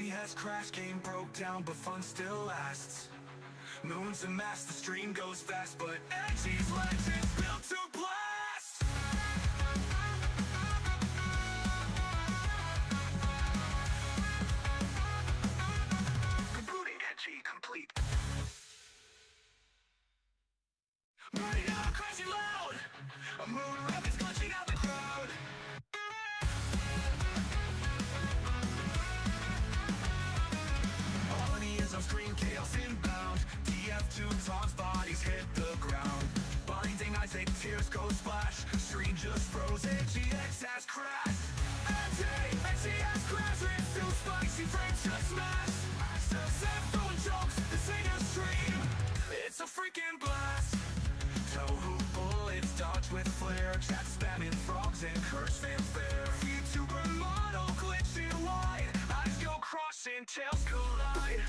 Edgey has crashed, game broke down, but fun still lasts. Moons and mass, the stream goes fast, but Edgey's legends built to blast. Rebooting Edgey complete. Burning out, crashing loud. A moon rapids clutching out the crowd. On screen, chaos inbound. Vtubers' bodies hit the ground. Blinding eyes, tears go splash. Screen just froze, Edgey has crashed. Edgey has crashed. It's too spicy, frames just smash. Sam throwing jokes, this ain't a stream. It's a freaking blast. Toe hoop bullets dodge with flair. Chat spamming frogs and curse fanfare. Vtuber model glitching wide. Eyes go crossing, tails collide.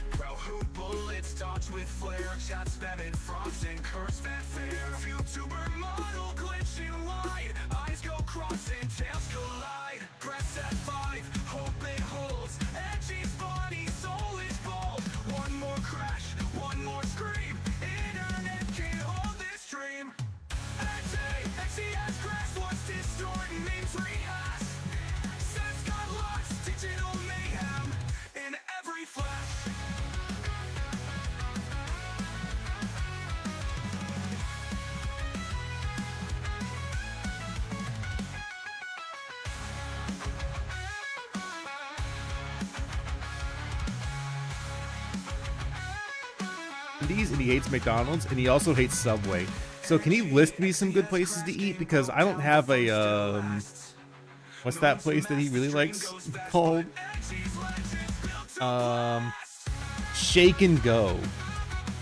Hoop bullets dodge with flair. Chat spamming frogs and curse fanfare. Vtuber model glitching wide. Eyes go crossing, tails collide. Press F5, hope it holds. Edgey's body, soul is bold. One more crash, one more scream. Internet can't hold this dream. Edgey has crashed, what's distorting means rehash. Sense got lost, digital mayhem in every flash. And he hates McDonald's, and he also hates Subway. So can he list me some good places to eat? Because I don't have a what's that place that he really likes called? Shake and Go.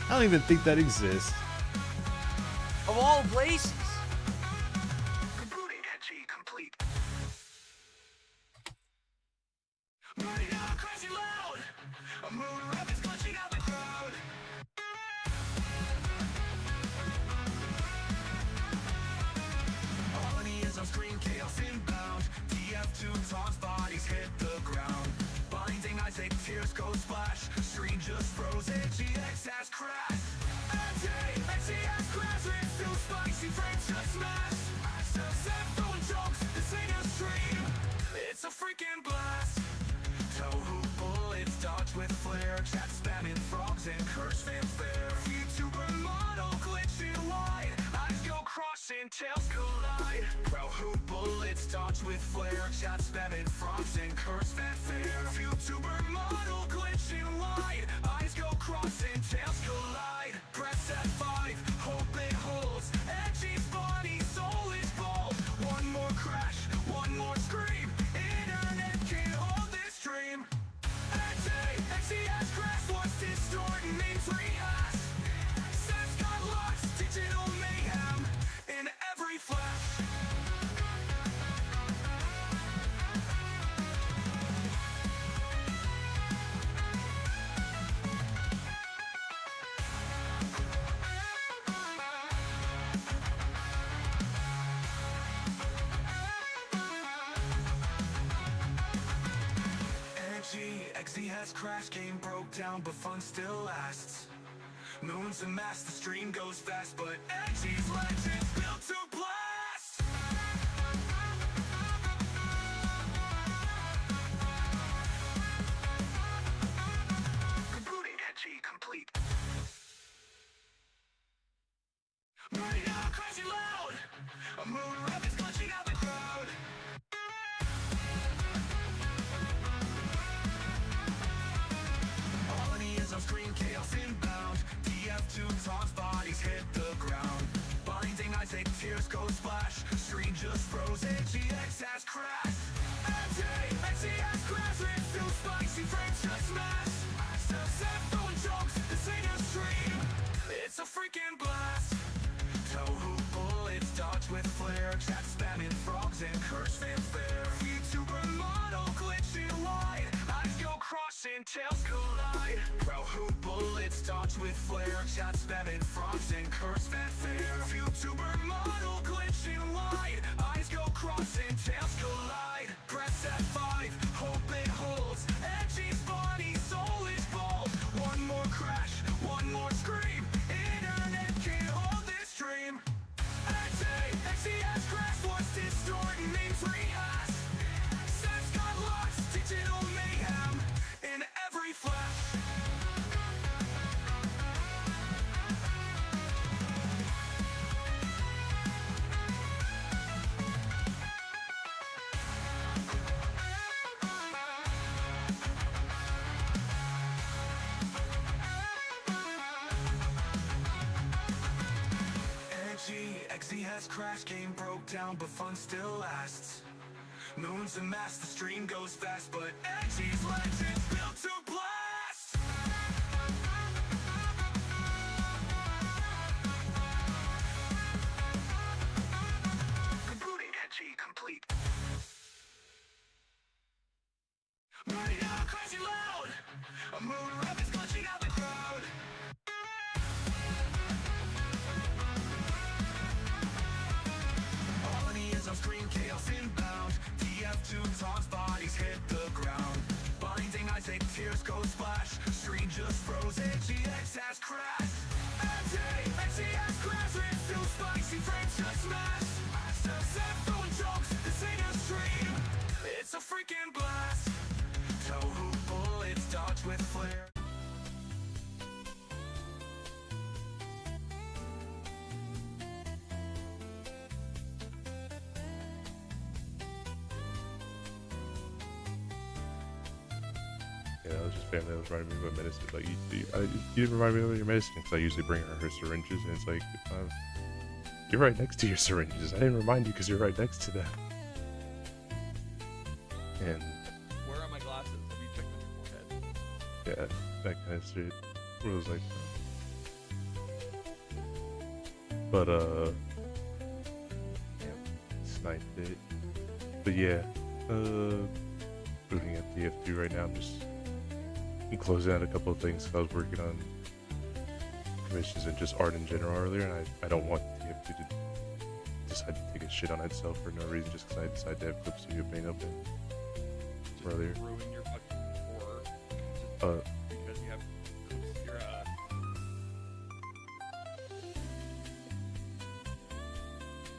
I don't even think that exists. Of all places. Rebooting Edgey complete. Burning out, crashing loud. A moon rapids clutching out the crowd. On screen, chaos inbound. Vtubers' bodies hit the ground. Blinding eyes, tears go splash. Screen just froze, Edgey has crashed. Edgey has crashed. It's too spicy, frames just smash. Sam throwing jokes, this ain't a stream. It's a freaking blast. Toe hoop bullets dodge with flair. Chat spamming frogs and curse fanfare. Vtuber model glitching wide. Eyes go crossing, tails collide. Hoop bullets dodge with flair. Chat spamming frogs and curse fanfare. Vtuber model glitching wide. Eyes go crossing, tails collide. Press F5, hope it holds. Edgey's body, soul is bold. One more crash, one more scream. Internet can't hold this dream. Edgey has crashed, what's distorting means rehash. Sense got lost, digital mayhem in every flash. Edgey has crashed, game broke down, but fun still lasts. Moons and mass, the stream goes fast, but Edgey's legends built to blast. Rebooting Edgey complete. Burning out, crashing loud. A moon rapids clutching out the crowd. On screen, chaos inbound. Vtubers' bodies hit the ground. Blinding eyes, tears go splash. Screen just froze, Edgey has crashed. Edgey has crashed. It's too spicy, frames just smash. Sam throwing jokes, this ain't a stream. It's a freaking blast. Toe hoop bullets dodge with flair. Chat spamming frogs and curse fanfare. Vtuber model glitching wide. Eyes go crossing, tails collide. Hoop bullets dodge with flair. Chat spamming frogs and curse fanfare. Vtuber model glitching wide. Eyes go crossing, tails collide. Press F5, hope it holds. Edgey's body, has crashed, game broke down, but fun still lasts. Moons amassed, the stream goes fast, but Edgey's legends built to blast. Rebooting Edgey complete. Burning out, crashing loud. A moon rapids glitching out the crowd. Harmony is on screen, chaos inbound. TF2 taunts, bodies hit the ground. Blinding eyes, take tears go splash. Screen just froze, GX has crashed. Edgey has crashed, it's too spicy, frames just smashed. Masters throwing jokes, this ain't a stream, it's a freaking blast. Tohu bullets dodge with flair. Yeah, that was just family that was reminding me of medicine. Like, you didn't remind me of your medicine because I usually bring her syringes, and it's like, you're right next to your syringes. I didn't remind you because you're right next to them. And Where are my glasses? Have you checked on your forehead? yeah, that kind of shit. It was like, but yeah, sniped it. But yeah, booting at TF2 right now. I'm closing out a couple of things. I was working on commissions and just art in general earlier, and I don't want TF2 to decide to take a shit on itself for no reason just because I decided to have clips to get paint up in earlier. Ruin your fucking horror because you have your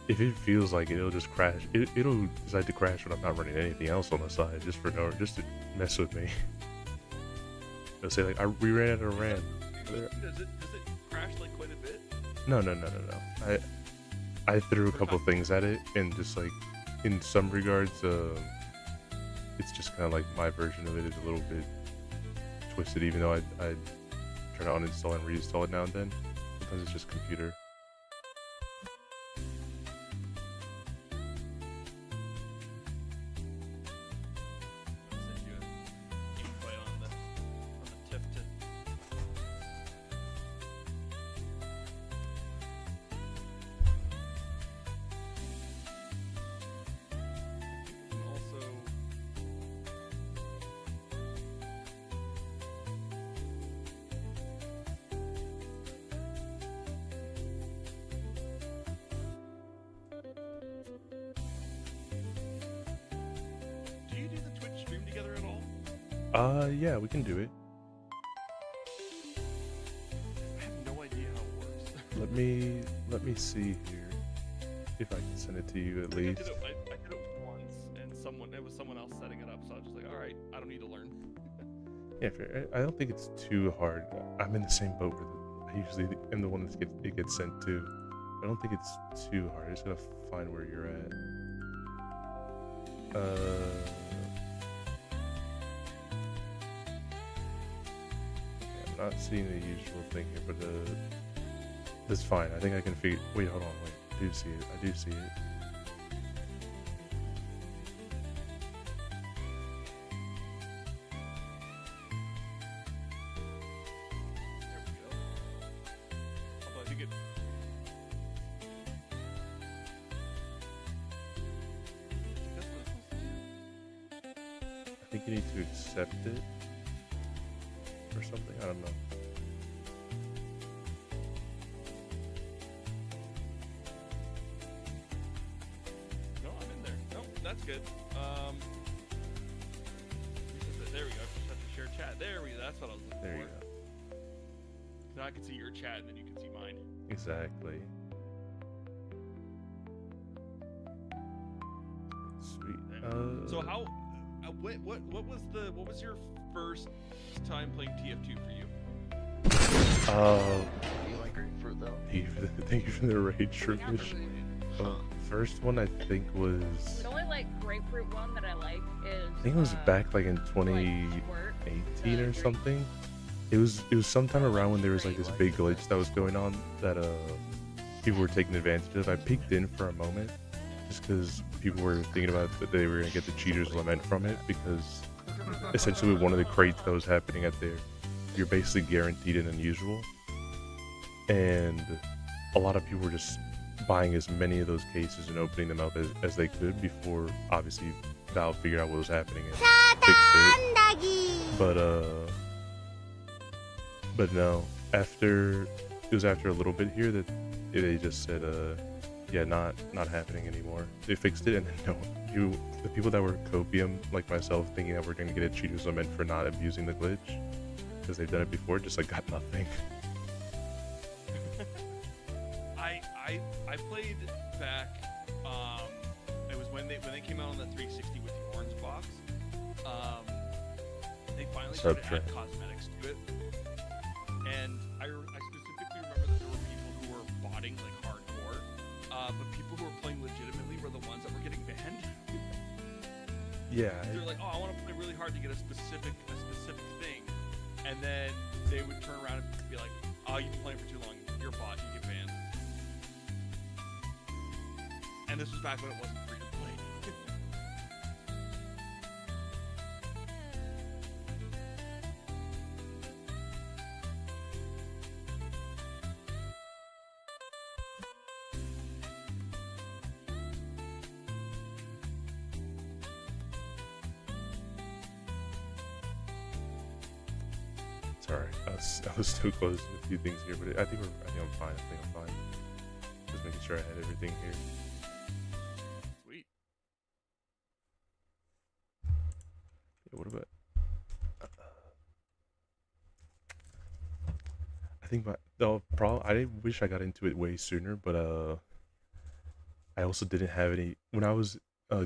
If it feels like it, it'll just crash. It'll decide to crash when I'm not running anything else on the side, just to mess with me. It'll say like, we ran out of RAM. Does it crash like quite a bit? No. I threw a couple things at it, and just like, in some regards, it's just kind of like my version of it is a little bit twisted, even though I try to uninstall and reinstall it now and then. Sometimes it's just computer. Send you a gameplay on the TIF to also do you do the Twitch stream together at all? Yeah, we can do it. I have no idea how it works. Let me see here if I can send it to you at I least. did it once, and it was someone else setting it up, so I was just like, all right, I don't need to learn. Yeah, I don't think it's too hard. I'm in the same boat with it. I usually am the one that gets sent to. I don't think it's too hard. I just gotta find where you're at. Okay, I'm not seeing the usual thing here, but that's fine. I think I can figure. Wait, hold on. Wait, I do see it. I do see it. There we go. Although I think it. That's what it's supposed to do. I think you need to accept it or something. I don't know. No, I'm in there. No, that's good. There we go. I just have to share chat. There we go. That's what I was looking There for. you go. Now I can see your chat, and then you can see mine. Exactly. Sweet. So how? What was your first time playing TF2 for you? You like grapefruit though? Thank you for the raid, Troopish. First one I think was. The only like grapefruit one that I like is. I think it was back like in 2018 or something. It was sometime around when there was like this big glitch that was going on that people were taking advantage of. I peeked in for a moment just because people were thinking about that they were gonna get the cheaters lament from it, because essentially one of the crates that was happening at there, you're basically guaranteed an unusual, and a lot of people were just buying as many of those cases and opening them up as they could before obviously Valve figured out what was happening and fixed it. But no, after it was after a little bit here that they just said yeah, not happening anymore. They fixed it, and then the people that were copium like myself thinking that we're gonna get a cheaters lament for not abusing the glitch because they've done it before, just like got nothing. I played back. It was when they came out on the 360 with the orange box. They finally started to add cosmetics to it, and I specifically remember that there were people who were botting like hardcore, but people who were playing legitimately were the ones that were getting banned. Yeah. They're like, oh, I want to play really hard to get a specific thing, and then they would turn around and be like, oh, you've been playing for too long, you're a bot, you get banned. And this was back when it wasn't free to play. Sorry, I was too close to a few things here, but I think I'm fine. Just making sure I had everything here. Sweet. Yeah, what about? I think the problem. I wish I got into it way sooner, but I also didn't have any when I was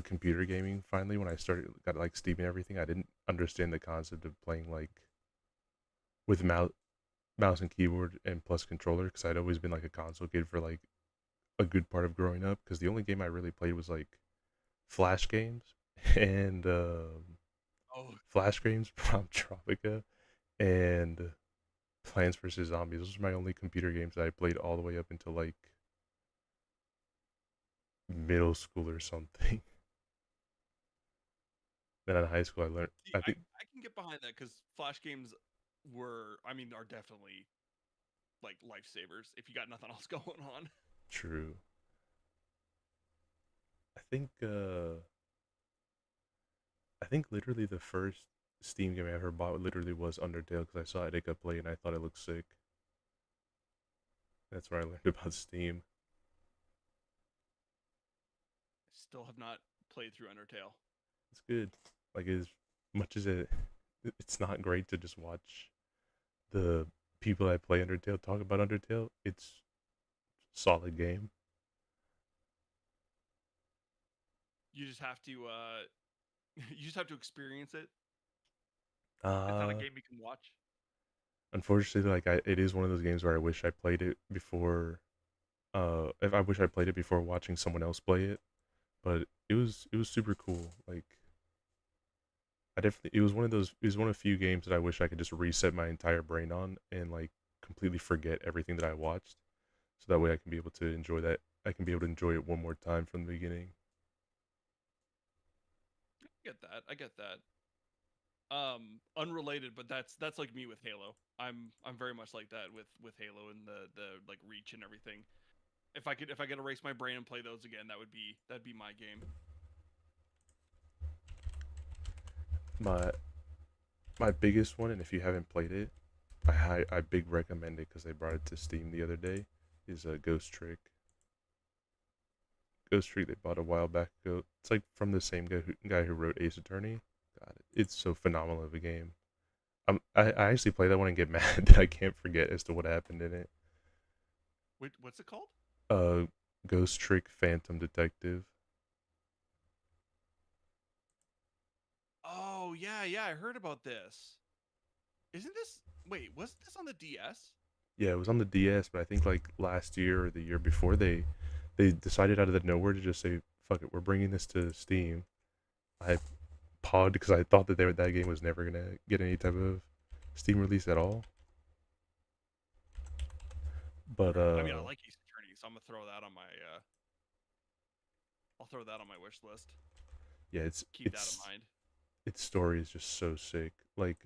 computer gaming. Finally, when I got like Steam and everything, I didn't understand the concept of playing like with mouse and keyboard and plus controller, because I'd always been like a console kid for like a good part of growing up, because the only game I really played was like Flash games and Flash games, Prom Tropica, and Plants vs. Zombies. Those were my only computer games that I played all the way up until like middle school or something. Then in high school I learned. See, I can get behind that because Flash games are definitely like lifesavers if you got nothing else going on. True. I think literally the first Steam game I ever bought literally was Undertale, because I saw Edgey play and I thought it looked sick. That's where I learned about Steam. I still have not played through Undertale. It's good. Like, as much as it's not great to just watch the people that play Undertale talk about Undertale, it's a solid game. You just have to experience it. It's not a game you can watch. Unfortunately, like it is one of those games where I wish I played it before. If I wish I played it before watching someone else play it, but it was super cool. Like, it was one of a few games that I wish I could just reset my entire brain on and like completely forget everything that I watched, so that way I can be able to enjoy that. I can be able to enjoy it one more time from the beginning. I get that. Unrelated, but that's like me with Halo. I'm very much like that with Halo and the like reach and everything. If I could erase my brain and play those again, that'd be my game. My biggest one, and if you haven't played it, I big recommend it because they brought it to Steam the other day, is a Ghost Trick. Ghost Trick they bought a while back ago. It's like from the same guy who wrote Ace Attorney. God, it's so phenomenal of a game. I actually play that one and get mad that I can't forget as to what happened in it. Wait, what's it called? Ghost Trick Phantom Detective. Oh yeah, I heard about this. Isn't this? Wait, wasn't this on the DS? Yeah, it was on the DS, but I think like last year or the year before they decided out of the nowhere to just say, "Fuck it, we're bringing this to Steam." I paused because I thought that that game was never gonna get any type of Steam release at all. But I mean, I like Ace Attorney, so I'm gonna throw that on my. I'll throw that on my wish list. Yeah, Keep that in mind. its story is just so sick. Like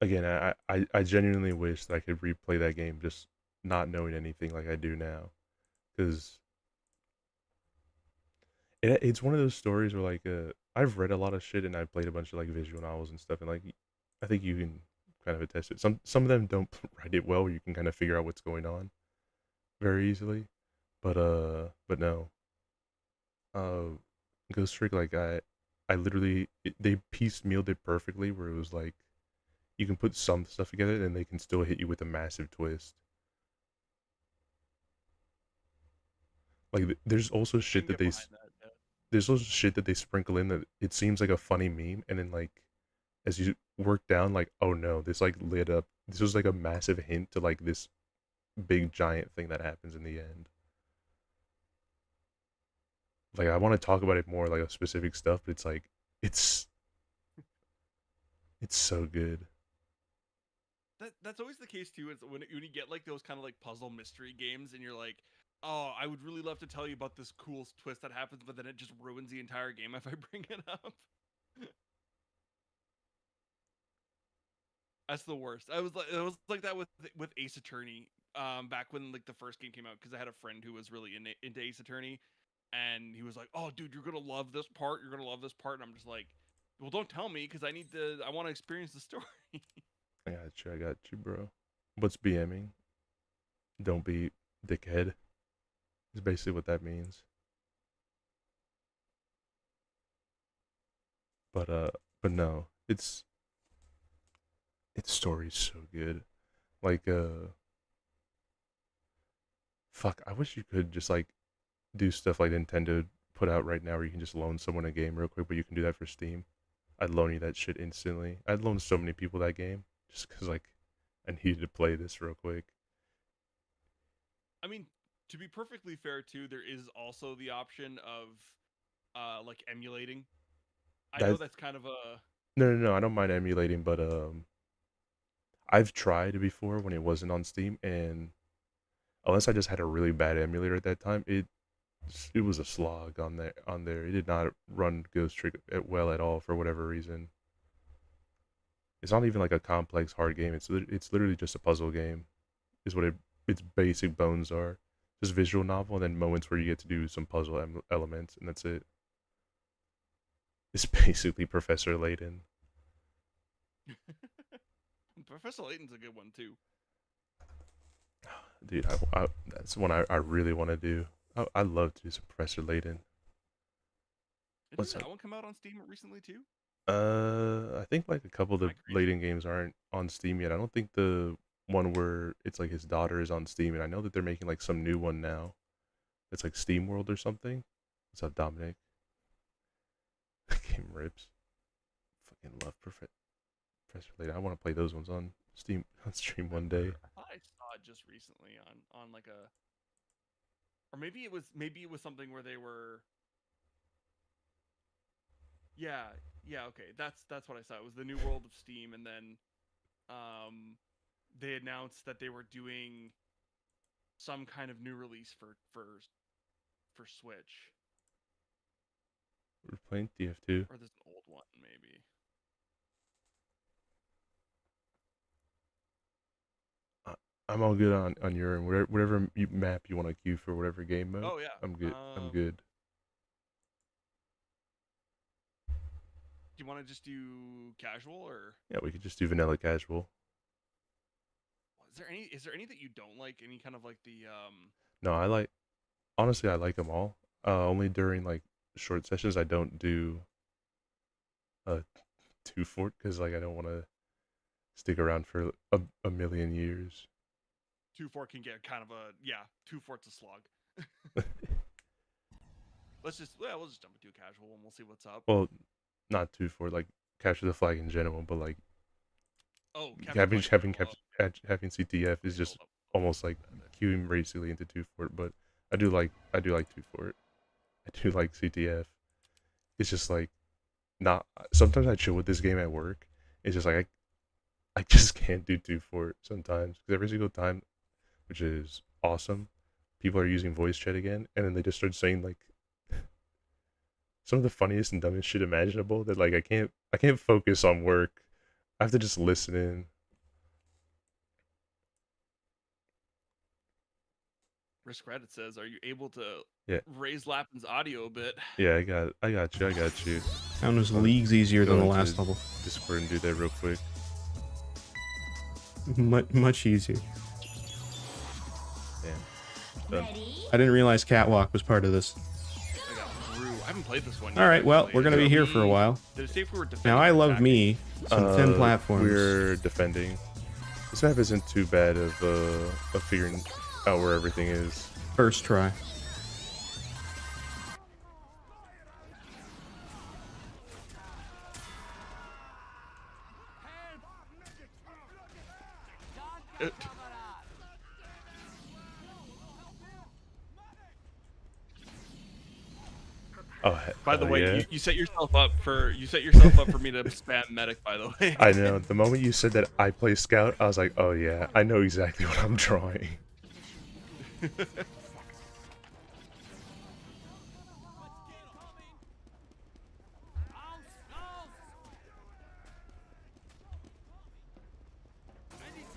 again, I genuinely wish that I could replay that game just not knowing anything like I do now, because it's one of those stories where like I've read a lot of shit and I've played a bunch of like visual novels and stuff, and like I think you can kind of attest it. Some of them don't write it well. You can kind of figure out what's going on very easily, but no, uh, Ghost Trick, like I literally they piecemealed it perfectly where it was like you can put some stuff together and they can still hit you with a massive twist. Like there's also I shit can that get behind that. Yeah. there's also shit that they sprinkle in that it seems like a funny meme, and then like as you work down, like oh no, this like lit up. This was like a massive hint to like this big giant thing that happens in the end. Like I want to talk about it more, like a specific stuff, but it's like it's it's so good. That's always the case too. Is when you get like those kind of like puzzle mystery games, and you're like, oh, I would really love to tell you about this cool twist that happens, but then it just ruins the entire game if I bring it up. That's the worst. It was like that with Ace Attorney. Back when like the first game came out, because I had a friend who was really into Ace Attorney, and he was like, "Oh, dude, you're gonna love this part. You're gonna love this part." And I'm just like, "Well, don't tell me, because I want to experience the story." I got you, bro. What's BMing? Don't be dickhead. Is basically what that means. But no, its story's so good. Like fuck, I wish you could just like do stuff like Nintendo put out right now where you can just loan someone a game real quick, but you can do that for Steam. I'd loan you that shit instantly. I'd loan so many people that game just because like I needed to play this real quick. I mean, to be perfectly fair too, there is also the option of like emulating. I know That's that's kind of a no. I don't mind emulating, but I've tried before when it wasn't on Steam, and unless I just had a really bad emulator at that time, it was a slog on there. It did not run Ghost Trick well at all for whatever reason. It's not even like a complex hard game. It's literally just a puzzle game. Is what its basic bones are. Just visual novel and then moments where you get to do some puzzle elements, and that's it. It's basically Professor Layton. Professor Layton's a good one too. Dude, that's one I really want to do. I love to do some Professor Layton. Didn't that one come out on Steam recently too? I think like a couple of the Am I crazy? Layton games aren't on Steam yet. I don't think the one where it's like his daughter is on Steam, and I know that they're making like some new one now. It's like Steam World or something. What's up, Dominic? The game rips. Fucking love Professor Layton. I want to play those ones on Steam on stream one day. I thought I saw it just recently on like a, or maybe it was something where they were. Yeah, okay. That's what I saw. It was the New World of Steam, and then they announced that they were doing some kind of new release for Switch. We're playing TF2. Or there's an old one maybe. I'm all good on your end. Whatever map you want to queue for whatever game mode. Oh yeah. I'm good. I'm good. Do you want to just do casual, or Yeah, we could just do vanilla casual. is there any that you don't like? Any kind of like the No, honestly I like them all. Only during like short sessions I don't do two fort because like I don't want to stick around for a million years. 2-4 can get kind of a 2-4's a slog. We'll just jump into casual and we'll see what's up. Well, not two fort, like capture the flag in general, but like having CTF is just almost like queuing basically into two fort. But I do like two fort. I do like CTF. It's just like not. Sometimes I chill with this game at work. It's just like I just can't do two fort sometimes because every single time, which is awesome. People are using voice chat again, and then they just start saying like some of the funniest and dumbest shit imaginable that like I can't focus on work. I have to just listen in. Risk Reddit says, "Are you able to Yeah. raise Lapin's audio a bit?" Yeah, I got you. Sound was leagues easier than the Go last into level. Discord and do that real quick. Much easier. Damn. Done. I didn't realize Catwalk was part of this. I got Brew. I haven't played this one. All right, well, actually. we're gonna be here for a while. Did it say if we were defending Now I or love attacking? me some thin platforms. We're defending. This map isn't too bad of figuring out where everything is. First try. Oh, By the oh, way, yeah? you set yourself up for me to spam medic. By the way, I know. The moment you said that I play scout, I was like, oh yeah, I know exactly what I'm drawing.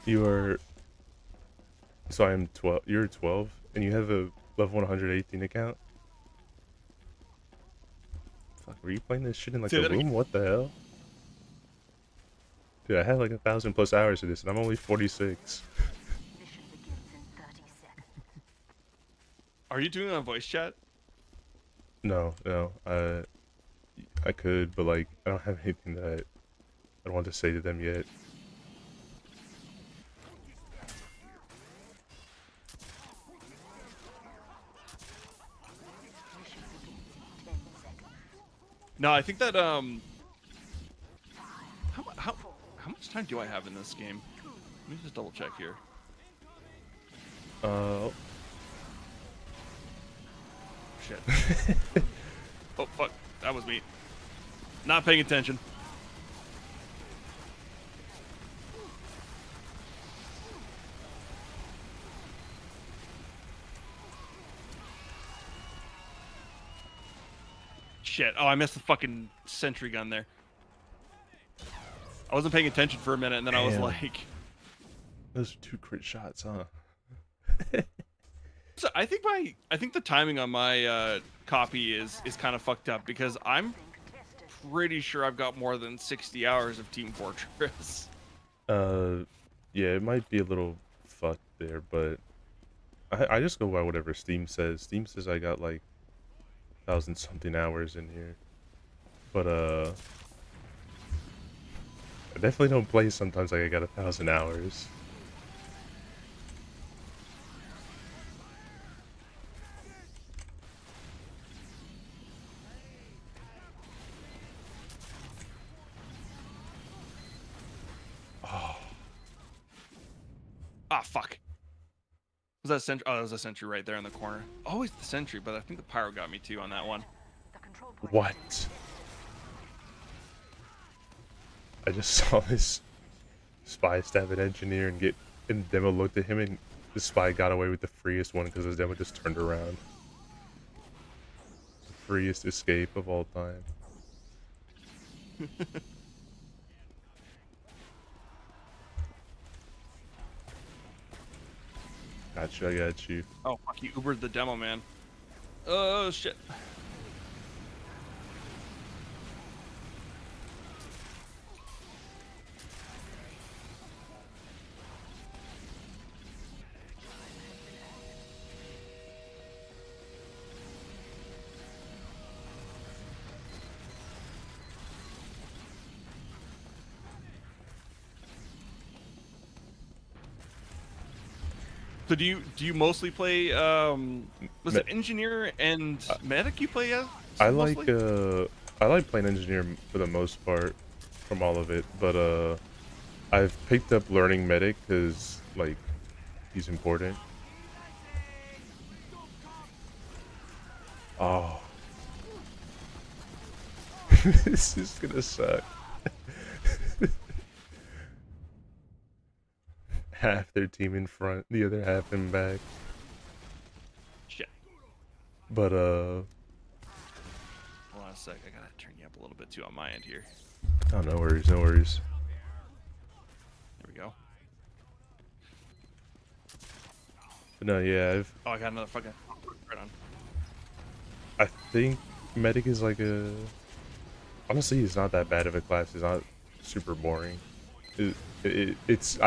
You are. So I am 12. You're 12, and you have a level 118 account. Fuck, were you playing this shit in like Say a that room? again. What the hell? Dude, I had like 1,000+ hours of this, and I'm only 46. are you doing it on voice chat? No, I could, but like, I don't have anything that I want to say to them yet. No, I think that how much time do I have in this game? Let me just double check here. Shit. Oh fuck, that was me. Not paying attention. Shit. Oh, I missed the fucking sentry gun there. I wasn't paying attention for a minute, and then I was Damn. like... Those are 2 crit shots, huh? So I think the timing on my copy is kind of fucked up, because I'm pretty sure I've got more than 60 hours of Team Fortress. Yeah, it might be a little fucked there, but I just go by whatever Steam says. Steam says I got like 1,000-something hours in here, but I definitely don't play sometimes like I got 1,000 hours. Ah, fuck. Was that a sentry? Oh, that was a sentry right there in the corner. Always the sentry, but I think the pyro got me too on that one. What? I just saw this spy stab an engineer and demo looked at him, and the spy got away with the freest one because his demo just turned around. The freest escape of all time. Got you, I got you. Oh, fuck, you Ubered the demo, man. Oh, shit. So do you mostly play was it engineer and medic you play as? I mostly? like playing engineer for the most part from all of it, but I've picked up learning medic because like he's important. Oh. This is gonna suck. Half their team in front, the other half in back. But Hold on a sec. I gotta turn you up a little bit too on my end here. oh, no worries, no worries. There we go. But no, yeah, Oh, I got another fucking right on. I think medic is like a. Honestly, it's not that bad of a class. It's not super boring. It's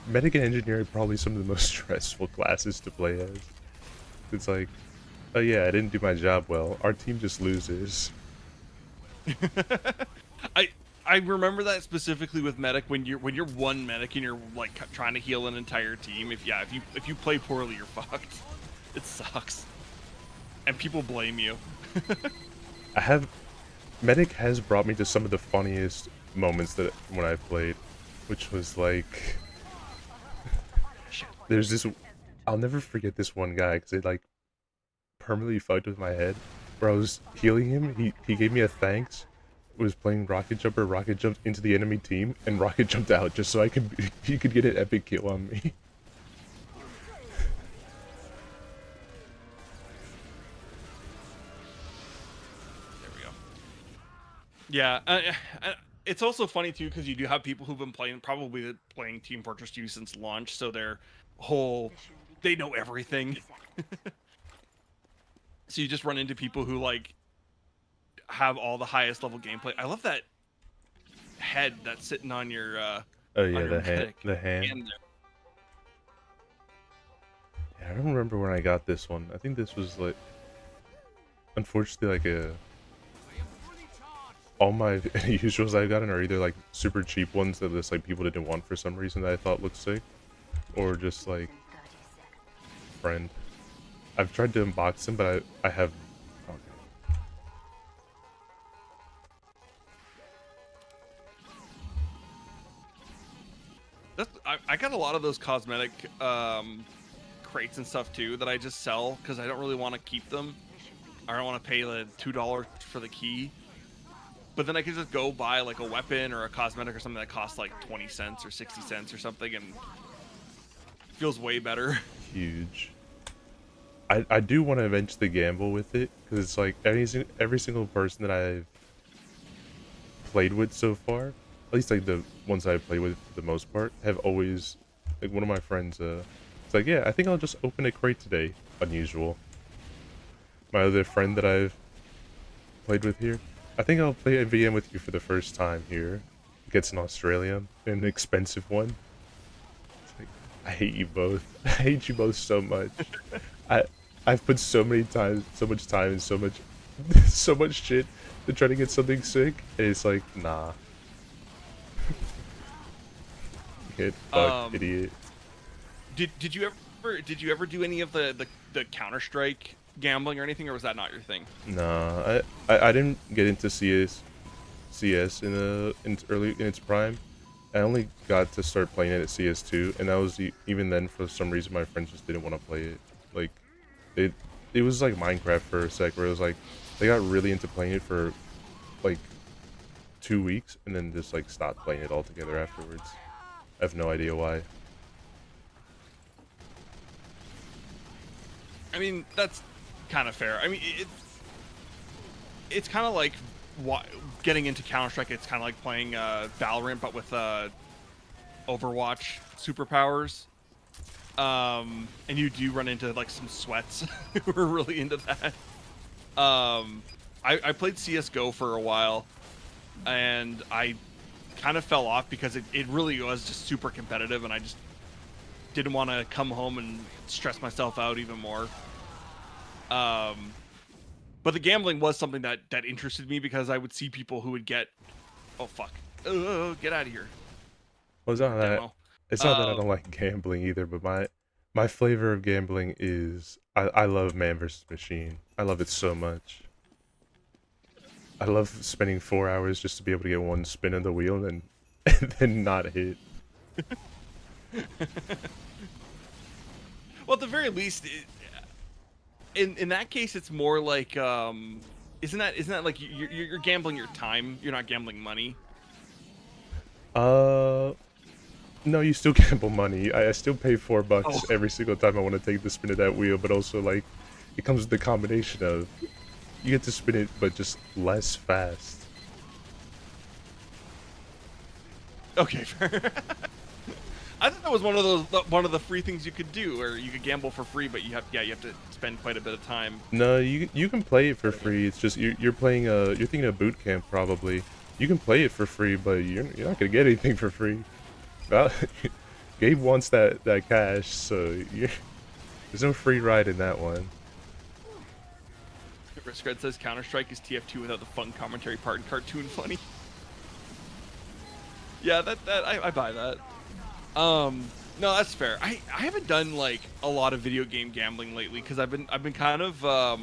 medic and engineer are probably some of the most stressful classes to play as. It's like, oh yeah, I didn't do my job well. Our team just loses. I remember that specifically with medic when you're one medic and you're like trying to heal an entire team. If you play poorly, you're fucked. It sucks, and people blame you. Medic has brought me to some of the funniest moments that when I played, which was like, there's this, I'll never forget this one guy because it like permanently fucked with my head. Where I was healing him, he gave me a thanks. Was playing rocket jumper, rocket jumped into the enemy team, and rocket jumped out just so he could get an epic kill on me. Yeah, it's also funny too because you do have people who've been probably playing Team Fortress 2 since launch, so they know everything. So you just run into people who like have all the highest level gameplay. I love that head that's sitting on your Oh yeah, on your medic. the hand. Yeah, I don't remember when I got this one. I think this was like, unfortunately, like all my usuals I've gotten are either like super cheap ones that just like people didn't want for some reason that I thought looked sick, or just like friend. I've tried to unbox them, but I have. Okay. I got a lot of those cosmetic crates and stuff too that I just sell because I don't really want to keep them. I don't want to pay the $2 for the key. But then I could just go buy like a weapon or a cosmetic or something that costs like 20 cents or 60 cents or something and feels way better. Huge. I do want to eventually gamble with it because it's like every single person that I've played with so far, at least like the ones I've played with for the most part, have always, like one of my friends, it's like, yeah, I think I'll just open a crate today. Unusual. My other friend that I've played with here, I think I'll play a VM with you for the first time here. Gets an Australian, an expensive one. It's like, I hate you both. I hate you both so much. I've put so much time and so much shit to try to get something sick, and it's like, nah. Get fucked, idiot. Did you ever do any of the Counter-Strike gambling or anything, or was that not your thing? Nah, I didn't get into CS in its prime. I only got to start playing it at CS2, and that was even then for some reason my friends just didn't want to play it. Like, it was like Minecraft for a sec, where it was like they got really into playing it for like 2 weeks, and then just like stopped playing it altogether afterwards. I have no idea why. I mean, that's kind of fair. I mean, it's kind of like getting into Counter-Strike. It's kind of like playing Valorant, but with Overwatch superpowers. And you do run into like some sweats who are really into that. I played CSGO for a while, and I kind of fell off because it really was just super competitive, and I just didn't want to come home and stress myself out even more. But the gambling was something that interested me because I would see people who would get, oh fuck, get out of here. Well, it's not that. Demo. It's not that I don't like gambling either, but my flavor of gambling is I love Man vs. Machine. I love it so much. I love spending 4 hours just to be able to get one spin of the wheel and then not hit. Well, at the very least, in that case, it's more like, isn't that like you're gambling your time? You're not gambling money. No, you still gamble money. I still pay $4 every single time I want to take the spin of that wheel, but also like it comes with the combination of you get to spin it, but just less fast. Okay, fair. I thought that was one of the free things you could do, or you could gamble for free, but you have to spend quite a bit of time. No, you can play it for free. It's just you're playing you're thinking of boot camp probably. You can play it for free, but you're not gonna get anything for free. Well, Gabe wants that cash, so there's no free ride in that one. Riskred says Counter-Strike is TF2 without the fun commentary part and cartoon funny. Yeah, I buy that. No, that's fair. I haven't done like a lot of video game gambling lately because I've been kind of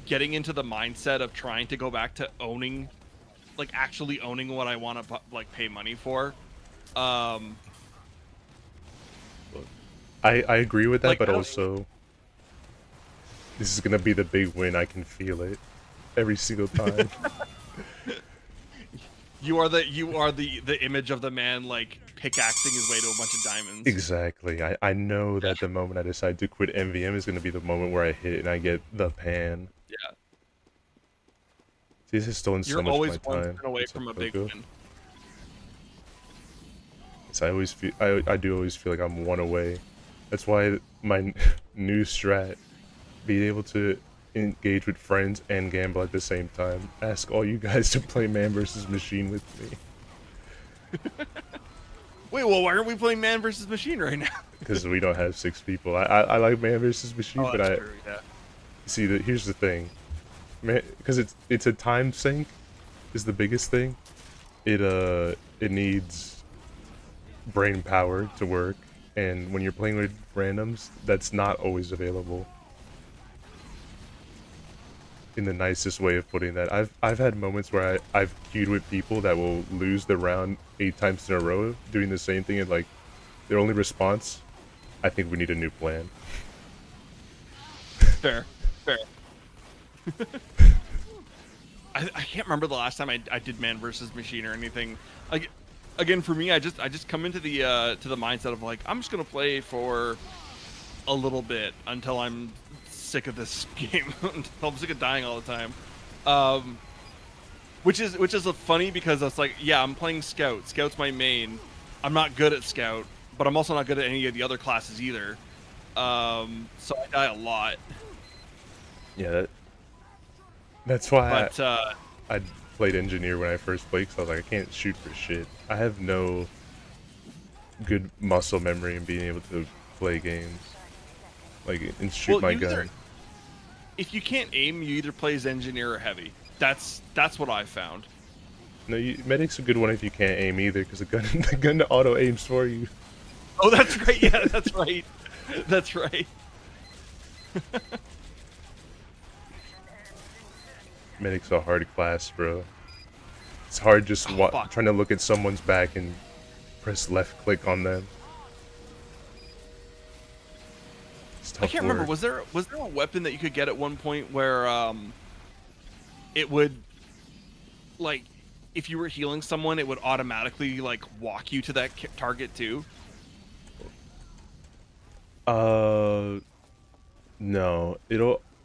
getting into the mindset of trying to go back to owning, like actually owning what I want to like pay money for. I agree with that, like, but also this is gonna be the big win. I can feel it every single time. You are the image of the man like pickaxing his way to a bunch of diamonds. Exactly. I know that the moment I decide to quit MVM is gonna be the moment where I hit it and I get the pan. Yeah. See, this has stolen so much of my You're always one time. turn away What's up, from a big Coco? win. So I always feel I do always feel like I'm one away. That's why my new strat, being able to engage with friends and gamble at the same time. Ask all you guys to play man versus machine with me. Wait, well, why aren't we playing man versus machine right now? Because we don't have 6 people. I like man versus machine, Oh, but that's true, yeah. see that here's the thing, man, because it's a time sink is the biggest thing. It needs brain power to work, and when you're playing with randoms, that's not always available. In the nicest way of putting that, I've had moments where I've queued with people that will lose the round 8 times in a row doing the same thing, and like their only response, I think we need a new plan. Fair. I can't remember the last time I did man versus machine or anything. Like, again, for me, I just come into the to the mindset of like I'm just gonna play for a little bit until I'm sick of this game. I'm sick of dying all the time. Which is funny because it's like, yeah, I'm playing Scout. Scout's my main. I'm not good at Scout, but I'm also not good at any of the other classes either. So I die a lot. Yeah, that's why But I played engineer when I first played, because I was like, I can't shoot for shit. I have no good muscle memory in being able to play games, like, and shoot my gun. If you can't aim, you either play as engineer or heavy. That's what I found. No, medic's a good one if you can't aim either, because the gun auto aims for you. Oh, that's right. Yeah, that's right. That's right. Medic's a hard class, bro. It's hard just trying to look at someone's back and press left click on them. I can't remember. Was there a weapon that you could get at one point where it would, like, if you were healing someone, it would automatically like walk you to that target too? No.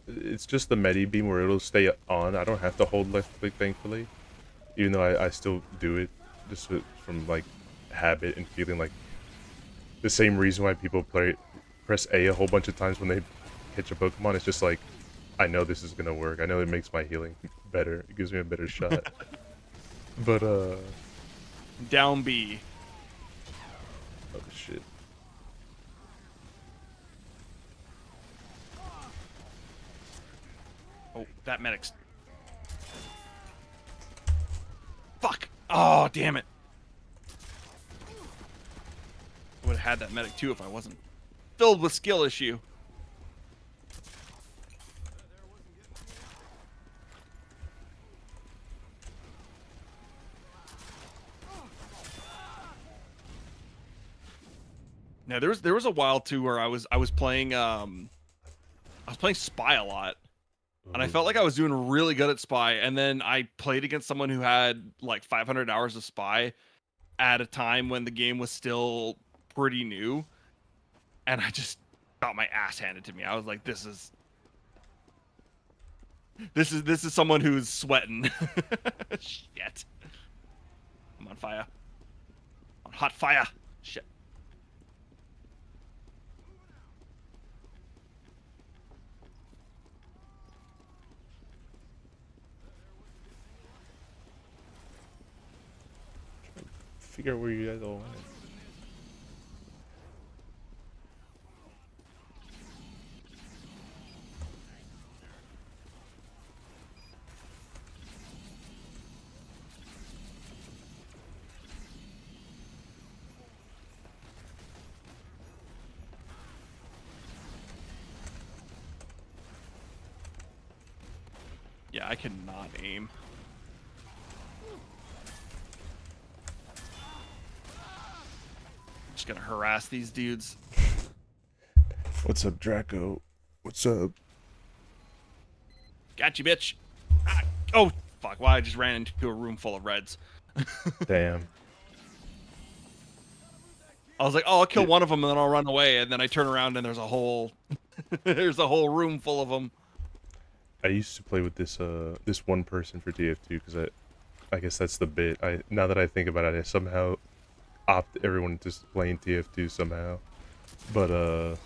It's just the medi beam where it'll stay on. I don't have to hold left click, thankfully. Even though I still do it, just from like habit and feeling like the same reason why people press A a whole bunch of times when they catch a Pokemon. It's just like, I know this is gonna work. I know it makes my healing better. It gives me a better shot. But down B. Oh shit. Oh, that medic's... Fuck! Oh, damn it! I would have had that medic too if I wasn't filled with skill issue. Now there was a while too where I was playing Spy a lot. And I felt like I was doing really good at Spy, and then I played against someone who had like 500 hours of Spy at a time when the game was still pretty new, and I just got my ass handed to me. I was like, this is This is someone who's sweating. Shit. I'm on fire. On hot fire. Shit. Figure out where you guys all went. Yeah, I cannot aim. Just gonna harass these dudes. What's up, Draco? What's up? Got you, bitch. Ah, oh, fuck. Why I just ran into a room full of reds. Damn. I was like, oh, I'll kill one of them and then I'll run away. And then I turn around and there's a whole, there's a whole room full of them. I used to play with this this one person for TF2 because I guess that's the bit. Now that I think about it, I somehow opt everyone to playing TF2 somehow. But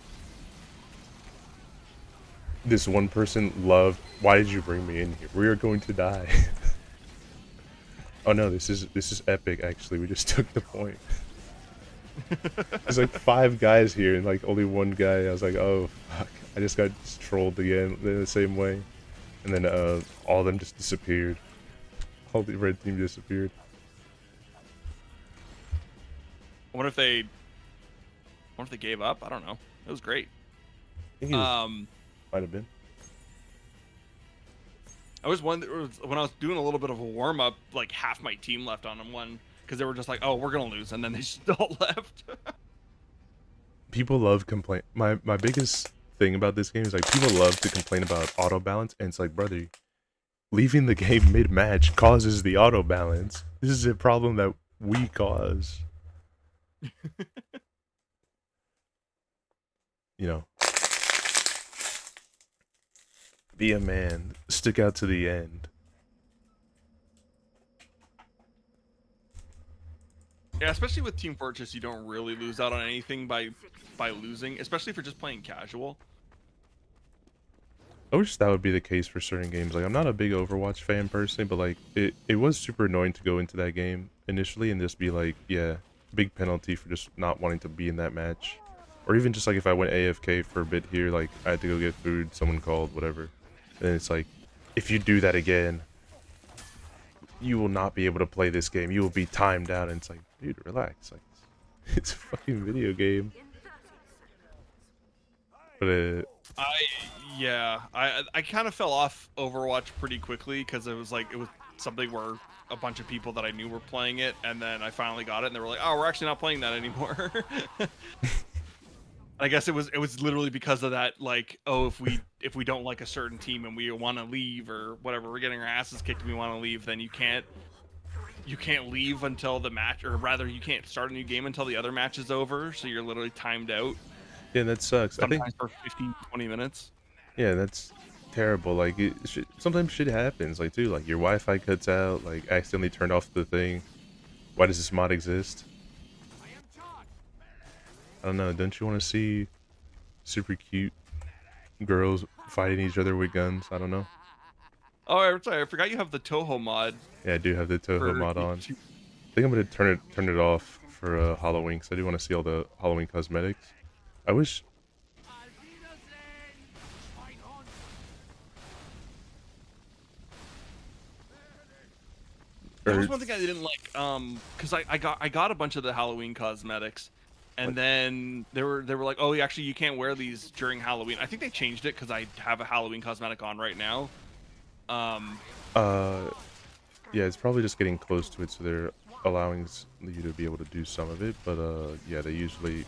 this one person loved. Why did you bring me in here? We are going to die. Oh no, this is epic. Actually, we just took the point. There's like 5 guys here and like only one guy. I was like, oh fuck! I just got trolled again in the same way. And then all of them just disappeared. All the red team disappeared. I wonder if they gave up. I don't know. It was great. I think it might have been. I was when I was doing a little bit of a warm up, like half my team left on one because they were just like, "Oh, we're gonna lose," and then they just all left. People love complain. My biggest thing about this game is like people love to complain about auto balance, and it's like, brother, leaving the game mid match causes the auto balance. This is a problem that we cause. You know, be a man, stick out to the end. Yeah, especially with Team Fortress, you don't really lose out on anything by losing, especially if you're just playing casual. I wish that would be the case for certain games. Like, I'm not a big Overwatch fan personally, but like it was super annoying to go into that game initially and just be like, yeah, big penalty for just not wanting to be in that match. Or even just like if I went AFK for a bit here, like I had to go get food, someone called, whatever. And it's like, if you do that again, you will not be able to play this game. You will be timed out. And it's like, dude, relax. Like, it's a fucking video game. But I kind of fell off Overwatch pretty quickly because it was something where a bunch of people that I knew were playing it, and then I finally got it, and they were like, "Oh, we're actually not playing that anymore." I guess it was literally because of that, like, oh, if we don't like a certain team and we want to leave or whatever, we're getting our asses kicked and we want to leave, then you can't leave until the match, or rather, you can't start a new game until the other match is over, so you're literally timed out. yeah, that sucks. Sometimes I think for 15, 20 minutes. yeah, that's terrible. Like sometimes shit happens. Like too, like your Wi-Fi cuts out. Like accidentally turned off the thing. Why does this mod exist? I don't know. Don't you want to see super cute girls fighting each other with guns? I don't know. Oh, I'm sorry, I forgot you have the Toho mod. Yeah, I do have the Toho for mod on. YouTube. I think I'm gonna turn it off for Halloween because I do want to see all the Halloween cosmetics. I wish. That was one thing I didn't like, because I got a bunch of the Halloween cosmetics, and then they were like, oh, actually you can't wear these during Halloween. I think they changed it because I have a Halloween cosmetic on right now. Yeah, it's probably just getting close to it, so they're allowing you to be able to do some of it. But yeah, they usually.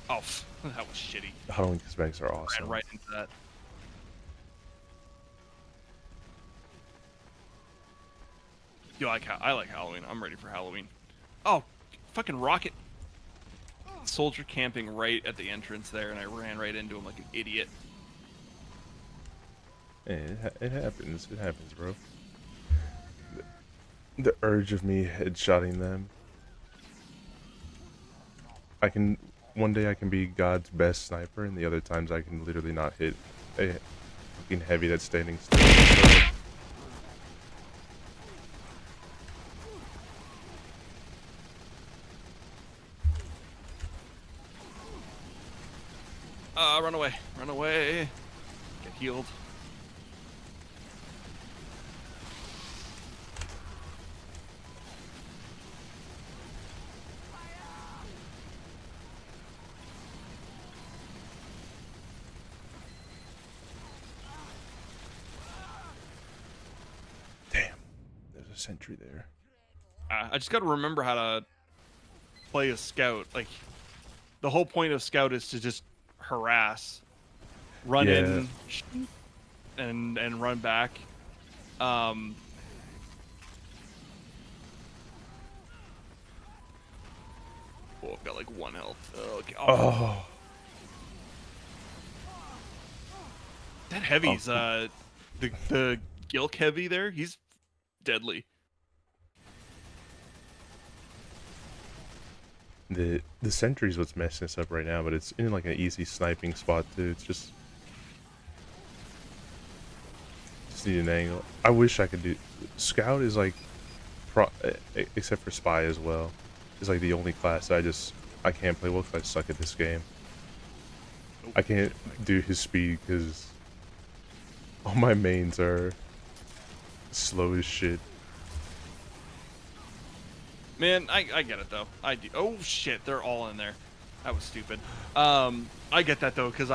Oh, that was shitty. Halloween cosmetics are awesome. Ran right into that. Yo, I like Halloween. I'm ready for Halloween. Oh, fucking rocket. Soldier camping right at the entrance there, and I ran right into him like an idiot. It happens. It happens, bro. The urge of me headshotting them. One day I can be God's best sniper, and the other times I can literally not hit a fucking heavy that's standing still. Run away. Run away. Get healed. Damn, there's a sentry there. I just gotta remember how to play a scout. Like, the whole point of scout is to just harass, run in, and run back. Oh, I've got like 1 health. Okay. Oh, That heavy's the Gilk heavy there. He's deadly. the sentry's what's messing us up right now, but it's in like an easy sniping spot too. It's just need an angle. I wish I could do. Scout is like, except for spy as well, is like the only class I can't play well because I suck at this game. I can't do his speed because all my mains are slow as shit. Man, I get it though. I do. Oh shit, they're all in there. That was stupid. I get that though, because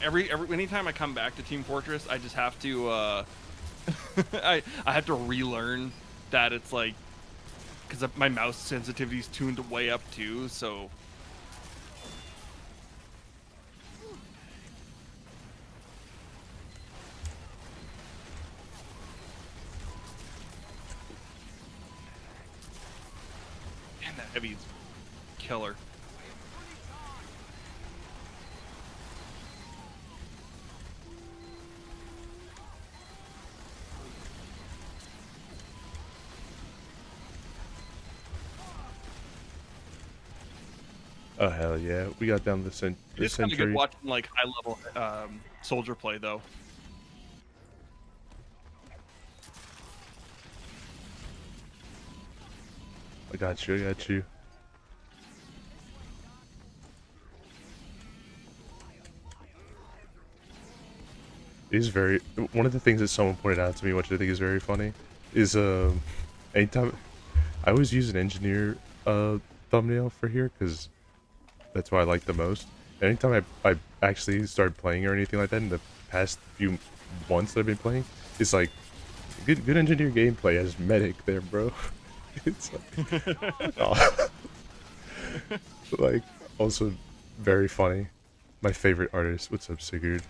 anytime I come back to Team Fortress, I just have to I have to relearn that it's like, because my mouse sensitivity is tuned way up too, so. Man, that heavy's killer. Oh hell yeah, we got down the It's kind of sentry. good watching like high level soldier play though. I got you. I got you. It is very. One of the things that someone pointed out to me, which I think is very funny, is anytime I always use an engineer thumbnail for here because that's what I like the most. Anytime I actually started playing or anything like that in the past few months that I've been playing, it's like good engineer gameplay as medic there, bro. It's like, oh. Like also very funny. My favorite artist. What's up, Sigurd?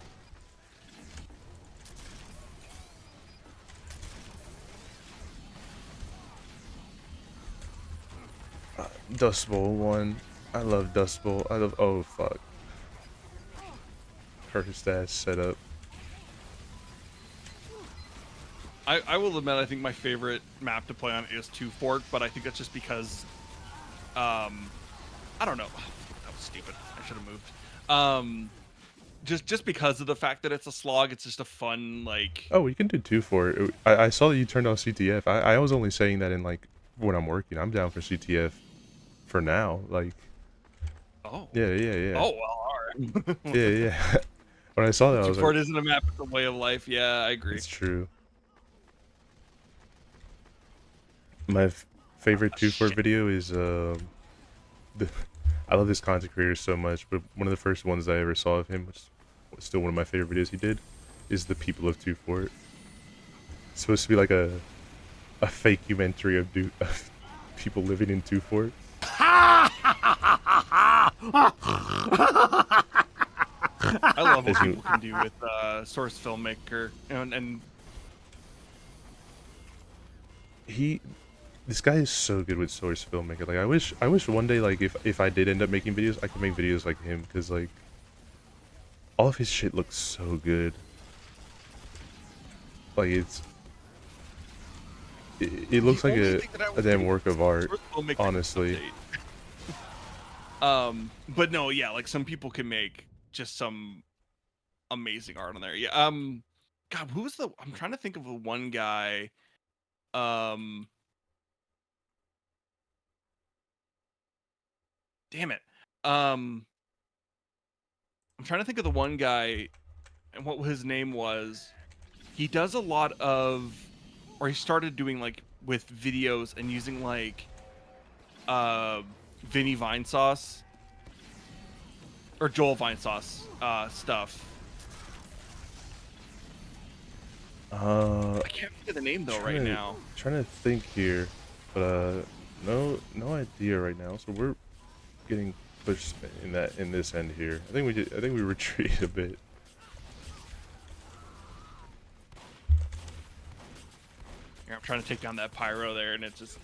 Dust Bowl 1. I love Dust Bowl. I love. Oh fuck. Cursed ass setup. I will admit I think my favorite map to play on is 2 Fort, but I think that's just because I don't know. That was stupid. I should have moved. Just because of the fact that it's a slog, it's just a fun like. Oh, you can do 2 for it. I saw that you turned on CTF. I was only saying that in like when I'm working. I'm down for CTF for now. Like. Oh. Yeah. Oh well, all right. Yeah. When I saw that, I was Fort like, isn't a map; it's a way of life. Yeah, I agree. it's true. My favorite 2 Fort video is I love this content creator so much, but one of the first ones I ever saw of him, which was still one of my favorite videos he did, is the people of 2 Fort. It's supposed to be like a fake-umentary of people living in 2 Fort. I love what people can do with Source Filmmaker, and this guy is so good with Source Filmmaker. Like I wish one day, like if I did end up making videos, I could make videos like him, because like all of his shit looks so good. Like it looks like only a thing that I a was damn thinking work of art, we'll make, like, an honestly. update. But no, yeah, like some people can make just some amazing art on there. Yeah. God, who was the? I'm trying to think of the one guy. Damn it. I'm trying to think of the one guy and what his name was. He does a lot of, or he started doing like with videos and using like, Vinny Vine Sauce or Joel Vine Sauce, stuff. I can't think of the name though right now. Trying to think here, but no idea right now. So we're getting pushed in this end here. I think we retreat a bit. Yeah, I'm trying to take down that pyro there, and it's just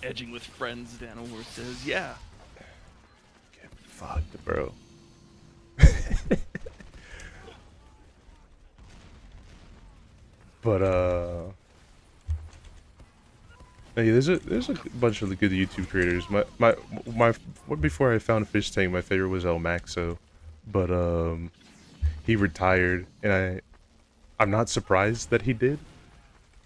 edging with friends. Dan O'War says, "Yeah." Get fucked, bro. But hey, there's a bunch of the good YouTube creators. My before I found Fish Tank, my favorite was El Maxo, but he retired, and I'm not surprised that he did.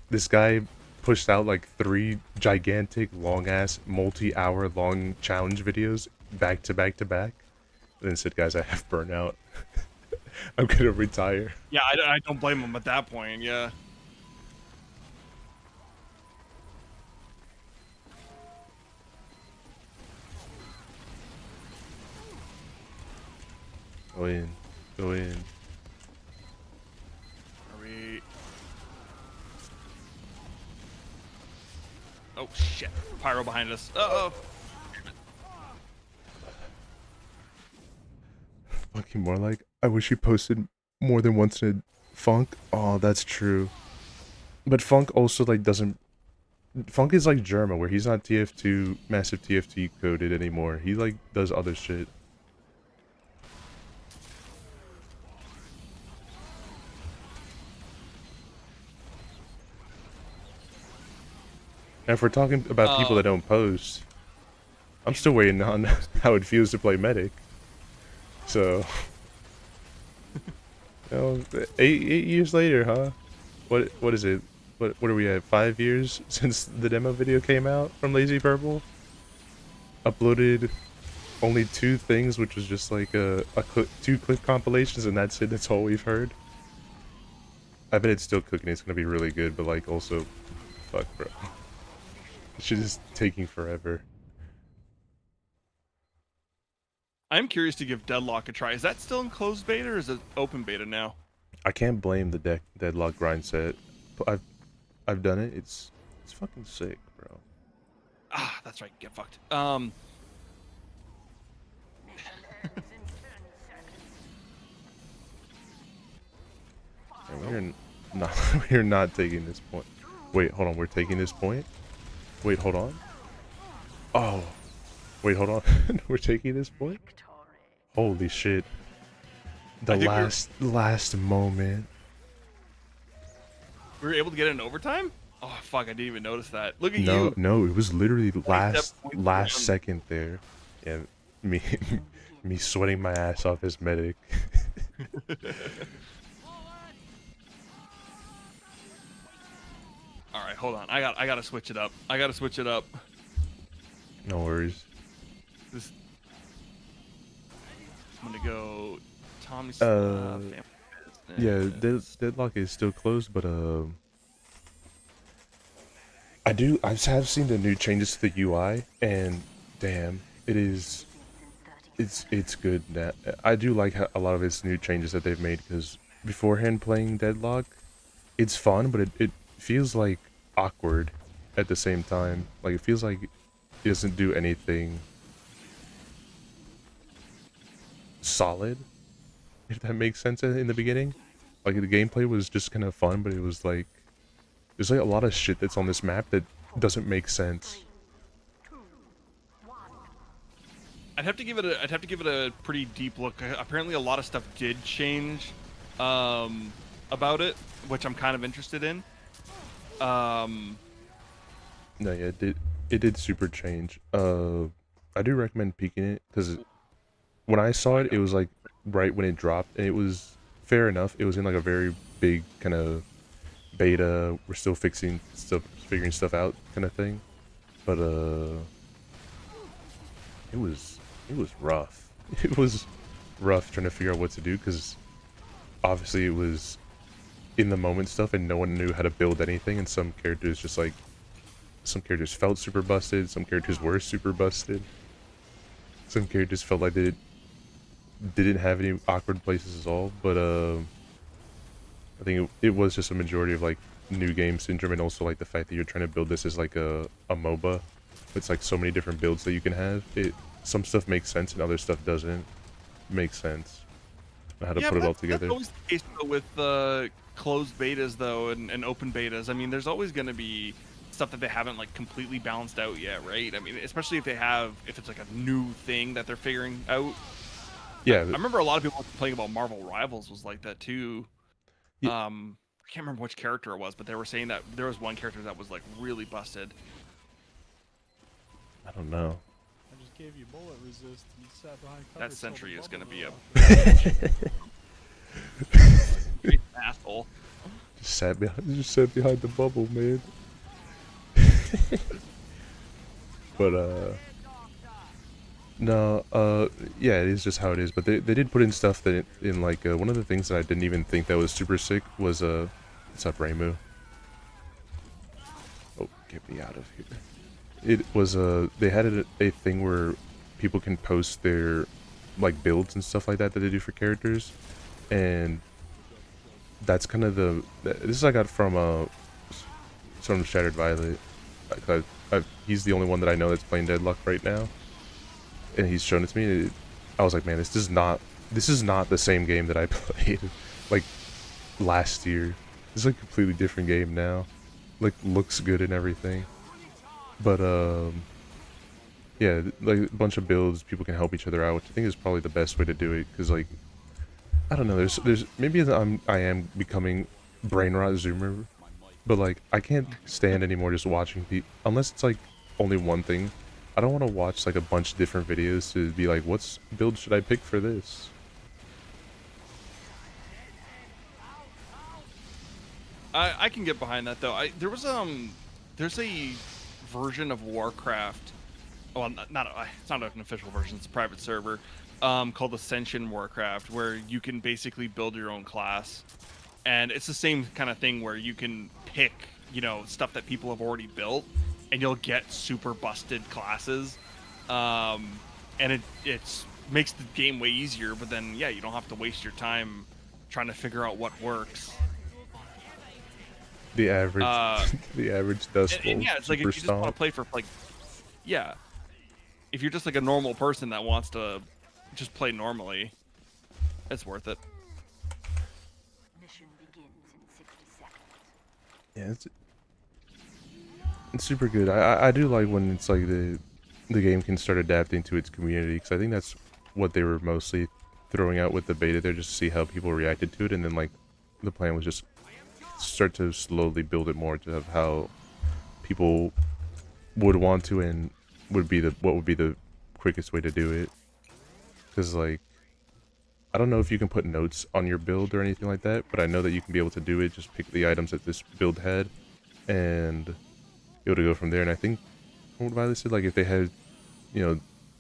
This guy pushed out like 3 gigantic, long-ass, multi-hour long challenge videos back to back to back, and then said, "Guys, I have burnout. I'm gonna retire." Yeah, I don't blame him at that point. Yeah. Go in, go in. Are we? Oh shit! Pyro behind us. Uh oh. Fucking more like, I wish you posted more than once in Funk. Oh, that's true. But Funk also like doesn't. Funk is like Germa, where he's not TF2 massive TFT coded anymore. He like does other shit. And if we're talking about people that don't post, I'm still waiting on how it feels to play Medic. So, you know, 8 years later, huh? What is it? What are we at? 5 years since the demo video came out from Lazy Purple? Uploaded only 2 things, which was just like a 2 clip compilations, and that's it. That's all we've heard. I bet it's still cooking. It's gonna be really good, but like also, fuck, bro. This shit is taking forever. I'm curious to give Deadlock a try. Is that still in closed beta or is it open beta now? I can't blame the Deadlock grind set. I've done it. It's fucking sick, bro. Ah, that's right. Get fucked. And we're not taking this point. Wait, hold on. We're taking this point. Wait, hold on. Oh, wait, hold on. We're taking this point. Holy shit! The last moment. We were able to get it in overtime? Oh fuck! I didn't even notice that. Look at No, you. no, it was literally last one. second there. Yeah, me me sweating my ass off as Medic. All right, hold on. I gotta switch it up. I gotta switch it up. No worries. This. I'm gonna go. Tommy's. Yeah, Deadlock is still closed, but I have seen the new changes to the UI, and damn, it's good. Now I do like a lot of its new changes that they've made, because beforehand playing Deadlock, it's fun, but it feels like awkward at the same time. Like it feels like it doesn't do anything solid, if that makes sense in the beginning. Like the gameplay was just kind of fun, but it was like there's like a lot of shit that's on this map that doesn't make sense. I'd have to give it a pretty deep look. Apparently, a lot of stuff did change. A about it, which I'm kind of interested in. No, yeah, it did super change. I do recommend peeking it because when I saw it, it was like right when it dropped, and it was fair enough. It was in like a very big kind of beta. We're still figuring stuff out kind of thing. But it was rough. It was rough trying to figure out what to do because obviously it was in the moment stuff, and no one knew how to build anything. And some characters just like some characters felt super busted. Some characters were super busted. Some characters felt like they didn't have any awkward places at all. But I think it was just a majority of like new game syndrome, and also like the fact that you're trying to build this as like a MOBA. It's like so many different builds that you can have. Some stuff makes sense and other stuff doesn't make sense. How to put it all together. That's always the case though, with closed betas though and open betas. I mean, there's always going to be stuff that they haven't like completely balanced out yet, right? I mean, especially if it's like a new thing that they're figuring out. Yeah, I remember a lot of people complaining about Marvel Rivals was like that too. Yeah. I can't remember which character it was, but they were saying that there was one character that was like really busted. I don't know. I just gave you bullet resist. And you sat behind cover. That sentry is going to be a a. asshole. Just sat behind the bubble, man. But no, yeah, it is just how it is. But they did put in stuff that in like one of the things that I didn't even think that was super sick was what's up, Raymu? Oh, get me out of here. It was they had a thing where people can post their like builds and stuff like that they do for characters, and that's kind of this I got from Shattered Violet. He's the only one that I know that's playing Deadlock right now, and he's shown it to me. I was like, man, this is not the same game that I played like last year. This is like a completely different game now. Like, looks good and everything. But yeah, like a bunch of builds, people can help each other out, which I think is probably the best way to do it. Because like, I don't know, there's maybe I am becoming brain rot zoomer, but like I can't stand anymore just watching people unless it's like only one thing. I don't want to watch like a bunch of different videos to be like, what's build should I pick for this? I can get behind that though. There's a version of Warcraft. Well, it's not an official version. It's a private server called Ascension Warcraft, where you can basically build your own class, and it's the same kind of thing where you can pick, stuff that people have already built, and you'll get super busted classes, and it makes the game way easier. But then, yeah, you don't have to waste your time trying to figure out what works. The average Dust Bowl. And yeah, it's like if you just want to play for like, yeah, if you're just like a normal person that wants to just play normally, it's worth it. Mission begins in 60 seconds. Yeah, it's super good. I do like when it's like the game can start adapting to its community, because I think that's what they were mostly throwing out with the beta there, just to see how people reacted to it, and then like the plan was just start to slowly build it more to have how people would want to and what would be the quickest way to do it. Because like, I don't know if you can put notes on your build or anything like that, but I know that you can be able to do it. Just pick the items that this build had and be able to go from there. And I think what Violet said, like if they had, YT,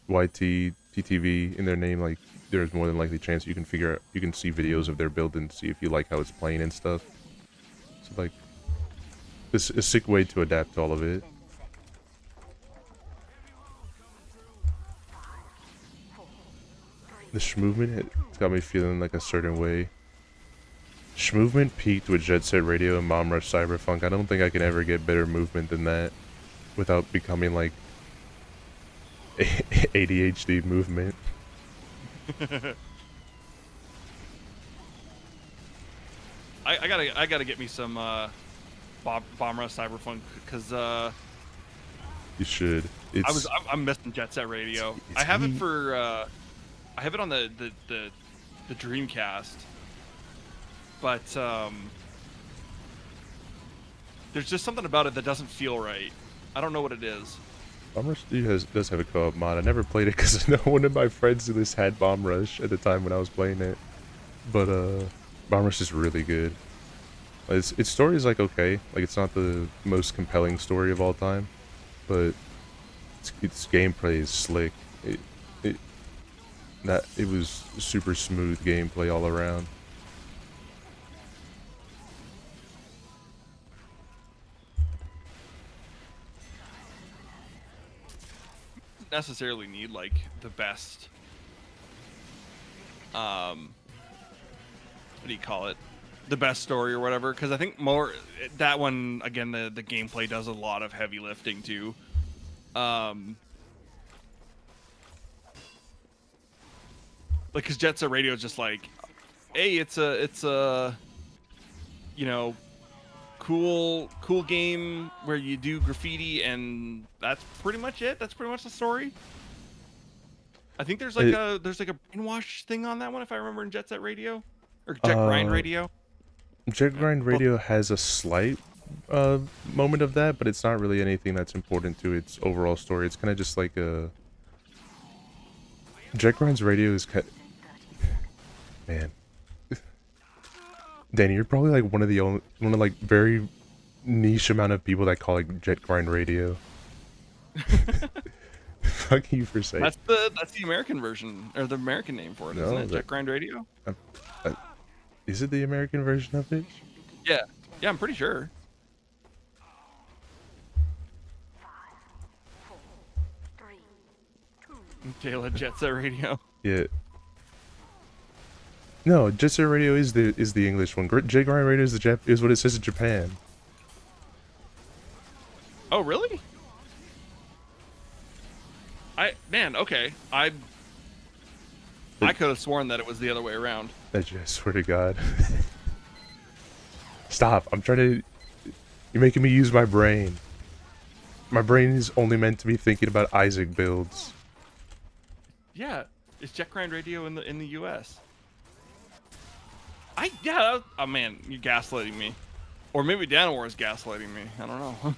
TTV in their name, like there's more than likely chance you can see videos of their build and see if you like how it's playing and stuff. So like, it's a sick way to adapt to all of it. The Schmovement, it's got me feeling like a certain way. Schmovement peaked with Jet Set Radio and Mom Rush Cyberpunk. I don't think I can ever get better movement than that without becoming like ADHD movement. I gotta get me some Bomb Rush Cyberpunk, because You should. I'm missing Jet Set Radio. I have it for I have it on the Dreamcast, but there's just something about it that doesn't feel right. I don't know what it is. Bomb Rush does have a co-op mod. I never played it because no one of my friends in this had Bomb Rush at the time when I was playing it. But Bomb Rush is really good. Its story is like okay, like it's not the most compelling story of all time, but its gameplay is slick. It was super smooth gameplay all around. Necessarily need like the best what do you call it, the best story or whatever, because I think more that one again, the gameplay does a lot of heavy lifting too. Like because Jet Set Radio is just like, hey, it's a you know, cool game where you do graffiti and that's pretty much it. That's pretty much the story. I think there's like a brainwash thing on that one if I remember in Jet Set Radio or Jet Grind Radio. Jet Grind Radio has a slight moment of that, but it's not really anything that's important to its overall story. It's kind of just like a Jet Grind's Radio is man. Danny, you're probably like one of like very niche amount of people that call it Jet Grind Radio. Fuck you for saying. That's the American version or the American name for it, isn't it? Jet Grind Radio. Is it the American version of it? Yeah, I'm pretty sure. 5, 4, 3, 2. Taylor Jet Set Radio. Yeah. No, Jet Set Radio is the English one. Jet Grind Radio is what it says in Japan. Oh really? Okay. I could have sworn that it was the other way around. I swear to God. Stop! I'm trying to. You're making me use my brain. My brain is only meant to be thinking about Isaac builds. Yeah, it's Jet Grind Radio in the U.S. Oh man, you're gaslighting me, or maybe Danawar is gaslighting me. I don't know.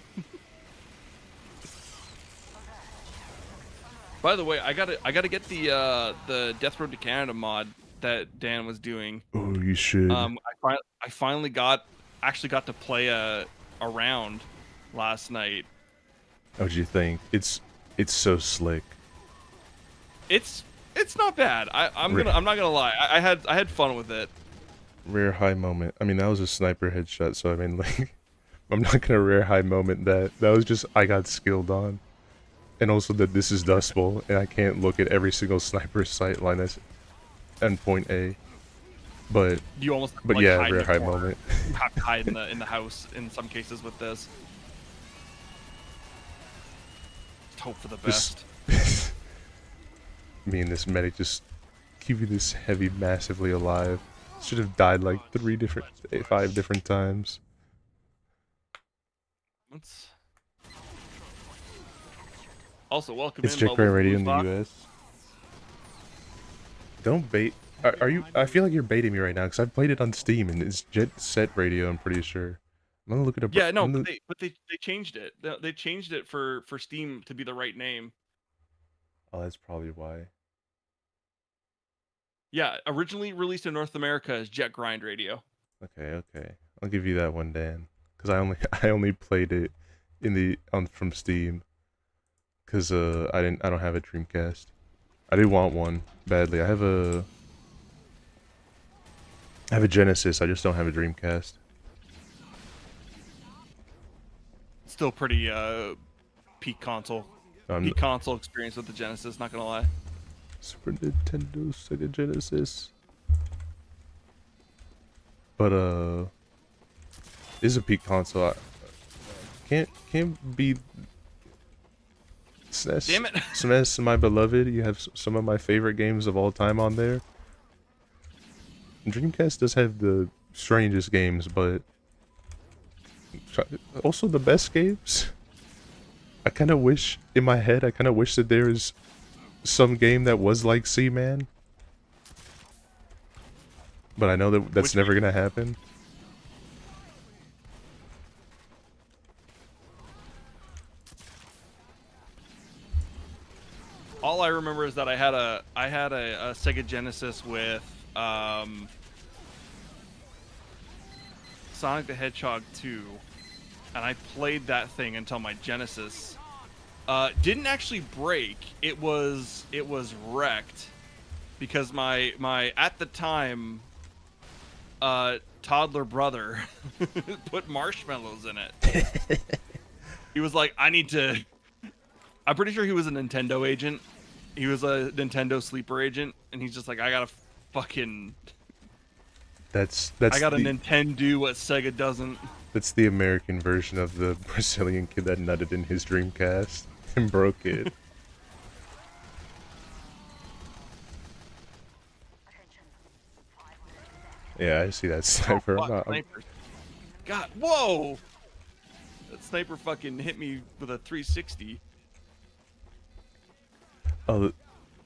By the way, I gotta get the Death Road to Canada mod that Dan was doing. Oh, you should. I finally got to play a round last night. How'd you think? It's so slick. It's not bad. I'm not gonna lie. I had fun with it. Rare high moment. I mean, that was a sniper headshot, so I mean, like, I'm not gonna rare high moment that. That was just I got skilled on, and also that this is Dust Bowl, and I can't look at every single sniper sight line as endpoint A. But you almost but like, yeah, hide in rare the high corner. moment. You have to hide in the house in some cases with this. Just hope for the best. Me and this medic just keeping this heavy massively alive. Should have died like 5 different times. Also, welcome It's in. Jet Grind Radio in the Bubbles. US. Don't bait. Are you? I feel like you're baiting me right now because I've played it on Steam and it's Jet Set Radio. I'm pretty sure. I'm gonna look it up. Yeah, no, but they changed it. They changed it for Steam to be the right name. Oh, that's probably why. Yeah, originally released in North America as Jet Grind Radio. Okay. I'll give you that one, Dan. Because I only played it from Steam. Because I don't have a Dreamcast. I do want one badly. I have a Genesis. I just don't have a Dreamcast. Still pretty peak console. Peak console experience with the Genesis. Not gonna lie. Super Nintendo, Sega Genesis. But is a peak console. Can't be SNES. Damn it. SNES, my beloved. You have some of my favorite games of all time on there. Dreamcast does have the strangest games, but also the best games. I kind of wish, in my head, that there is some game that was like Seaman. but I know that that's Which never gonna happen. All I remember is that I had a Sega Genesis with Sonic the Hedgehog 2, and I played that thing until my Genesis didn't actually break. It was wrecked because my at the time toddler brother put marshmallows in it. He was like, I need to. I'm pretty sure he was a Nintendo agent. He was a Nintendo sleeper agent, and he's just like, I gotta fucking. That's I gotta the, Nintendo what Sega doesn't. That's the American version of the Brazilian kid that nutted in his Dreamcast and broke it. Yeah, I see that sniper. Oh, fuck, sniper. God, whoa! That sniper fucking hit me with a 360. Oh,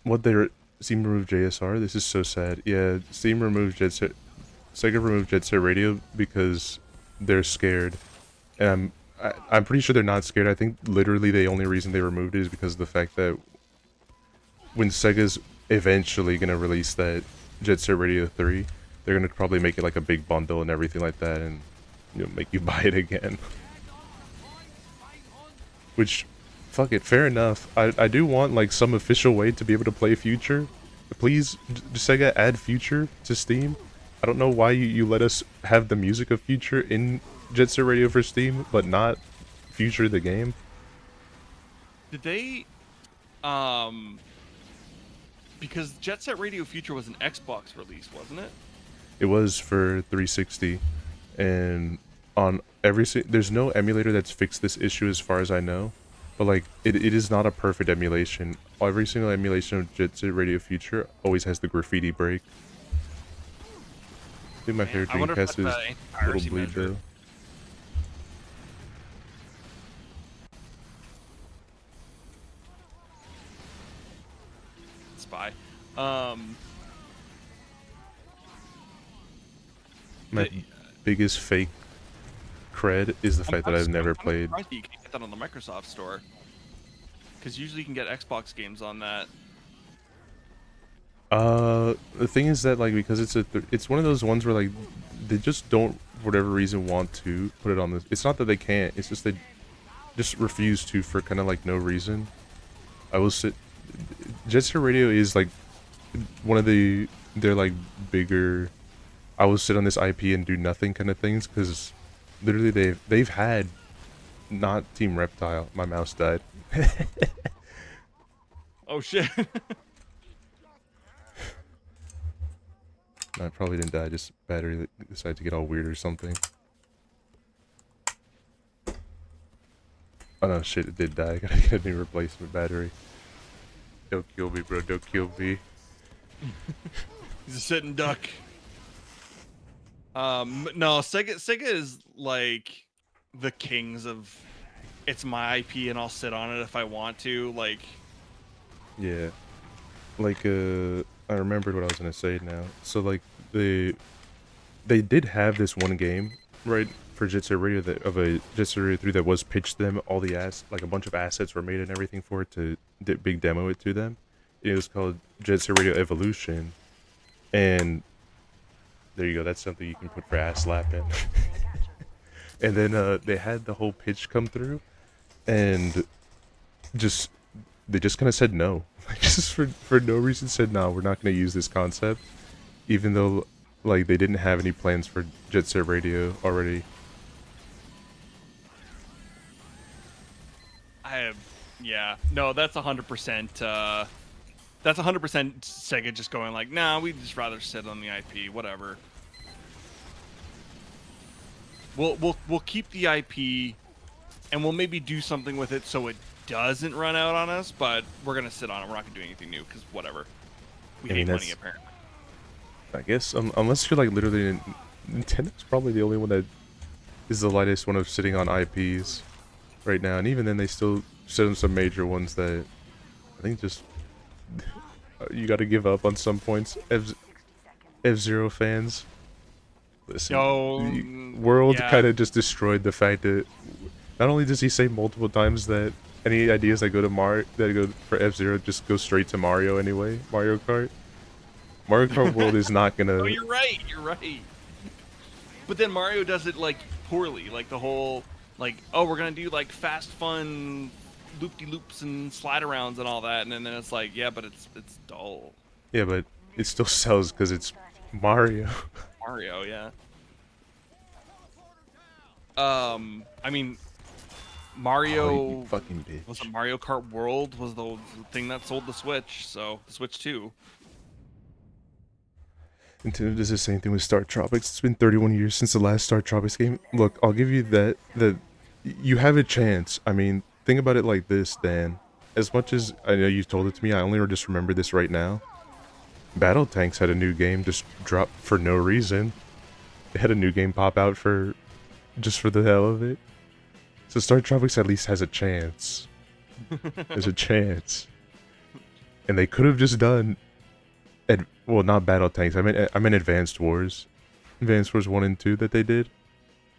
what they Steam removed JSR? This is so sad. Yeah, Steam removed Jet Set. Sega removed Jet Set Radio because they're scared, and I'm pretty sure they're not scared. I think literally the only reason they removed it is because of the fact that when Sega's eventually gonna release that Jet Set Radio 3, they're gonna probably make it like a big bundle and everything like that, and make you buy it again. Which, fuck it, fair enough. I do want like some official way to be able to play Future. Please, Sega, add Future to Steam. I don't know why you let us have the music of Future in Jet Set Radio for Steam, but not Future the game. Did they, because Jet Set Radio Future was an Xbox release, wasn't it? It was for 360, and on there's no emulator that's fixed this issue as far as I know, but like it is not a perfect emulation. Every single emulation of Jet Set Radio Future always has the graffiti break. I think my favorite Dreamcast is Little Bleed though. Spy. My biggest fake cred is the fact that I've never played. You can get that on the Microsoft Store, because usually you can get Xbox games on that. The thing is that like because it's one of those ones where like they just don't for whatever reason want to put it on this. It's not that they can't. It's just they just refuse to for kind of like no reason. I will sit. Jet Set Radio is like one of they're like bigger. I will sit on this IP and do nothing kind of things because literally they've had not Team Reptile. My mouse died. Oh shit. No, it probably didn't die, just battery decided to get all weird or something. Oh no, shit, it did die. I gotta get a new replacement battery. Don't kill me, bro, don't kill me. He's a sitting duck. No, Sega is like the kings of it's my IP and I'll sit on it if I want to, like. Yeah. Like, I remembered what I was gonna say now. So like they did have this one game, right, for Jet Set Radio of a Jet Set Radio 3 that was pitched to them. All the like a bunch of assets were made and everything for it to big demo it to them. It was called Jet Set Radio Evolution, and there you go. That's something you can put for ass Lapin. And then they had the whole pitch come through, and they just kind of said no. Just for no reason said no, we're not going to use this concept, even though like they didn't have any plans for Jet Set Radio already. Yeah, no, that's 100%. That's 100% Sega just going like, nah, we'd just rather sit on the IP, whatever. We'll keep the IP, and we'll maybe do something with it so it doesn't run out on us, but we're gonna sit on it. We're not gonna do anything new because whatever. We hate money apparently. I guess unless you're like literally Nintendo's probably the only one that is the lightest one of sitting on IPs right now, and even then they still sit on some major ones that I think just you got to give up on some points. F-Zero fans. Listen, Oh, the World yeah. kind of just destroyed the fact that not only does he say multiple times that any ideas that go to that go for F-Zero just go straight to Mario anyway. Mario Kart. Mario Kart World is not gonna. Oh, you're right. You're right. But then Mario does it like poorly, like the whole like, oh, we're gonna do like fast, fun, loop-de-loops and slide-arounds and all that, and then it's like, yeah, but it's dull. Yeah, but it still sells because it's Mario. Mario, yeah. I mean, Oh, Mario you fucking bitch. was it Mario Kart World was the thing that sold the Switch, so the Switch 2. Nintendo does the same thing with Star Tropics. It's been 31 years since the last Star Tropics game. Look, I'll give you that. You have a chance. I mean, think about it like this, Dan. As much as I know you told it to me, I only just remember this right now. Battle Tanks had a new game just drop for no reason. They had a new game pop out just for the hell of it. So Star Tropics at least has a chance. There's a chance. And they could have just done well, not Battle Tanks. I meant Advanced Wars. Advanced Wars 1 and 2 that they did.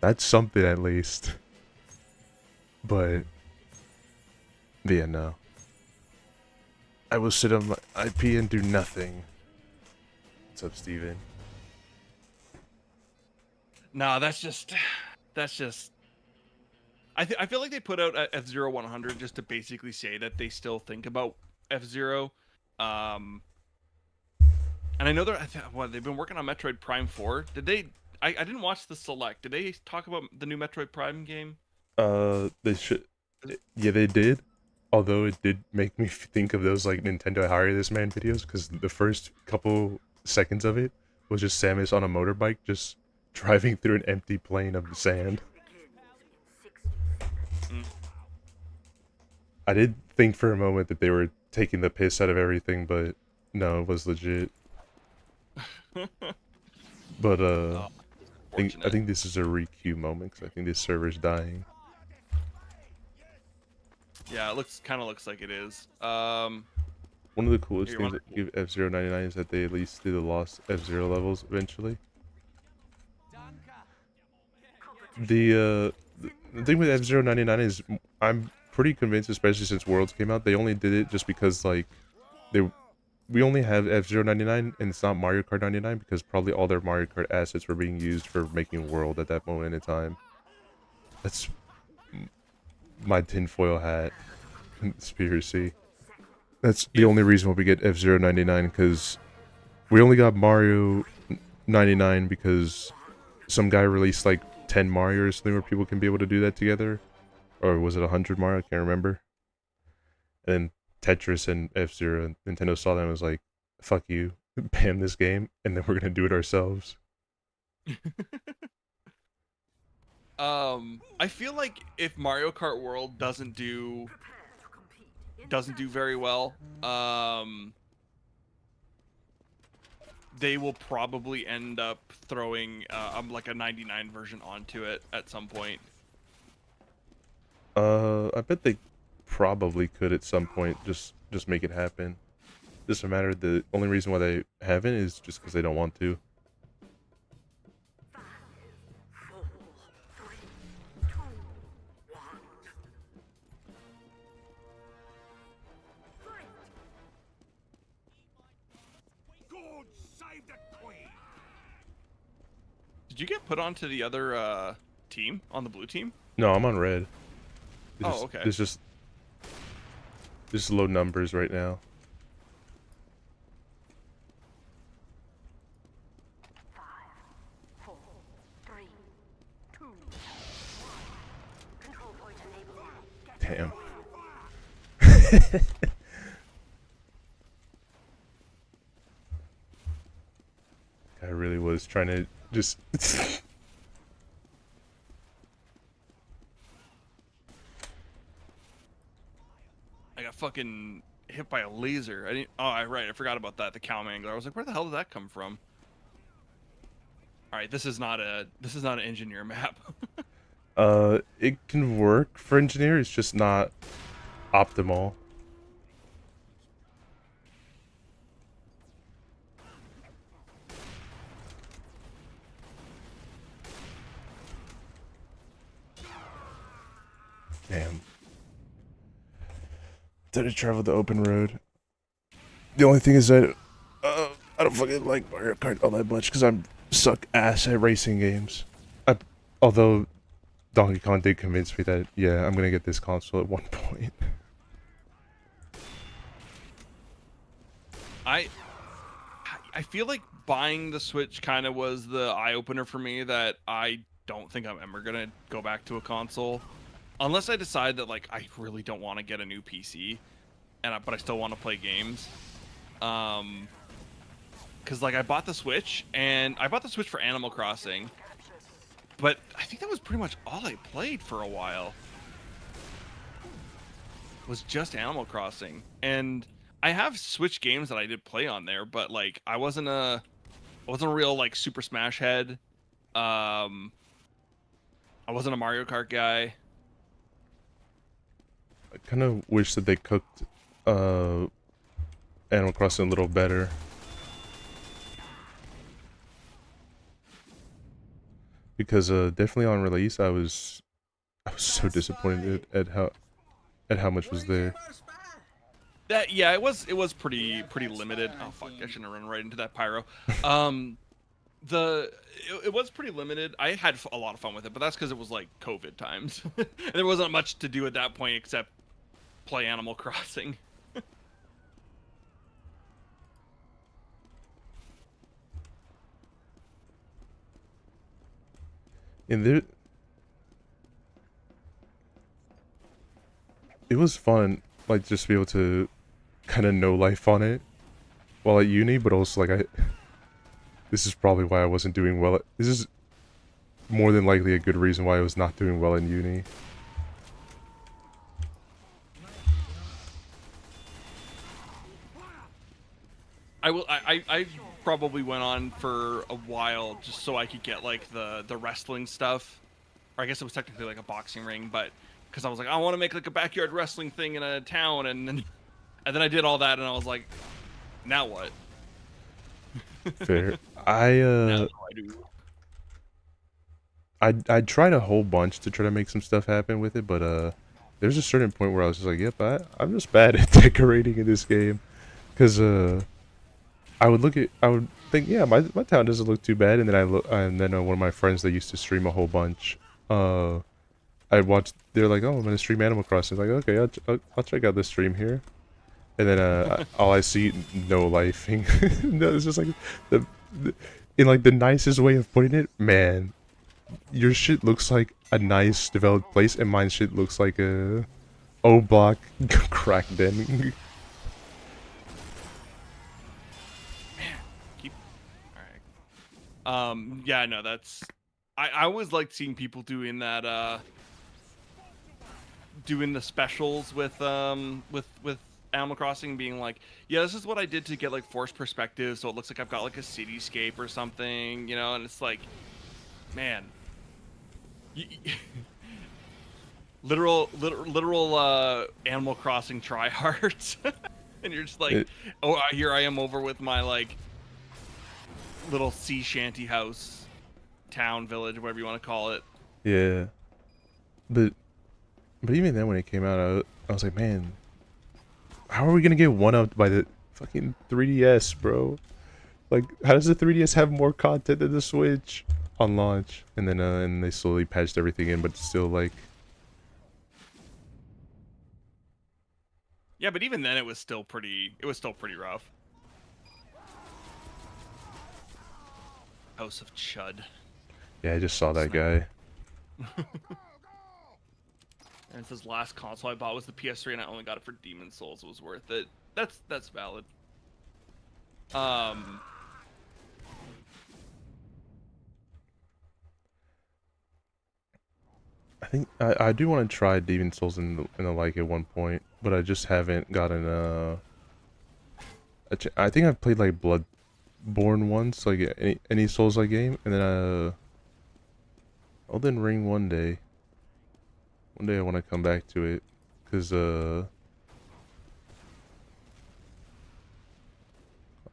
That's something at least. But yeah, no. I will sit on my IP and do nothing. What's up, Steven? No, that's just. I feel like they put out F-Zero 100 just to basically say that they still think about F-Zero. And I know they've been working on Metroid Prime 4. Did they? I didn't watch the Select. Did they talk about the new Metroid Prime game? They should. Yeah, they did. Although it did make me think of those like Nintendo Hire This Man videos, because the first couple seconds of it was just Samus on a motorbike just driving through an empty plain of sand. I did think for a moment that they were taking the piss out of everything, but no, it was legit. But I think this is a re-queue moment, because I think this server's dying. Yeah, it kind of looks like it is. One of the coolest things that give F-Zero 99 is that they at least do the lost F-Zero levels eventually. The thing with F-Zero 99 is I'm pretty convinced, especially since Worlds came out, they only did it just because like we only have F-Zero 99 and it's not Mario Kart 99 because probably all their Mario Kart assets were being used for making World at that moment in time. That's my tinfoil hat conspiracy. That's the only reason why we get F-Zero 99, because we only got Mario 99 because some guy released like 10 Mario or something where people can be able to do that together. Or was it 100 Mario? I can't remember. And Tetris and F-Zero, Nintendo saw that and was like, fuck you, ban this game, and then we're gonna do it ourselves. I feel like if Mario Kart World doesn't do very well, they will probably end up throwing like a 99 version onto it at some point. I bet they probably could at some point just make it happen. Doesn't matter. The only reason why they haven't is just because they don't want to. Did you get put onto the other team, on the blue team? No, I'm on red. Okay. There's just low numbers right now. Damn. I really was trying to just I got fucking hit by a laser. I didn't. Oh, right. I forgot about that. The cow mangler. I was like, where the hell did that come from? All right. This is not an engineer map. it can work for engineer. It's just not optimal. decided to travel the open road. The only thing is that I don't fucking like Mario Kart all that much because I'm suck ass at racing games. Although Donkey Kong did convince me that, yeah, I'm gonna get this console at one point. I feel like buying the Switch kind of was the eye-opener for me that I don't think I'm ever gonna go back to a console. Unless I decide that, like, I really don't want to get a new PC, but I still want to play games. Because, like, I bought the Switch, and I bought the Switch for Animal Crossing, but I think that was pretty much all I played for a while. Was just Animal Crossing. And I have Switch games that I did play on there, but, like, I wasn't a real, like, Super Smash head. I wasn't a Mario Kart guy. I kind of wish that they cooked Animal Crossing a little better. Because definitely on release, I was so disappointed at how much was there. Yeah, it was pretty limited. Oh fuck, I shouldn't have run right into that pyro. It was pretty limited. I had a lot of fun with it, but that's because it was like COVID times. And there wasn't much to do at that point except play Animal Crossing. And it was fun, like, just to be able to kind of know life on it while at uni, but also, like, this is probably why I wasn't doing well this is more than likely a good reason why I was not doing well in uni. I probably went on for a while just so I could get like the wrestling stuff, or I guess it was technically like a boxing ring, but because I was like, I want to make like a backyard wrestling thing in a town, and then I did all that, and I was like, now what? Fair. Now what do I do? I tried a whole bunch to try to make some stuff happen with it, but there's a certain point where I was just like, yep, I'm just bad at decorating in this game, because I would think, yeah, my town doesn't look too bad, and then one of my friends that used to stream a whole bunch, I watched. They're like, oh, I'm gonna stream Animal Crossing. I was like, okay, I'll check out this stream here, and then all I see, no lifing. No, it's just like in like the nicest way of putting it, man. Your shit looks like a nice developed place, and mine shit looks like a O-block crack den. Yeah, no, that's I always liked seeing people doing that doing the specials with Animal Crossing, being like, yeah, this is what I did to get like forced perspective, so it looks like I've got like a cityscape or something, you know. And it's like, man, literal Animal Crossing tryhards. And you're just like, oh, here I am over with my like little sea shanty house, town, village, whatever you want to call it. Yeah, but even then, when it came out, I was like, man, how are we gonna get one-upped by the fucking 3DS, bro? Like, how does the 3DS have more content than the Switch on launch? And then and they slowly patched everything in, but still, like, yeah, but even then it was still pretty rough. House of Chud. yeah, I just saw that guy. And it says last console I bought was the PS3, and I only got it for Demon's Souls. It was worth it. That's valid. I think I do want to try Demon's Souls in the like at one point, but I just haven't gotten I think I've played like Bloodborne once, like any Souls-like game, and then Elden Ring one day. One day I want to come back to it, cause I'll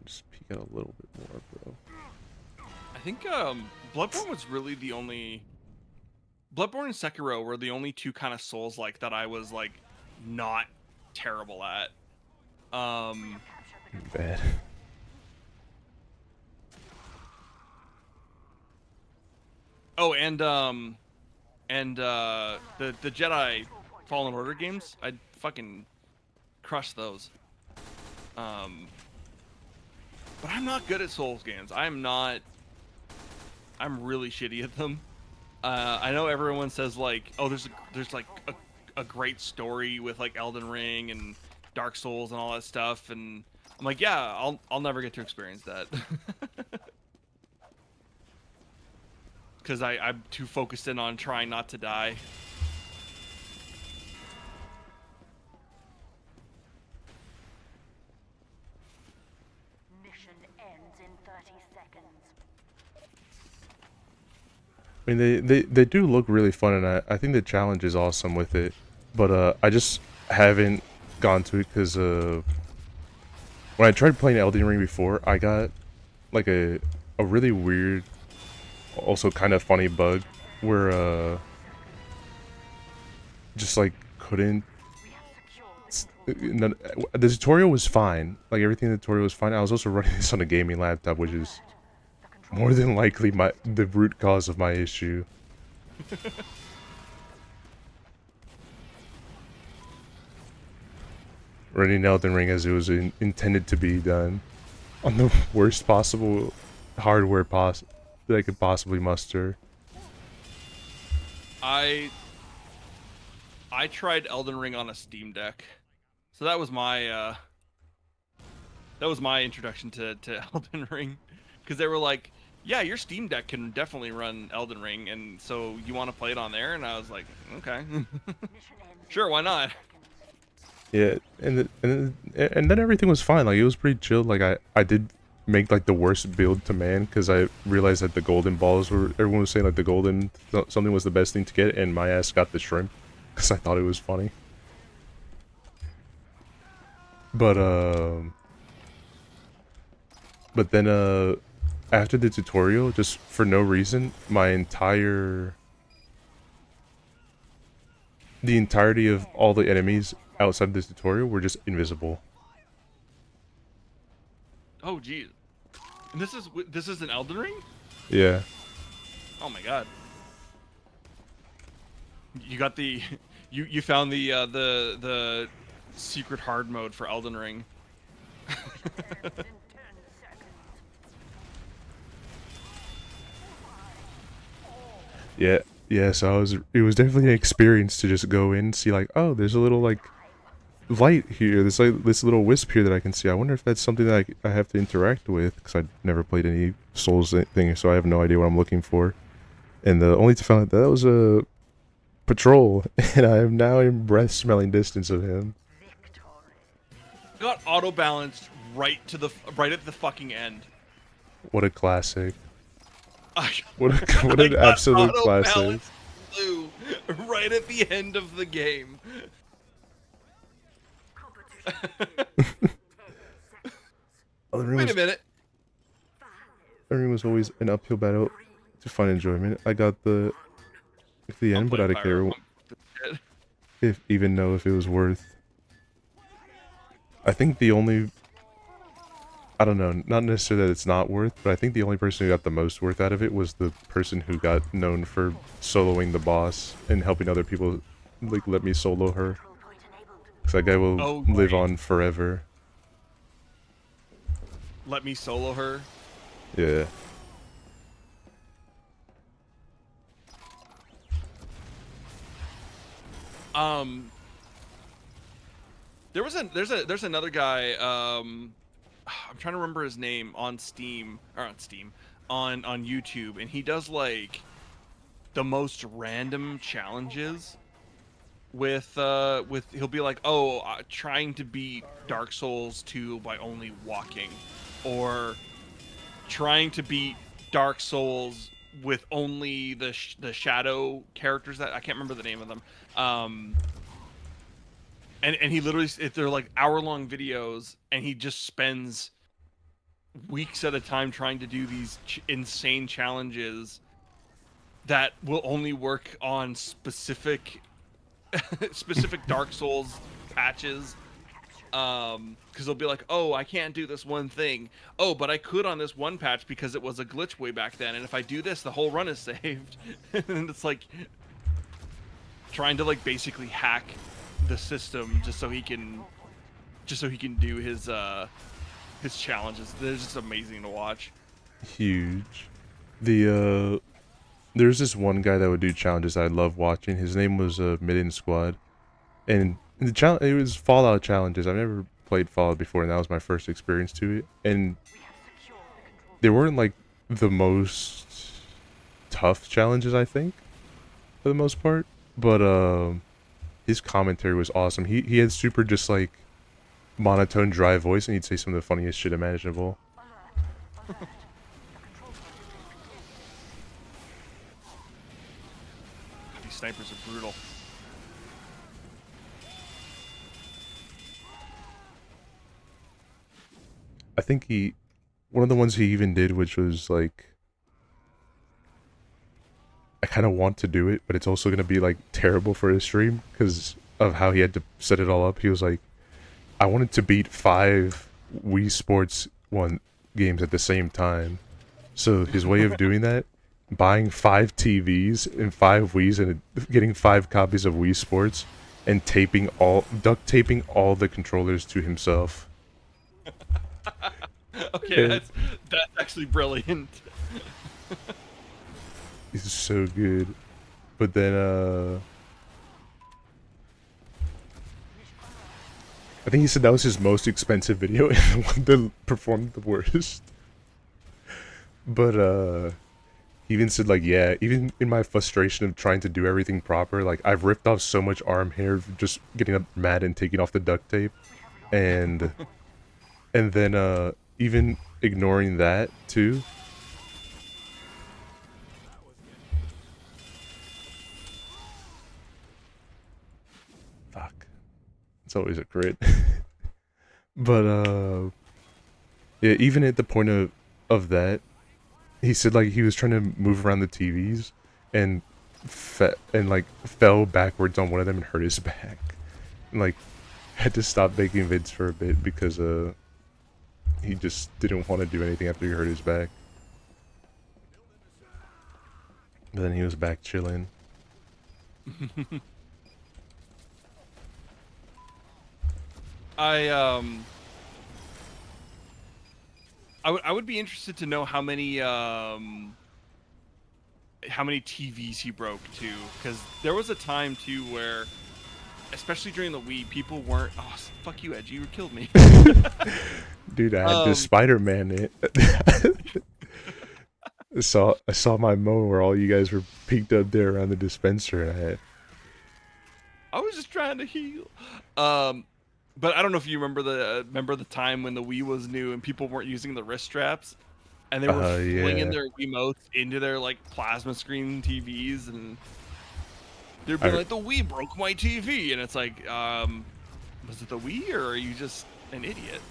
just peek out a little bit more, bro. I think Bloodborne was really the only. Bloodborne and Sekiro were the only two kind of Souls like that I was like not terrible at. Bad. Oh, and the Jedi Fallen Order games, I fucking crush those. But I'm not good at Souls games. I'm really shitty at them. I know everyone says like, oh, there's like a great story with like Elden Ring and Dark Souls and all that stuff, and I'm like, yeah, I'll never get to experience that. Because I'm too focused in on trying not to die. Mission ends in 30 seconds. I mean, they do look really fun, and I think the challenge is awesome with it. But I just haven't gone to it because when I tried playing Elden Ring before, I got like a really weird, also kind of funny bug where just like couldn't. The tutorial was fine. Like everything in the tutorial was fine. I was also running this on a gaming laptop, which is more than likely the root cause of my issue. Running Elden Ring as it was intended to be done on the worst possible hardware that I could possibly muster. I tried Elden Ring on a Steam Deck, so that was my introduction to Elden Ring, because they were like, yeah, your Steam Deck can definitely run Elden Ring, and so you want to play it on there? And I was like, okay, sure, why not? Yeah, and then everything was fine. Like it was pretty chill. Like I did make like the worst build to man because I realized that the golden balls were, everyone was saying like the golden something was the best thing to get, and my ass got the shrimp because I thought it was funny. But then after the tutorial, just for no reason, the entirety of all the enemies outside this tutorial were just invisible. Oh, geez. And this is an Elden Ring? Yeah. Oh my god. You got you found the secret hard mode for Elden Ring. Yeah, so it was definitely an experience to just go in and see like, oh, there's a little like light here, there's like this little wisp here that I can see. I wonder if that's something that I have to interact with, because I've never played any Souls thing, so I have no idea what I'm looking for. And only to find out that was a patrol, and I am now in breath smelling distance of him. Got auto balanced right at the fucking end. What a classic. What an absolute classic. Blue right at the end of the game. Wait a minute. Everything was always an uphill battle to find enjoyment. I got at the end, but I didn't care if it was worth. I think the only, I don't know, not necessarily that it's not worth, but I think the only person who got the most worth out of it was the person who got known for soloing the boss and helping other people, like, let me solo her. Because that guy will live on forever. Let me solo her? Yeah. There's another guy, I'm trying to remember his name, on YouTube, and he does like the most random challenges with he'll be like, trying to beat Dark Souls 2 by only walking, or trying to beat Dark Souls with only the shadow characters that I can't remember the name of them. And he literally, they're like hour-long videos, and he just spends weeks at a time trying to do these insane challenges that will only work on specific Dark Souls patches. Because they'll be like, oh, I can't do this one thing. Oh, but I could on this one patch because it was a glitch way back then. And if I do this, the whole run is saved. And it's like trying to like basically hack the system just so he can do his challenges. They're just amazing to watch. Huge. There's this one guy that would do challenges I love watching. His name was Midden Squad, and it was Fallout challenges. I've never played Fallout before, and that was my first experience to it. And they weren't like the most tough challenges, I think, for the most part. But his commentary was awesome. He had super just like monotone, dry voice, and he'd say some of the funniest shit imaginable. These snipers are brutal. I think one of the ones he even did, which was like, I kind of want to do it, but it's also going to be like terrible for his stream because of how he had to set it all up. He was like, I wanted to beat 5 Wii Sports games at the same time. So his way of doing that, buying 5 TVs and 5 Wiis and getting 5 copies of Wii Sports and duct taping all the controllers to himself. Okay, that's actually brilliant. It's so good. But then I think he said that was his most expensive video and the one that performed the worst. But he even said like, yeah, even in my frustration of trying to do everything proper, like I've ripped off so much arm hair just getting up mad and taking off the duct tape. And then even ignoring that too. Fuck. It's always a crit. But yeah, even at the point of that, he said like he was trying to move around the TVs and like fell backwards on one of them and hurt his back. And like had to stop making vids for a bit because he just didn't want to do anything after he hurt his back. But then he was back chilling. I would be interested to know how many TVs he broke too, because there was a time too where, especially during the Wii, people weren't. Oh, fuck you, Edgey, you killed me. Dude, I had to Spider-Man it. I saw my moment where all you guys were peeked up there around the dispenser, and I was just trying to heal. But I don't know if you remember the time when the Wii was new and people weren't using the wrist straps, and they were flinging their Wiimotes into their like plasma screen TVs, and they'd be like, "The Wii broke my TV," and it's like, was it the Wii or are you just an idiot?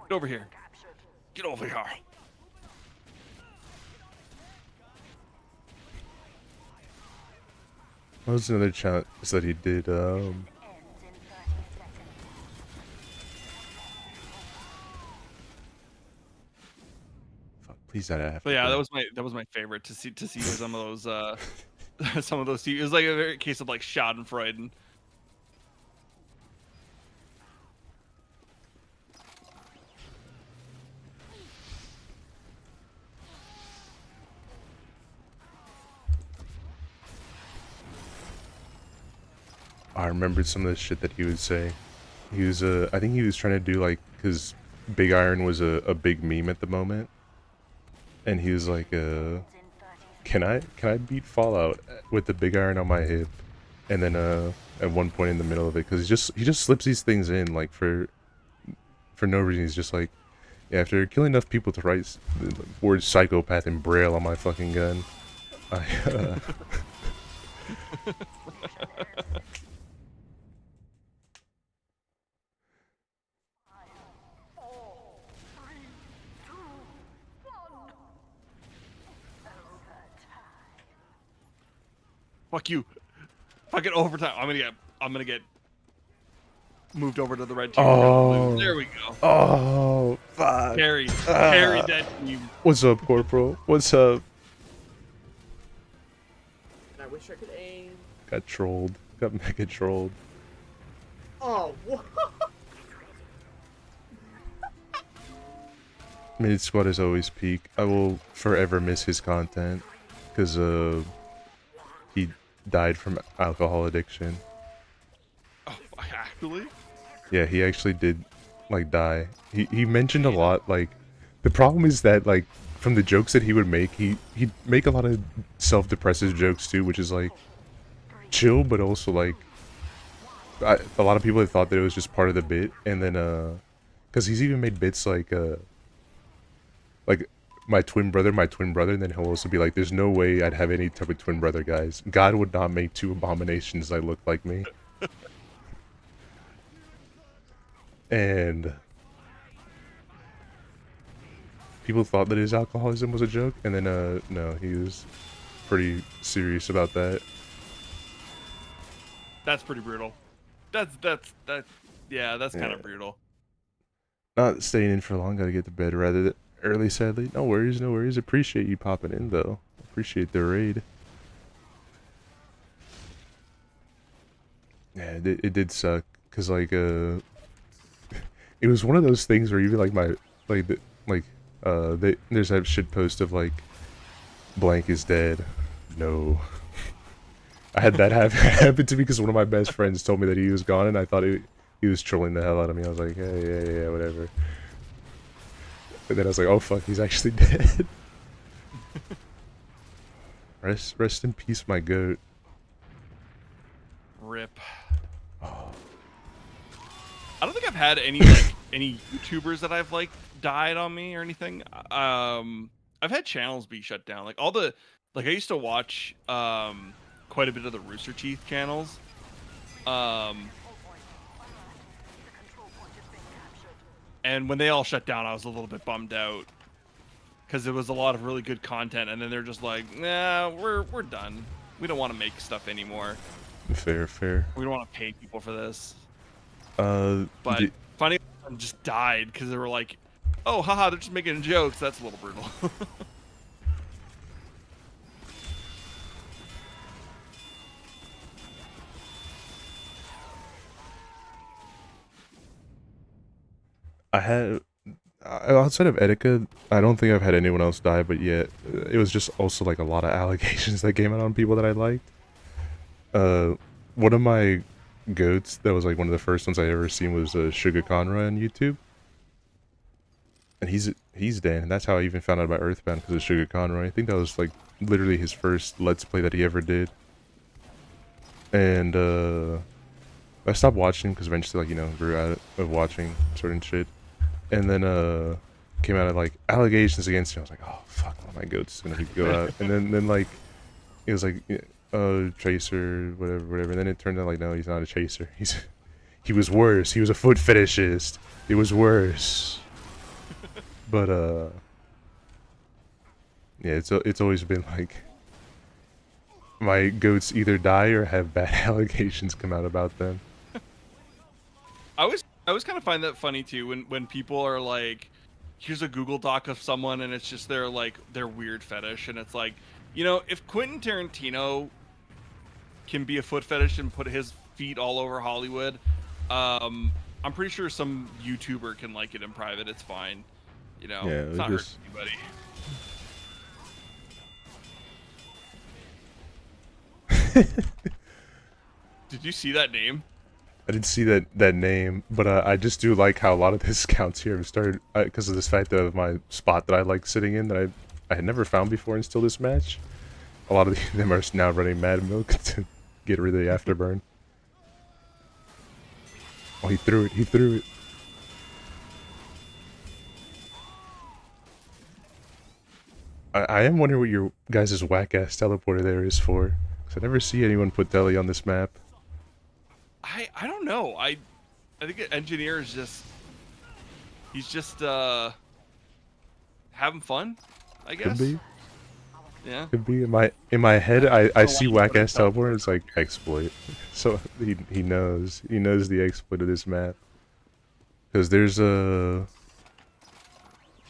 Get over here. Get over here. what was another challenge that he did? Fuck, please, I have. But yeah, that was my favorite to see some of those some of those. It was like a case of like Schadenfreude. I remembered some of the shit that he would say. He was I think he was trying to do like, cause Big Iron was a big meme at the moment, and he was like, can I beat Fallout with the Big Iron on my hip? And then at one point in the middle of it, cause he just slips these things in like for no reason. He's just like, yeah, after killing enough people to write the word psychopath in Braille on my fucking gun, I Fuck you. Fucking overtime. I'm gonna get moved over to the red team. Oh. There we go. Oh, fuck. Carry that team. What's up, Corporal? What's up? I wish I could aim. Got trolled. Got mega trolled. Oh, what? Mid squad is always peak. I will forever miss his content because he died from alcohol addiction. Oh, actually? Yeah, he actually did like die. He mentioned a lot. Like the problem is that like from the jokes that he would make, he'd make a lot of self-depressive jokes too, which is like chill, but also like a lot of people had thought that it was just part of the bit, and then because he's even made bits like my twin brother, and then he'll also be like, there's no way I'd have any type of twin brother, guys. God would not make two abominations that look like me. And people thought that his alcoholism was a joke, and then no, he was pretty serious about that. That's pretty brutal. That's yeah, that's kind of brutal. Not staying in for long, gotta get to bed rather early, sadly. No worries, no worries. Appreciate you popping in, though. Appreciate the raid. Yeah, it did suck, because, like, it was one of those things where even, like, there's that shit post of, like, blank is dead. No. I had that happen to me because one of my best friends told me that he was gone, and I thought he was trolling the hell out of me. I was like, hey, yeah, whatever. And then I was like, oh fuck, he's actually dead. Rest in peace, my goat. Rip. Oh. I don't think I've had any like any YouTubers that I've like died on me or anything. I've had channels be shut down. Like all the I used to watch quite a bit of the Rooster Teeth channels. And when they all shut down, I was a little bit bummed out because there was a lot of really good content, and then they're just like, "Nah, we're done. We don't want to make stuff anymore. Fair. We don't want to pay people for this." But funny one just died because they were like, "Oh, haha, they're just making jokes." That's a little brutal. I had outside of Etika, I don't think I've had anyone else die, but yet it was just also like a lot of allegations that came out on people that I liked. One of my goats that was like one of the first ones I ever seen was Sugar Conroy on YouTube, and he's dead. And that's how I even found out about Earthbound, because of Sugar Conroy. I think that was like literally his first Let's Play that he ever did, and I stopped watching because eventually, like, you know, grew out of watching certain shit. And then came out of like allegations against him. I was like, oh fuck, one of my goats is gonna go out. And then like it was like, chaser, whatever. And then it turned out like, no, he's not a chaser. He was worse. He was a foot fetishist. It was worse. But yeah, it's always been like my goats either die or have bad allegations come out about them. I always kind of find that funny too when people are like, here's a Google Doc of someone and it's just their weird fetish, and it's like, you know, if Quentin Tarantino can be a foot fetish and put his feet all over Hollywood, I'm pretty sure some YouTuber can like it in private. It's fine, you know. Yeah, it's not hurting anybody. Did you see that name? I didn't see that name, but I just do like how a lot of the scouts here have started, because of this fact of my spot that I like sitting in that I had never found before until this match. A lot of them are now running Mad Milk to get rid of the afterburn. Oh, he threw it. I am wondering what your guys' whack-ass teleporter there is for, because I never see anyone put Deli on this map. I don't know. I think an engineer is he's just having fun, I guess. Could be. Yeah. Could be in my head. I see whack ass teleport. It's like exploit. So he knows the exploit of this map. Because there's a.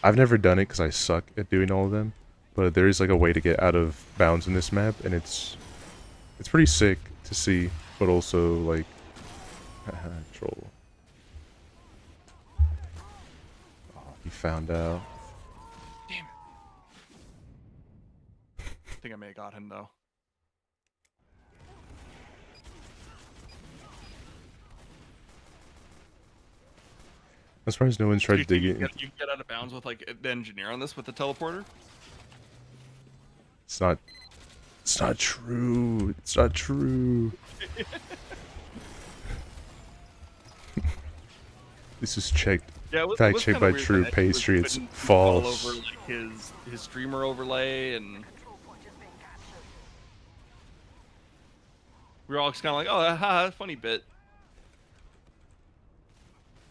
I've never done it because I suck at doing all of them, but there is like a way to get out of bounds in this map, and it's pretty sick to see, but also like troll. Oh, he found out. Damn it. I think I may have got him though. I'm surprised no one's tried to dig it. You can get out of bounds with like the engineer on this with the teleporter. It's not true. It's not true. This is checked. Yeah, Fact checked by True Pastry. It's false. All over like his streamer overlay, and we were all just kind of like, oh, haha, funny bit.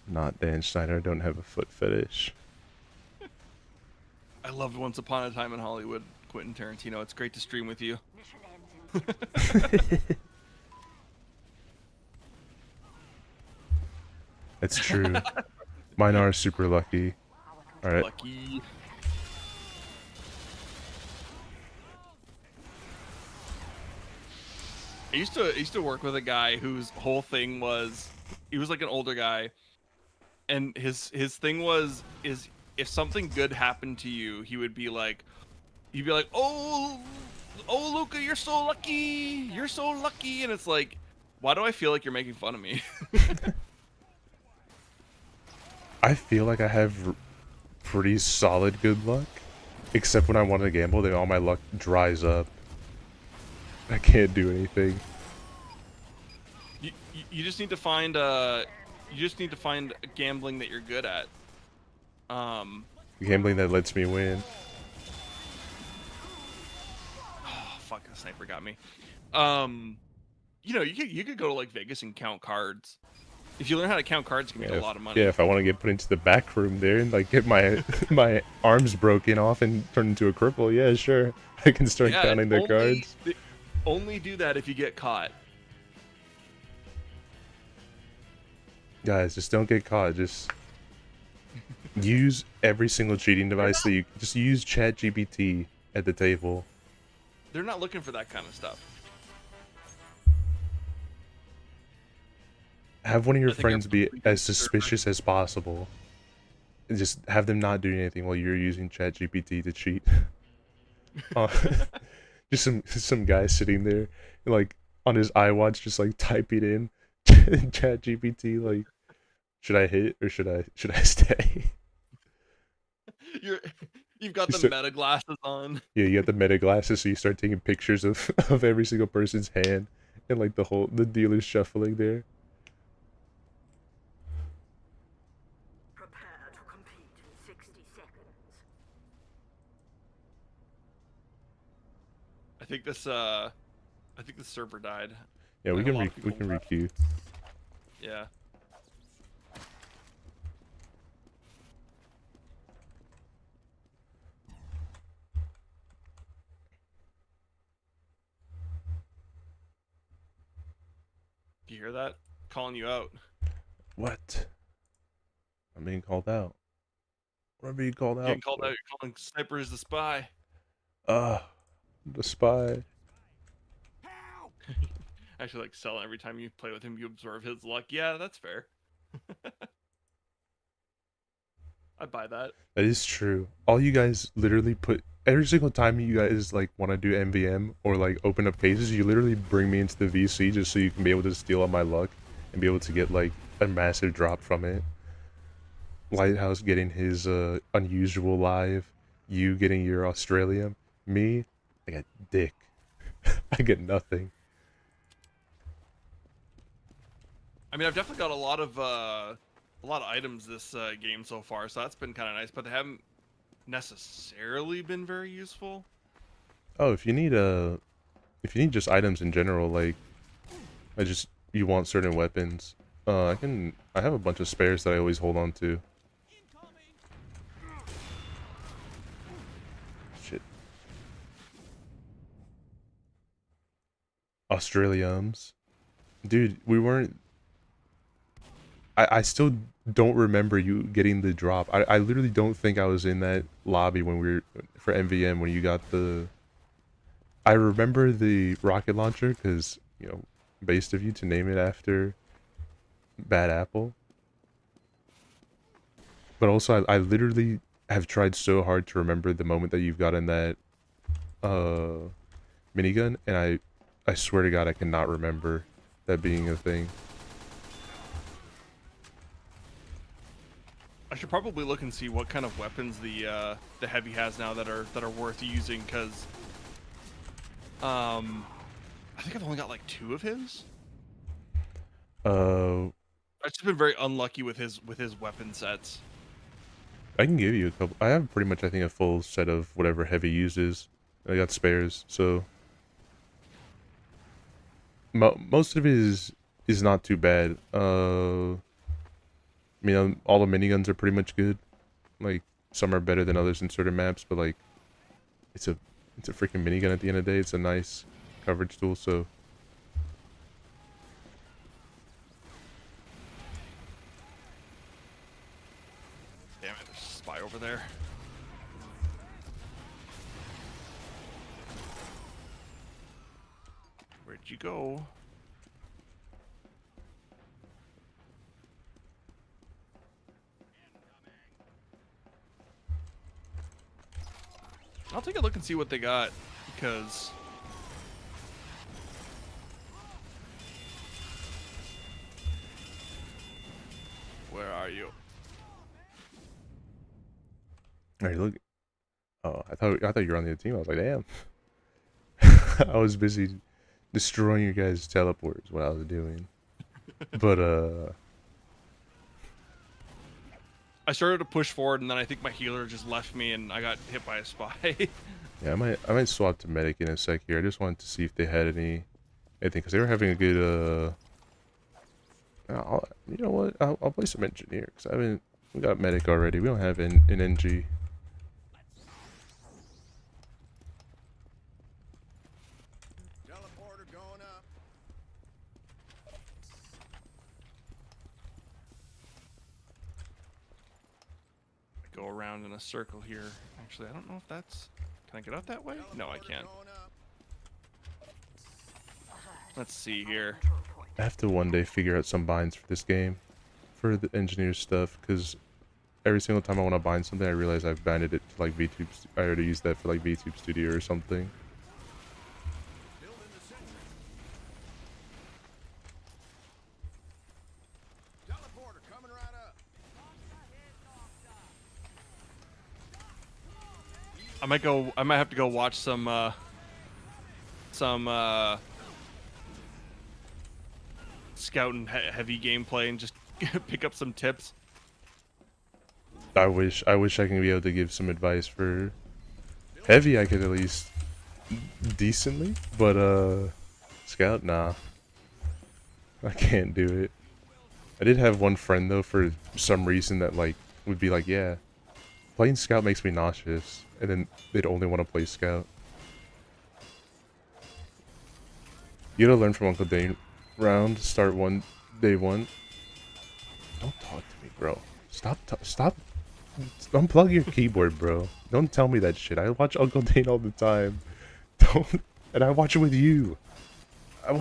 Not Dan Schneider. I don't have a foot fetish. I loved Once Upon a Time in Hollywood, Quentin Tarantino. It's great to stream with you. That's true. Mine are super lucky. Alright. Lucky. I used to work with a guy whose whole thing was, he was like an older guy, and his thing was if something good happened to you, he'd be like, oh Luca, you're so lucky, and it's like, why do I feel like you're making fun of me? I feel like I have pretty solid good luck, except when I want to gamble, then all my luck dries up. I can't do anything. You just need to find gambling that you're good at. Gambling that lets me win. Oh, fuck, a sniper got me. You know, you could go to like Vegas and count cards. If you learn how to count cards, you can make a lot of money. Yeah, if I want to get put into the back room there and like get my my arms broken off and turn into a cripple, yeah, sure, I can start counting their cards. Only do that if you get caught. Guys, just don't get caught. Just use every single cheating device that you just use ChatGPT at the table. They're not looking for that kind of stuff. Have one of your friends be as suspicious as possible. And just have them not do anything while you're using ChatGPT to cheat. Just some guy sitting there, like on his iWatch, just like typing in ChatGPT, like, should I hit or should I stay? You've got the meta glasses on. Yeah, you got the meta glasses, so you start taking pictures of every single person's hand and like the dealer's shuffling there. Prepare to compete in 60 seconds. I think this server died. Yeah, we can requeue. Yeah. Do you hear that? Calling you out. What? I'm being called out. What am I being called out? Getting called out. You're calling Sniper as the spy. The spy. Actually, like Sell, every time you play with him, you absorb his luck. Yeah, that's fair. I buy that. That is true. All you guys literally put every single time you guys like want to do MVM or like open up cases, you literally bring me into the VC just so you can be able to steal all my luck and be able to get like a massive drop from it. Lighthouse getting his unusual live, you getting your Australian, me, I got dick. I get nothing. I mean, I've definitely got a lot of items this game so far, so that's been kind of nice. But they haven't necessarily been very useful. Oh, if you need just items in general, like you want certain weapons, I have a bunch of spares that I always hold on to. Shit. Australiums. Dude, we weren't. I still don't remember you getting the drop. I literally don't think I was in that lobby when we were for MVM when you got the. I remember the rocket launcher because, you know, based of you to name it after Bad Apple. But also, I literally have tried so hard to remember the moment that you've gotten that minigun, and I swear to God, I cannot remember that being a thing. I should probably look and see what kind of weapons the heavy has now that are worth using, because I think I've only got like 2 of his. I've just been very unlucky with his weapon sets. I can give you a couple. I have pretty much, I think, a full set of whatever heavy uses. I got spares, so most of it is not too bad. I mean, all the miniguns are pretty much good. Like, some are better than others in certain maps, but like, it's a freaking minigun at the end of the day. It's a nice coverage tool, so. Damn it, there's a spy over there. Where'd you go? I'll take a look and see what they got, because where are you? Are you looking? Oh, I thought you were on the other team. I was like, damn. I was busy destroying your guys' teleports. What I was doing, but I started to push forward, and then I think my healer just left me, and I got hit by a spy. yeah, I might swap to medic in a sec here. I just wanted to see if they had anything, because they were having a good you know what? I'll play some engineer because we got medic already. We don't have an NG. Teleporter going up. Go around in a circle here. Actually, I don't know if that's... Can I get out that way? No, I can't. Let's see here. I have to one day figure out some binds for this game, for the engineer stuff, because every single time I want to bind something, I realize I've banded it to like Vtubers. I already used that for like VTube Studio or something. Teleporter coming right up. I might have to go watch some scout and heavy gameplay and just pick up some tips. I wish I can be able to give some advice for heavy. I could at least decently, but scout, nah, I can't do it. I did have one friend though, for some reason, that like would be like, yeah, playing scout makes me nauseous, and then they'd only want to play scout. You gotta learn from Uncle Dane. Round start day one. Don't talk to me, bro. Stop. Unplug your keyboard, bro. Don't tell me that shit. I watch Uncle Dane all the time. And I watch it with you. I'll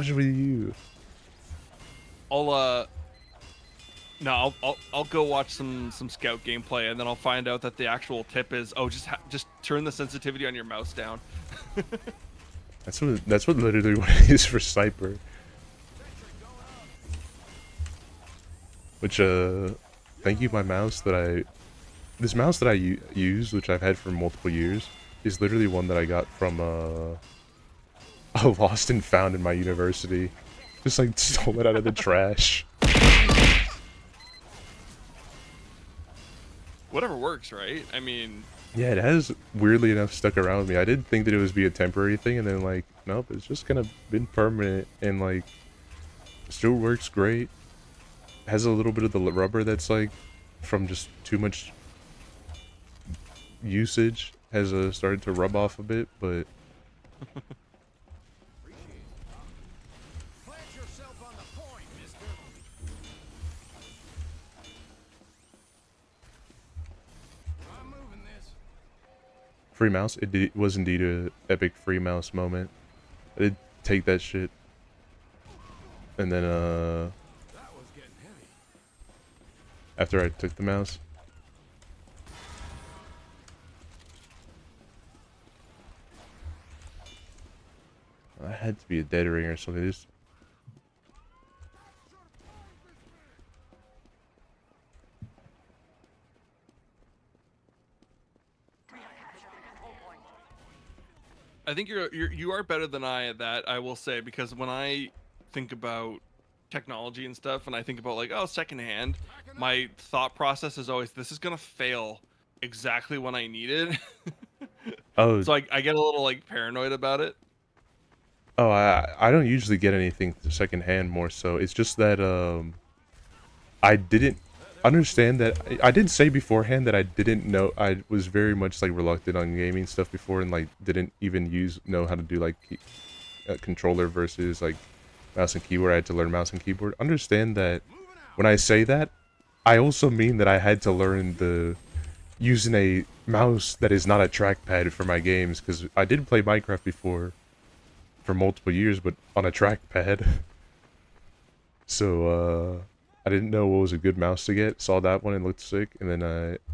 go watch some scout gameplay, and then I'll find out that the actual tip is, oh, just turn the sensitivity on your mouse down. That's what literally what it is for sniper. Which thank you, my mouse that this mouse that I use, which I've had for multiple years, is literally one that I got from a lost and found in my university. Just like stole it out of the trash. Whatever works, right? I mean, yeah, it has weirdly enough stuck around with me. I did think that it was be a temporary thing, and then like, nope, it's just kind of been permanent, and like, still works great. Has a little bit of the rubber that's like from just too much usage has started to rub off a bit, but Free mouse. It was indeed a epic free mouse moment. I did take that shit, and then after I took the mouse, I had to be a dead ring or something. Just I think you are better than I at that, I will say, because when I think about technology and stuff, and I think about like, oh, secondhand, my thought process is always, this is gonna fail exactly when I need it. oh, So I get a little like paranoid about it. oh, I don't usually get anything secondhand. More so, it's just that I didn't understand that. I did say beforehand that I didn't know. I was very much like reluctant on gaming stuff before, and like didn't even know how to do like controller versus like mouse and keyboard. I had to learn mouse and keyboard. Understand that when I say that, I also mean that I had to learn the using a mouse that is not a trackpad for my games, because I did play Minecraft before for multiple years, but on a trackpad. So I didn't know what was a good mouse to get. Saw that one and looked sick, and then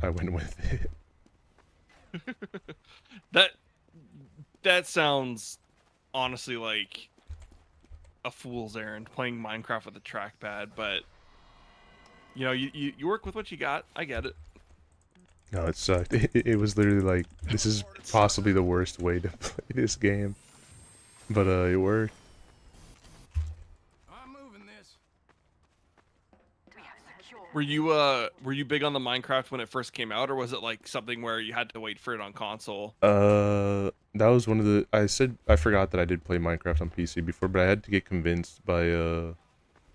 I went with it. That sounds honestly like a fool's errand, playing Minecraft with a trackpad, but you know, you work with what you got. I get it. No, it sucked. It was literally like, this is possibly the worst way to play this game, but it worked. Were you big on the Minecraft when it first came out, or was it like something where you had to wait for it on console? That was one of the. I forgot that I did play Minecraft on PC before, but I had to get convinced by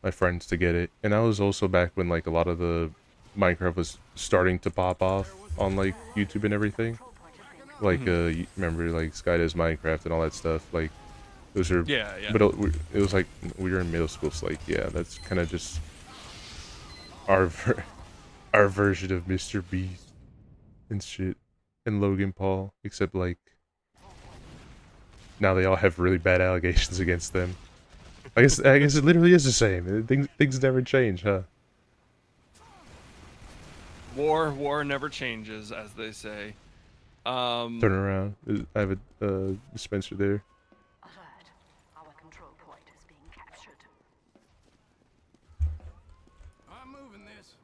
my friends to get it, and that was also back when like a lot of the Minecraft was starting to pop off on like YouTube and everything. Like you remember like Sky Does Minecraft and all that stuff. Like those are Yeah. It was like we were in middle school, so like yeah, that's kind of just our version of Mr. Beast and shit, and Logan Paul, except like now they all have really bad allegations against them. I guess it literally is the same. Things never change, huh? War never changes, as they say. Turn around. I have a dispenser there. Alert. Our control point is being captured. I'm moving this.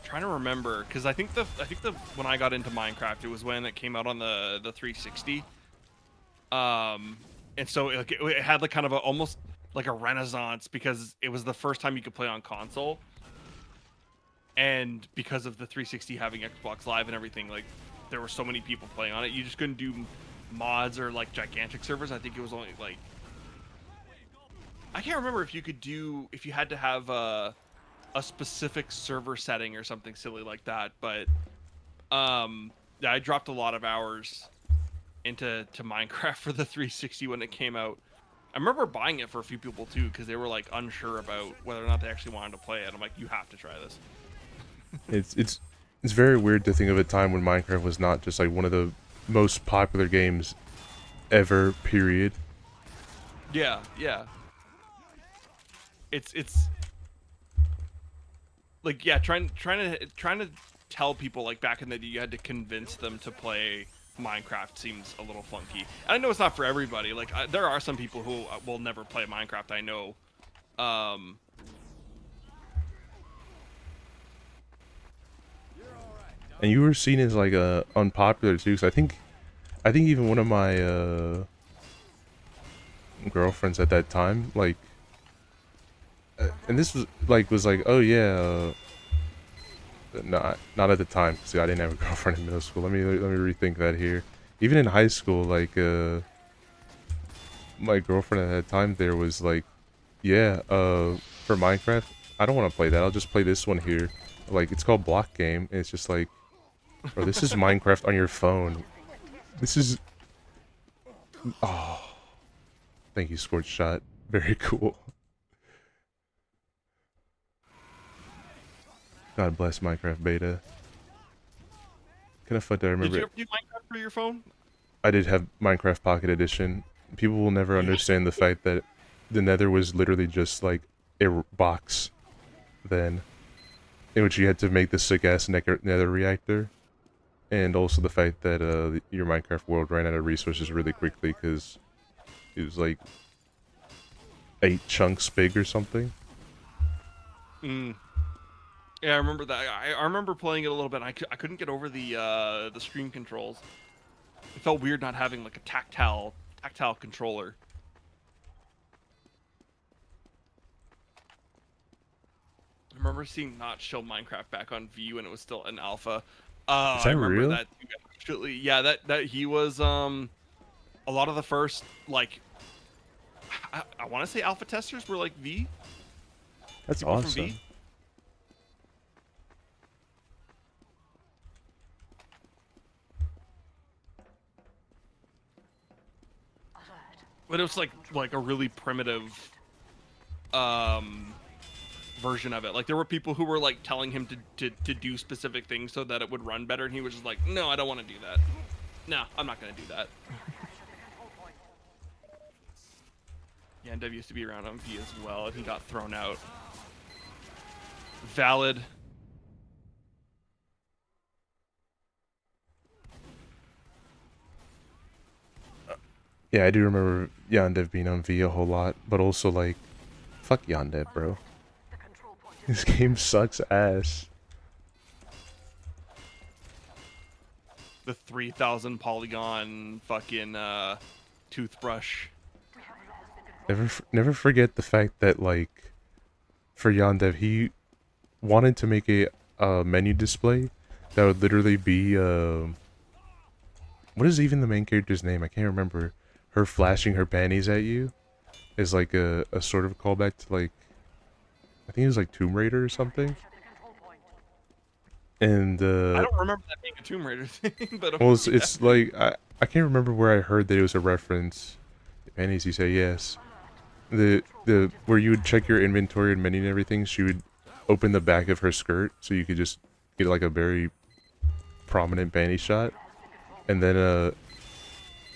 Trying to remember, because I think the when I got into Minecraft, it was when it came out on the 360. And so it had like kind of almost like a renaissance, because it was the first time you could play on console, and because of the 360 having Xbox Live and everything, like there were so many people playing on it, you just couldn't do mods or like gigantic servers. I think it was only like, I can't remember if you had to have a specific server setting or something silly like that, but yeah, I dropped a lot of hours into Minecraft for the 360 when it came out. I remember buying it for a few people too, because they were like unsure about whether or not they actually wanted to play it. I'm like, you have to try this. It's very weird to think of a time when Minecraft was not just like one of the most popular games ever, period. Yeah. It's like, yeah, trying to tell people like back in the day you had to convince them to play Minecraft seems a little funky. And I know it's not for everybody. Like there are some people who will never play Minecraft, I know. And you were seen as like unpopular too, because I think even one of my girlfriends at that time, like, and this was like, oh yeah, not at the time, because I didn't have a girlfriend in middle school. Let me rethink that here. Even in high school, like my girlfriend at that time there was like, yeah, for Minecraft, I don't want to play that. I'll just play this one here. Like, it's called Block Game, and it's just like, bro, this is Minecraft on your phone. This is Oh, thank you, Scorch Shot. Very cool. God bless Minecraft beta. Kind of fun to remember. Did you ever do Minecraft for your phone? I did have Minecraft Pocket Edition. People will never understand the fact that the Nether was literally just like a box then, in which you had to make the sick-ass Nether reactor. And also the fact that your Minecraft world ran out of resources really quickly because it was like 8 chunks big or something. Mm. Yeah, I remember that. I remember playing it a little bit. I couldn't get over the screen controls. It felt weird not having like a tactile controller. I remember seeing Notch show Minecraft back on V when it was still in alpha. Is that I remember real? that actually. Yeah, that he was a lot of the first like I want to say alpha testers were like V. That's People from awesome. V. But it was like a really primitive version of it. Like there were people who were like telling him to do specific things so that it would run better, and he was just like, no, I don't want to do that. No, I'm not gonna do that. Yeah, and W used to be around on V as well, and he got thrown out. Valid. Yeah, I do remember Yandev being on V a whole lot, but also like, fuck Yandev, bro. This game sucks ass. The 3,000 polygon fucking toothbrush. Never forget the fact that like, for Yandev, he wanted to make a menu display that would literally be what is even the main character's name? I can't remember. Her flashing her panties at you is like a sort of callback to like, I think it was like Tomb Raider or something. And I don't remember that being a Tomb Raider thing, but well, it's like I can't remember where I heard that it was a reference. The panties, you say yes. The where you would check your inventory and menu and everything, she would open the back of her skirt so you could just get like a very prominent panty shot, and then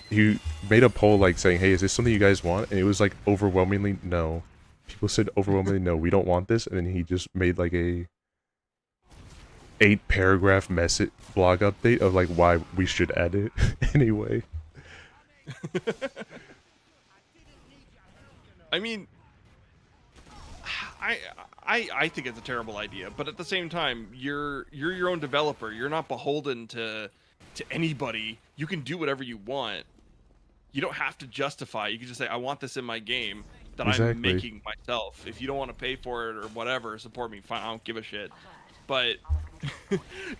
he made a poll like saying, hey, is this something you guys want? And it was like overwhelmingly no. People said overwhelmingly no, we don't want this. And then he just made like a 8-paragraph message blog update of like why we should add it anyway. I mean, I think it's a terrible idea, but at the same time, you're your own developer. You're not beholden to anybody. You can do whatever you want. You don't have to justify. You can just say, I want this in my game that I'm making myself. If you don't want to pay for it or whatever, support me, fine, I don't give a shit. But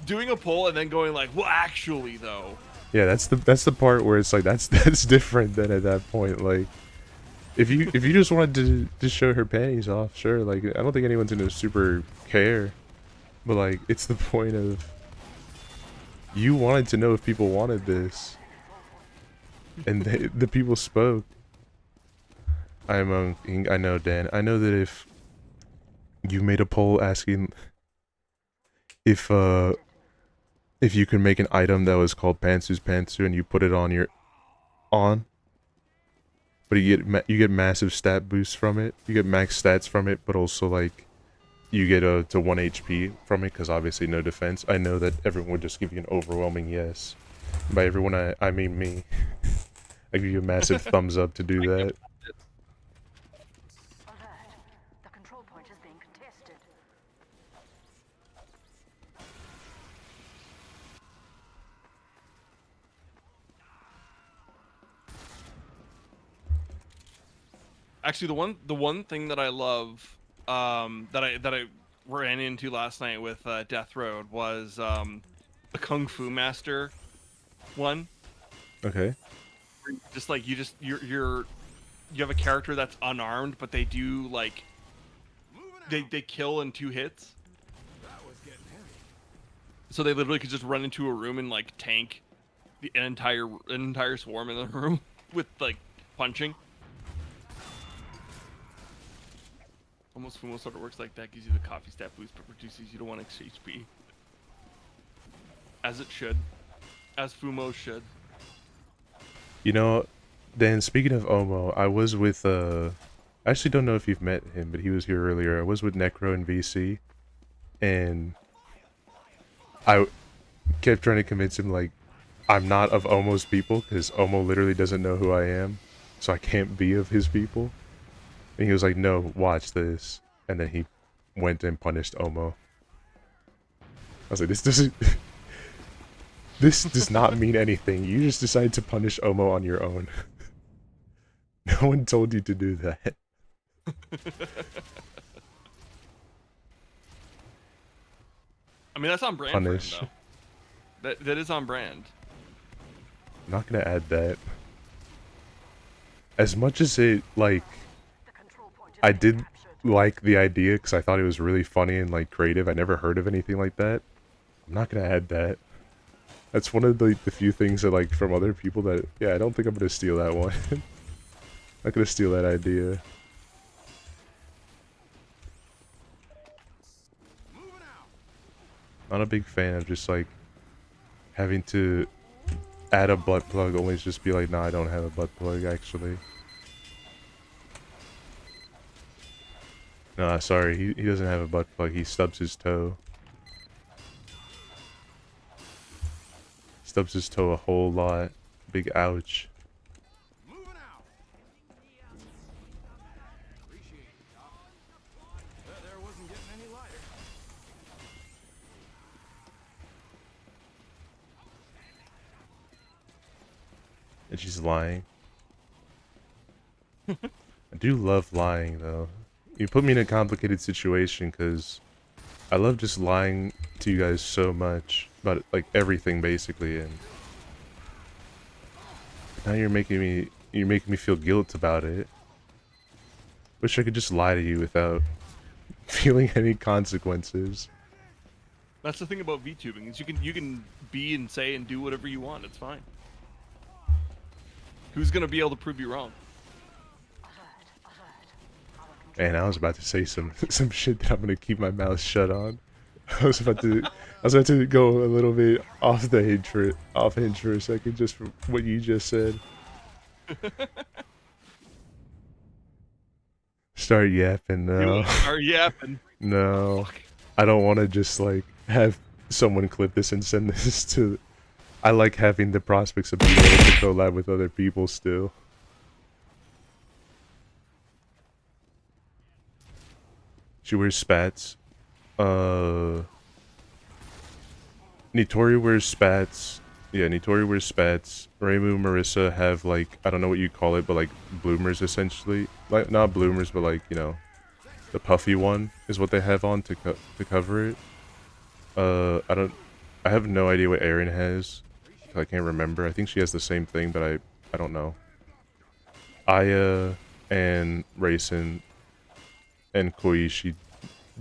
doing a poll and then going like, well, actually though. Yeah, that's the part where it's like that's different than at that point. Like, if you just wanted to just show her panties off, sure. Like, I don't think anyone's gonna super care. But like, it's the point of you wanted to know if people wanted this, and the people spoke. I know, Dan. I know that if you made a poll asking if you could make an item that was called Pantsu's Pantsu and you put it on but you get massive stat boosts from it. You get max stats from it, but also like you get to 1 HP from it because obviously no defense. I know that everyone would just give you an overwhelming yes. By everyone, I mean me. I give you a massive thumbs up to do that. The control point is being contested. Actually, the one thing that I love, that I ran into last night with Death Road was the Kung Fu Master one. Okay. Just like you have a character that's unarmed, but they do like they kill in 2 hits. So they literally could just run into a room and like tank an entire swarm in the room. with like punching. Almost Fumo sort of works like that, gives you the coffee stat boost, but reduces you to 1 HP. As it should. As Fumo should. You know, Dan, speaking of Omo, I was with, I actually don't know if you've met him, but he was here earlier. I was with Necro and VC, and I kept trying to convince him, like, I'm not of Omo's people, because Omo literally doesn't know who I am, so I can't be of his people. And he was like, no, watch this. And then he went and punished Omo. I was like, this doesn't... this does not mean anything. You just decided to punish Omo on your own. No one told you to do that. I mean, that's on brand Punish. for him, though. That is on brand. I'm not gonna add that. As much as it, like... I did like the idea because I thought it was really funny and like creative. I never heard of anything like that. I'm not gonna add that. That's one of the few things that like from other people that I don't think I'm gonna steal that one. Not gonna steal that idea. Not a big fan of just like having to add a butt plug. Only just be like, nah, I don't have a butt plug actually. No, sorry, he doesn't have a butt plug. He stubs his toe. Stubs his toe a whole lot. Big ouch. And she's lying. I do love lying though. You put me in a complicated situation because I love just lying to you guys so much about like everything basically, and now you're making me feel guilt about it. Wish I could just lie to you without feeling any consequences. That's the thing about VTubing is you can be and say and do whatever you want. It's fine. Who's gonna be able to prove you wrong? And I was about to say some shit that I'm gonna keep my mouth shut on. I was about to go a little bit off hinge for a second, just for what you just said. Start yapping now. Start yapping. No, I don't want to just like have someone clip this and send this to. I like having the prospects of being able to collab with other people still. She wears spats. Nitori wears spats. Yeah, Nitori wears spats. Reimu, Marissa have like, I don't know what you call it, but like bloomers essentially. Like, not bloomers, but like, you know, the puffy one is what they have on to cover it. I have no idea what Erin has. I can't remember. I think she has the same thing, but I don't know. Aya and Raisin and Koishi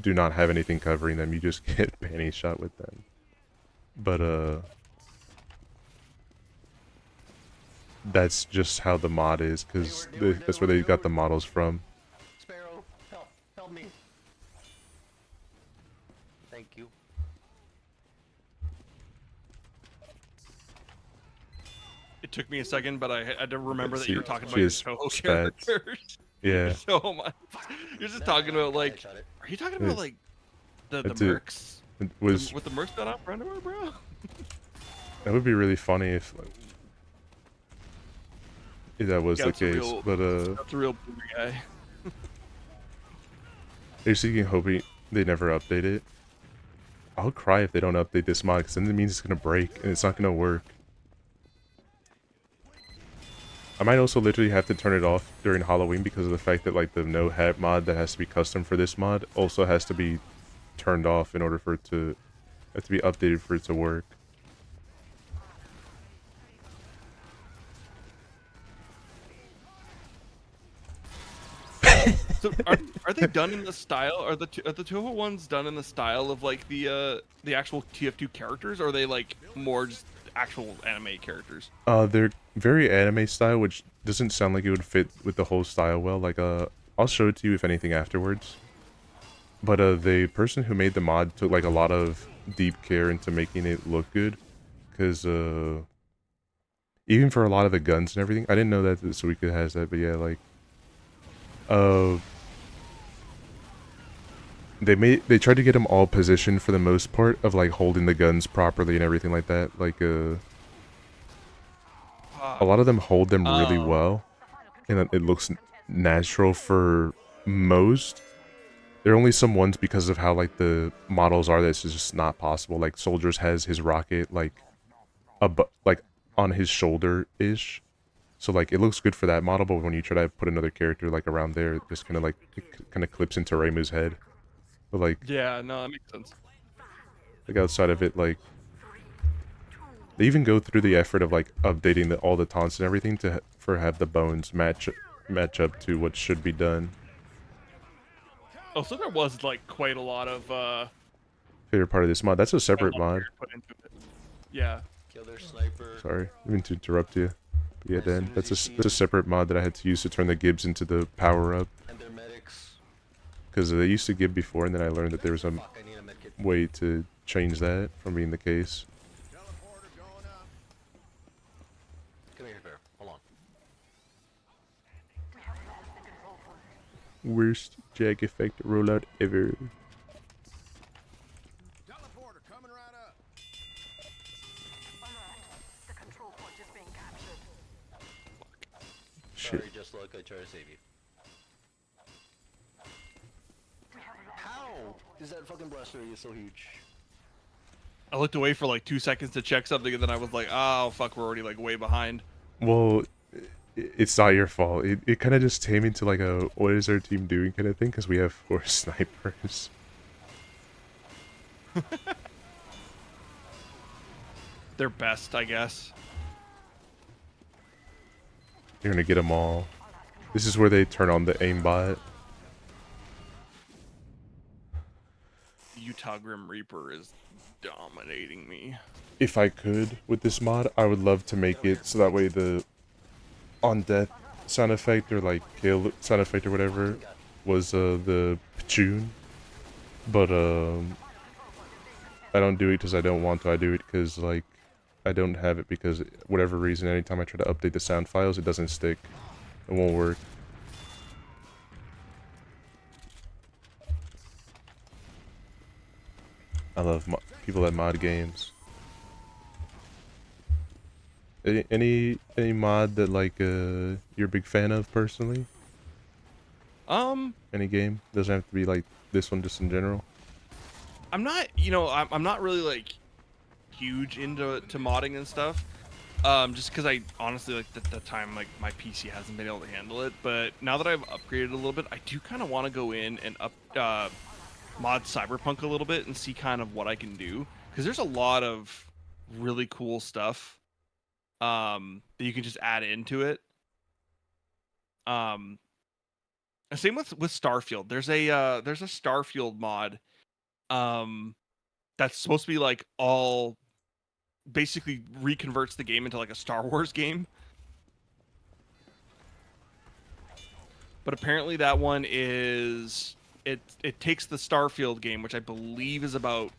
do not have anything covering them. You just get panty shot with them. But that's just how the mod is, because that's where they got the models from. Sparrow, help me. Thank you. It took me a second, but I had to remember that you were talking about She your has Toho spats. characters. Yeah. So much. You're just talking about like. Are you talking about like the mercs? It was. With the mercs got off underwear, bro? That would be really funny if that was the case, but that's a real boomer guy. basically hoping they never update it. I'll cry if they don't update this mod, because then it means it's gonna break and it's not gonna work. I might also literally have to turn it off during Halloween because of the fact that like the no hat mod that has to be custom for this mod also has to be turned off in order for it to have to be updated for it to work. So are they done in the style? Are the Toho ones done in the style of like the actual TF2 characters? Or are they like more just actual anime characters? They're very anime style, which doesn't sound like it would fit with the whole style well. Like, I'll show it to you if anything afterwards. But the person who made the mod took like a lot of deep care into making it look good, because even for a lot of the guns and everything, I didn't know that Suika has that, but yeah, like, they tried to get them all positioned for the most part of like holding the guns properly and everything like that. Like, a lot of them hold them really well, and it looks natural for most. There are only some ones because of how like the models are that's just not possible. Like Soldiers has his rocket like like on his shoulder ish, so like it looks good for that model. But when you try to put another character like around there, it just kind of like kind of clips into Reimu's head. But like, Yeah, no, that makes sense. like outside of it, like they even go through the effort of like updating all the taunts and everything to have the bones match up to what should be done. Oh, so there was like quite a lot of Favorite part of this mod. That's a separate mod. put into it. Yeah. Killer sniper. Sorry, I didn't mean to interrupt you. But yeah, Dan, that's a separate mod that I had to use to turn the Gibbs into the power up. And their medics. Because they used to Gib before, and then I learned that there was a Fuck, I need a medkit. way to change that from being the case. Come here, Bear. Hold on. Worst Jag effect rollout ever. The control point is being captured. Shit. Sorry, just look. I try to save you. How is that fucking blaster area so huge? I looked away for like 2 seconds to check something, and then I was like, "Oh fuck, we're already like way behind." Well, it's not your fault. It kind of just came into like a what is our team doing kind of thing because we have 4 snipers. They're best, I guess. You're gonna get them all. This is where they turn on the aimbot. Utah Grim Reaper is dominating me. If I could with this mod, I would love to make it so that way the on death sound effect or like kill sound effect or whatever was the Pachun. But I don't do it because I don't want to. I do it because like I don't have it because whatever reason anytime I try to update the sound files it doesn't stick. It won't work. I love people that mod games. Any mod that like you're a big fan of personally? Any game? Doesn't have to be like this one, just in general. I'm not, you know, I'm not really like huge into modding and stuff. Just because I honestly like the time like my PC hasn't been able to handle it. But now that I've upgraded a little bit, I do kind of want to go in and mod Cyberpunk a little bit and see kind of what I can do, because there's a lot of really cool stuff that you can just add into it. Same with Starfield. There's a Starfield mod that's supposed to be like all basically reconverts the game into like a Star Wars game. But apparently that one is it takes the Starfield game, which I believe is about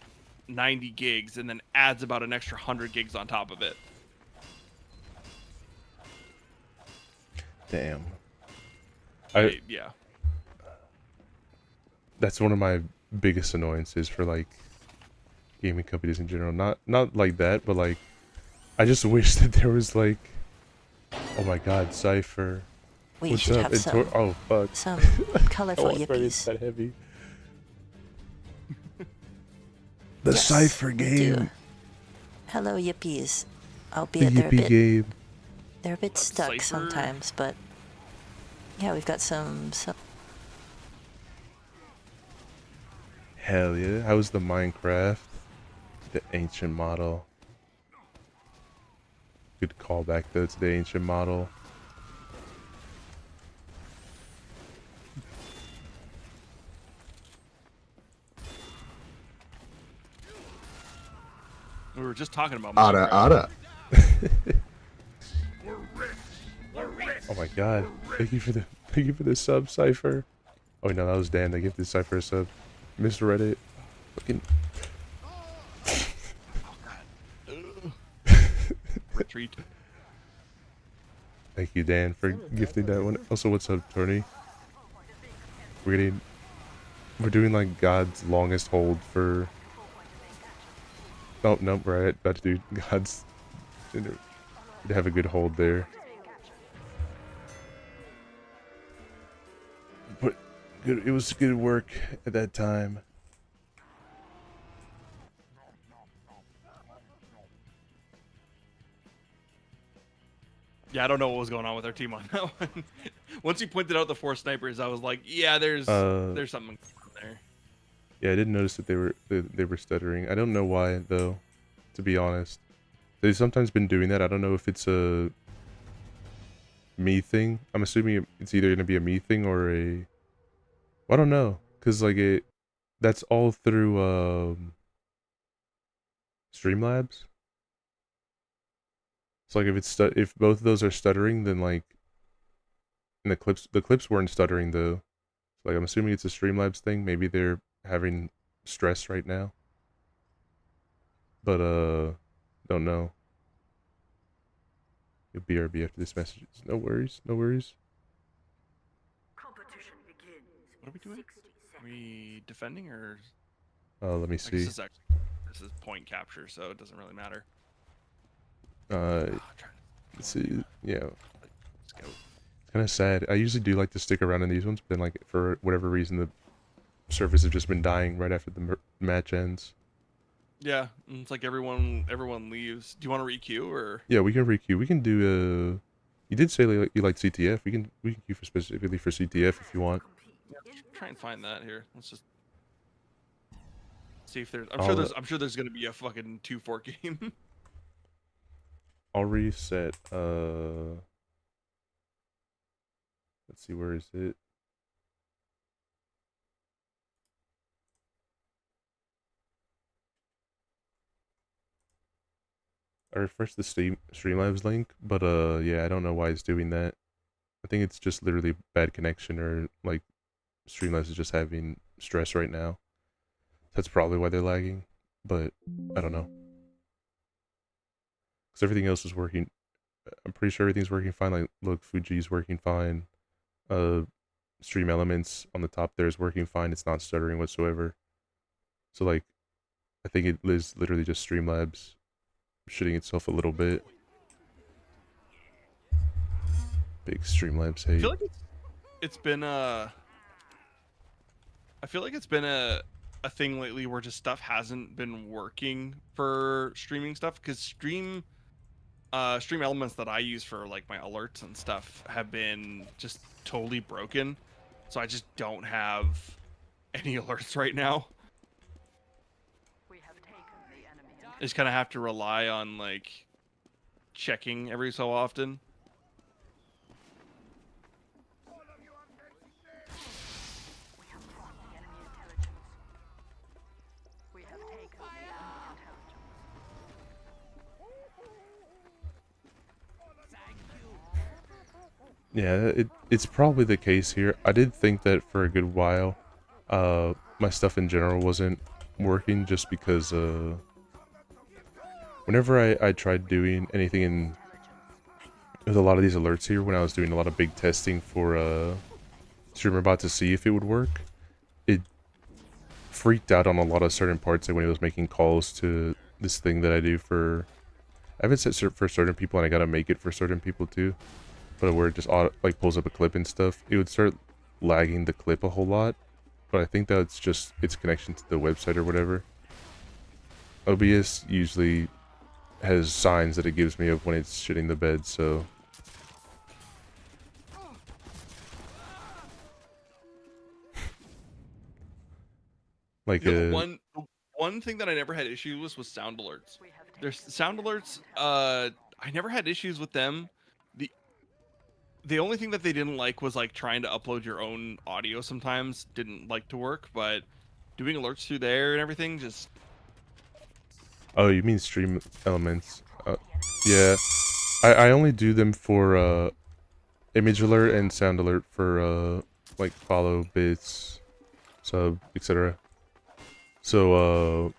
90 gigs, and then adds about an extra 100 gigs on top of it. Damn. Yeah. That's one of my biggest annoyances for like gaming companies in general. Not like that, but like I just wish that there was like, oh my god, Cypher. We What's should up? have It's oh fuck. some colorful Oh, sorry, it's yippies. that heavy. The Yes, Cypher we game. do. Hello yippies. The Albeit Yippee game. they're a bit stuck Cypher? sometimes, but yeah, we've got some Hell yeah. How was the Minecraft? The ancient model. Good callback though to the ancient model. We were just talking about Ada, Minecraft. Ada. Oh my god. Thank you for the sub, Cypher. Oh no, that was Dan. They gave this Cypher a sub. Mr. Reddit. Fucking Retreat. thank you, Dan, for gifting that one. Also, what's up, Tony? We're doing like God's longest hold for. Oh no, we're about to do God's. To have a good hold there. But good, it was good work at that time. Yeah, I don't know what was going on with our team on that one. Once you pointed out the 4 snipers, I was like, yeah, there's something there. Yeah, I didn't notice that they were stuttering. I don't know why though, to be honest. They've sometimes been doing that. I don't know if it's a me thing. I'm assuming it's either gonna be a me thing or a. I don't know, cause like that's all through Streamlabs. So like if both of those are stuttering, then like, and the clips weren't stuttering though. So like I'm assuming it's a Streamlabs thing. Maybe they're having stress right now. But don't know. You'll BRB after this message. No worries, no worries. Competition begins. What are we doing? Are we defending or? Let me Like, see. this is point capture, so it doesn't really matter. Let's see. Yeah, Let's go. it's kind of sad. I usually do like to stick around in these ones, but then like for whatever reason the servers have just been dying right after the match ends. Yeah, it's like everyone leaves. Do you want to re-queue or? Yeah, we can re-queue. We can do You did say like, you like CTF. We can queue for specifically for CTF if you want. Yeah, let's try and find that here. Let's just see if there's. I'm sure there's gonna be a fucking 2-4 game. I'll reset. Let's see, where is it? I refreshed the Streamlabs link, but yeah, I don't know why it's doing that. I think it's just literally bad connection, or like Streamlabs is just having stress right now. That's probably why they're lagging, but I don't know. Because everything else is working. I'm pretty sure everything's working fine. Like, look, Fuji's working fine. Stream Elements on the top there is working fine. It's not stuttering whatsoever. So like, I think it is literally just Streamlabs shitting itself a little bit. Big Streamlabs hate. I feel like it's been a thing lately where just stuff hasn't been working for streaming stuff, because stream elements that I use for like my alerts and stuff have been just totally broken, so I just don't have any alerts right now. I just kind of have to rely on like checking every so often. Yeah, it's probably the case here. I did think that for a good while, my stuff in general wasn't working, just because whenever I tried doing anything in with a lot of these alerts here, when I was doing a lot of big testing for StreamerBot to see if it would work, it freaked out on a lot of certain parts, like when it was making calls to this thing that I do for. I have it set for certain people, and I gotta make it for certain people too. But where it just like pulls up a clip and stuff, it would start lagging the clip a whole lot. But I think that's just its connection to the website or whatever. OBS usually has signs that it gives me of when it's shitting the bed, so. Like one thing that I never had issues with was sound alerts. There's sound alerts. I never had issues with them. The only thing that they didn't like was like trying to upload your own audio sometimes didn't like to work, but doing alerts through there and everything just. Oh, you mean Stream Elements? Yeah, I only do them for image alert and sound alert for like follow, bits, sub, etc. So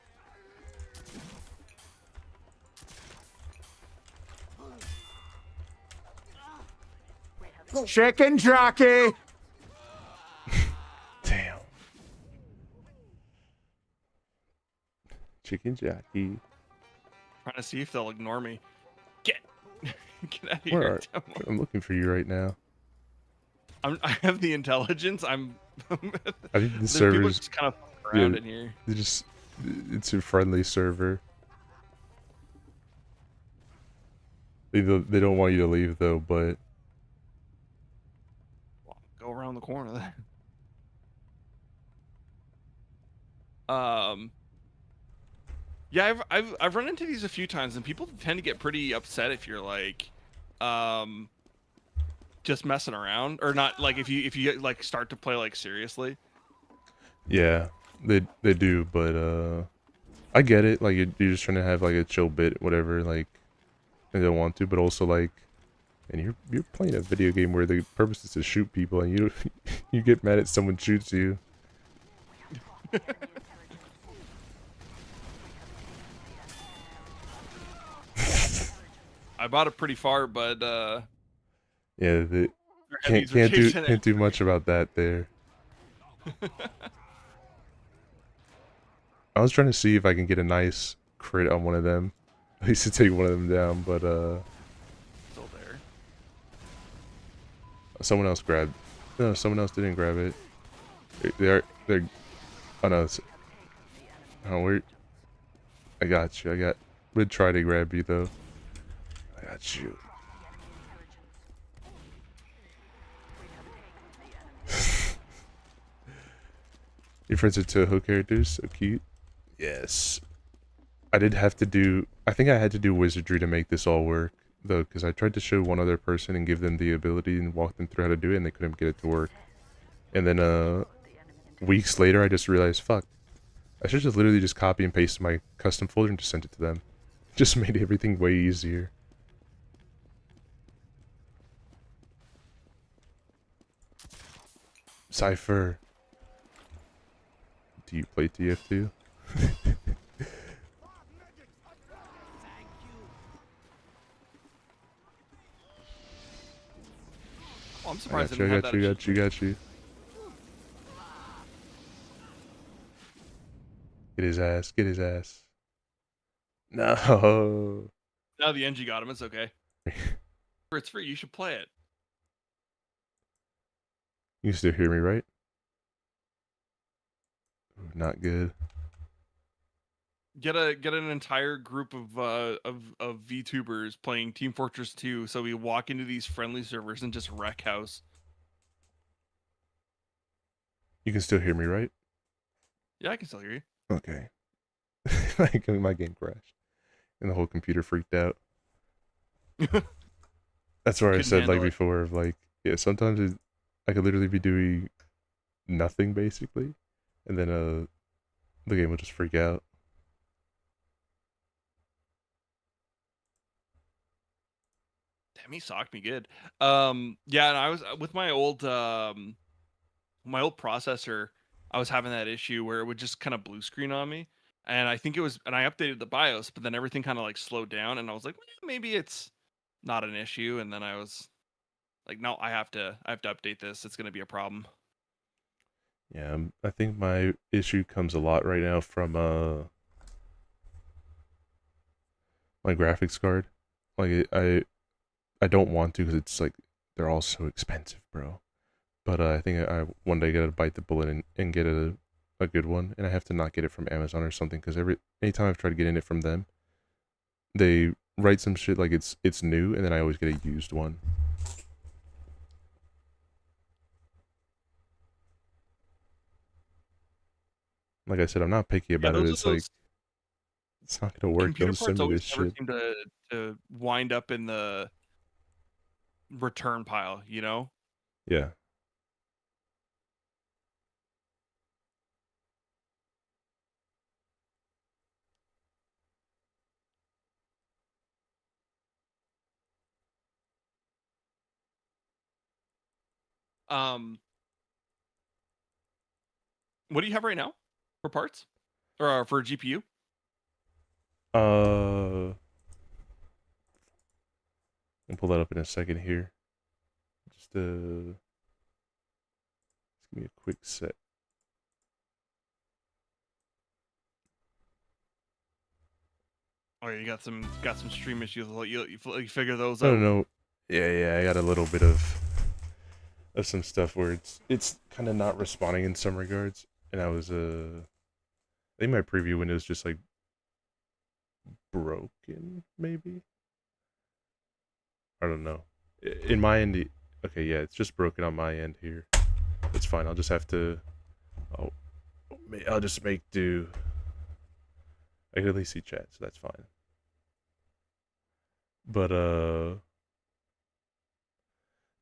Chicken jockey! damn. Chicken jockey. Trying to see if they'll ignore me. Get out of Where here, are? demo. I'm looking for you right now. I have the intelligence. I'm. I think the There's people servers. just kind of Yeah, around in here. they just. It's a friendly server. They don't want you to leave though, but Go around the corner then. Yeah, I've run into these a few times, and people tend to get pretty upset if you're like, just messing around, or not. Like if you like start to play like seriously. yeah, they do. But I get it. Like you're just trying to have like a chill bit, whatever. Like they don't want to, but also like, and you're playing a video game where the purpose is to shoot people, and you you get mad at someone shoots you. I bought it pretty far, but Yeah, they heavies were chasing can't do much about that there. I was trying to see if I can get a nice crit on one of them. At least to take one of them down, but still there. someone else grabbed. No, someone else didn't grab it. They're. Oh no. Oh, we're. I got you. I got. Would try to grab you though. I got you. Your friends are Toho characters, so cute. Yes. I did have to do. I think I had to do wizardry to make this all work though, because I tried to show one other person and give them the ability and walk them through how to do it, and they couldn't get it to work. And then weeks later, I just realized, fuck. I should just literally just copy and paste my custom folder and just sent it to them. Just made everything way easier. Cypher. Do you play TF2? Oh, I'm I surprised got you, I got you, got you, got you. Get his ass, get his ass. No. Now the Edgey got him. It's okay. It's free. You should play it. You can still hear me, right? Ooh, not good. Get an entire group of Vtubers playing Team Fortress 2, so we walk into these friendly servers and just wreck house. You can still hear me, right? Yeah, I can still hear you. Okay. My game crashed. And the whole computer freaked out. That's where I Couldn't said like handle it. before of like, yeah, sometimes I could literally be doing nothing basically. And then the game will just freak out. Damn, he socked me good. Yeah, and I was with my old processor, I was having that issue where it would just kind of blue screen on me. And I think it was, and I updated the BIOS, but then everything kind of like slowed down, and I was like, well, maybe it's not an issue. And then I was like, no, I have to update this. It's gonna be a problem. Yeah, I think my issue comes a lot right now from my graphics card. Like I don't want to because it's like they're all so expensive, bro. But I think I one day gotta bite the bullet and get a good one, and I have to not get it from Amazon or something because anytime I've tried getting it from them, they write some shit like it's new, and then I always get a used one. Like I said, I'm not picky about it. It's like it's not gonna work. Computer Don't send parts me this always never shit. seem to wind up in the return pile, you know? Yeah. What do you have right now for parts or for GPU? I'll pull that up in a second here. Just give me a quick set. Oh, you got some stream issues. You figure those No, out. no, yeah. I got a little bit of some stuff where it's kind of not responding in some regards, and I was I think my preview window is just like broken, maybe. I don't know. In my end, okay, yeah, it's just broken on my end here. It's fine. I'll just have to. I'll just make do. I can at least see chat, so that's fine. But no,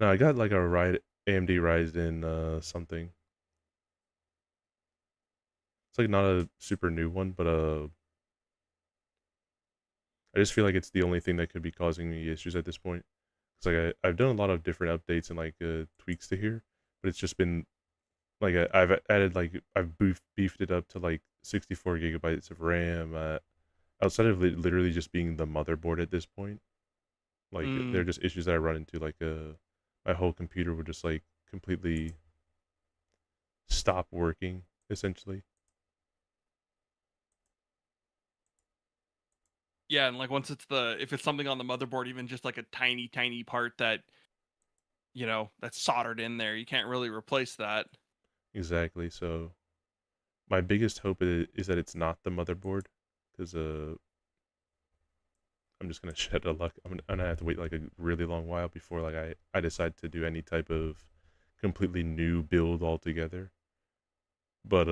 I got like a AMD Ryzen something. It's like not a super new one, but I just feel like it's the only thing that could be causing me issues at this point. It's like I've done a lot of different updates and like tweaks to here, but it's just been like I've added like I've beefed it up to like 64 gigabytes of RAM. Outside of literally just being the motherboard at this point, like there are just issues that I run into. Like my whole computer would just like completely stop working essentially. Yeah, and like once if it's something on the motherboard, even just like a tiny part that that's soldered in there, you can't really replace that. Exactly. So my biggest hope is that it's not the motherboard, because I'm just gonna shed a luck. I'm gonna have to wait like a really long while before like I decide to do any type of completely new build altogether. But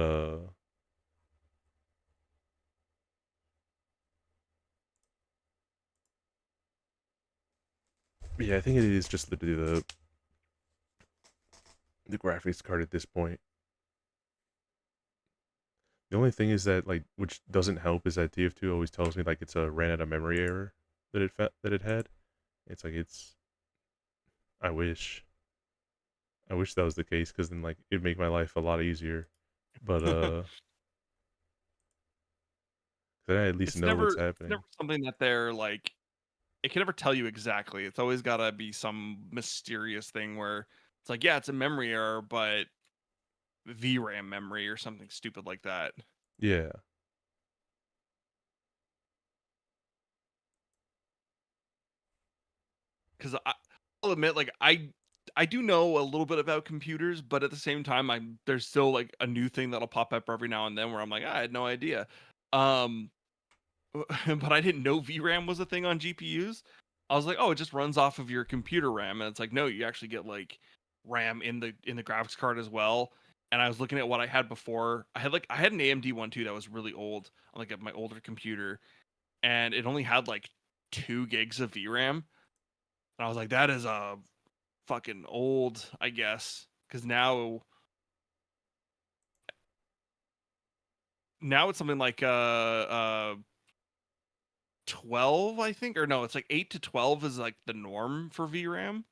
yeah, I think it is just literally the graphics card at this point. The only thing is that like, which doesn't help, is that TF2 always tells me like it's a ran out of memory error that it had. It's like I wish that was the case, because then like it'd make my life a lot easier. But then I at least know what's happening. It's never something that they're like. It can never tell you exactly. It's always gotta be some mysterious thing where it's like, yeah, it's a memory error, but VRAM memory or something stupid like that. Yeah. Because I'll admit, like I do know a little bit about computers, but at the same time, there's still like a new thing that'll pop up every now and then where I'm like, I had no idea. But I didn't know VRAM was a thing on GPUs. I was like, oh, it just runs off of your computer RAM, and it's like, no, you actually get like RAM in the graphics card as well. And I was looking at what I had before. I had an AMD one too that was really old on like my older computer, and it only had like 2 gigs of VRAM. And I was like, that is a fucking old, I guess, because now it's something like 12, I think, or no, it's like 8 to 12 is like the norm for VRAM.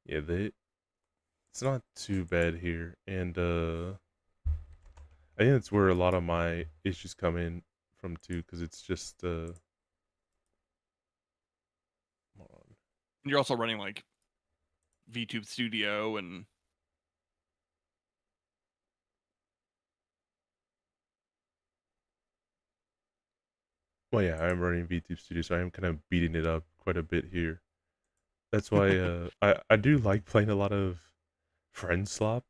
Yeah, it's not too bad here, and I think that's where a lot of my issues come in from too, because it's just hold on. You're also running like VTube Studio and Well, yeah, I'm running VTube Studio, so I am kind of beating it up quite a bit here. That's why I do like playing a lot of friend slop,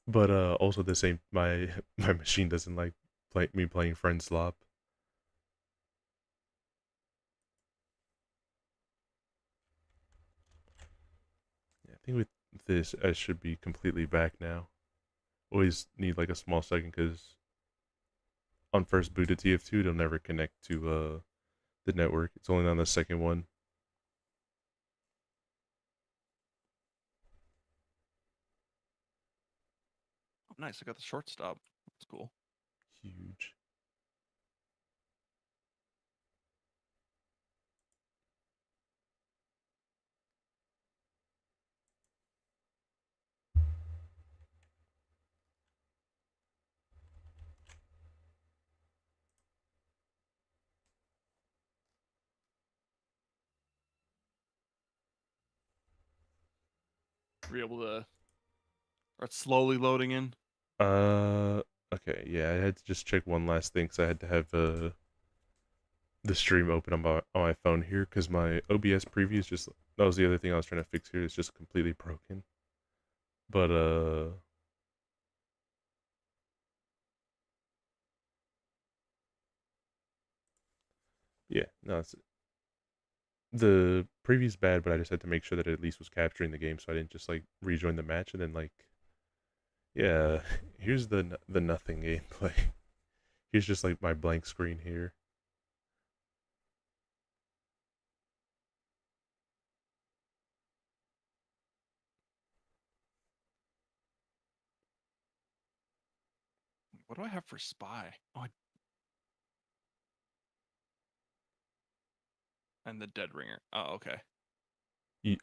but also the same my my machine doesn't like me playing friend slop. Yeah, I think with this I should be completely back now. Always need like a small second, because on first boot of TF2 it'll never connect to the network. It's only on the second one. oh, nice. I got the shortstop. That's cool. Huge. Were you able to? Or it's slowly loading in. Okay, yeah, I had to just check one last thing because I had to have the stream open on my phone here because my OBS preview is just that was the other thing I was trying to fix here. It's just completely broken. But yeah, no, the preview's bad, but I just had to make sure that it at least was capturing the game, so I didn't just like rejoin the match and then like, yeah, here's the nothing gameplay. Here's just like my blank screen here. What do I have for spy? Oh, and the Dead Ringer. Oh, okay. You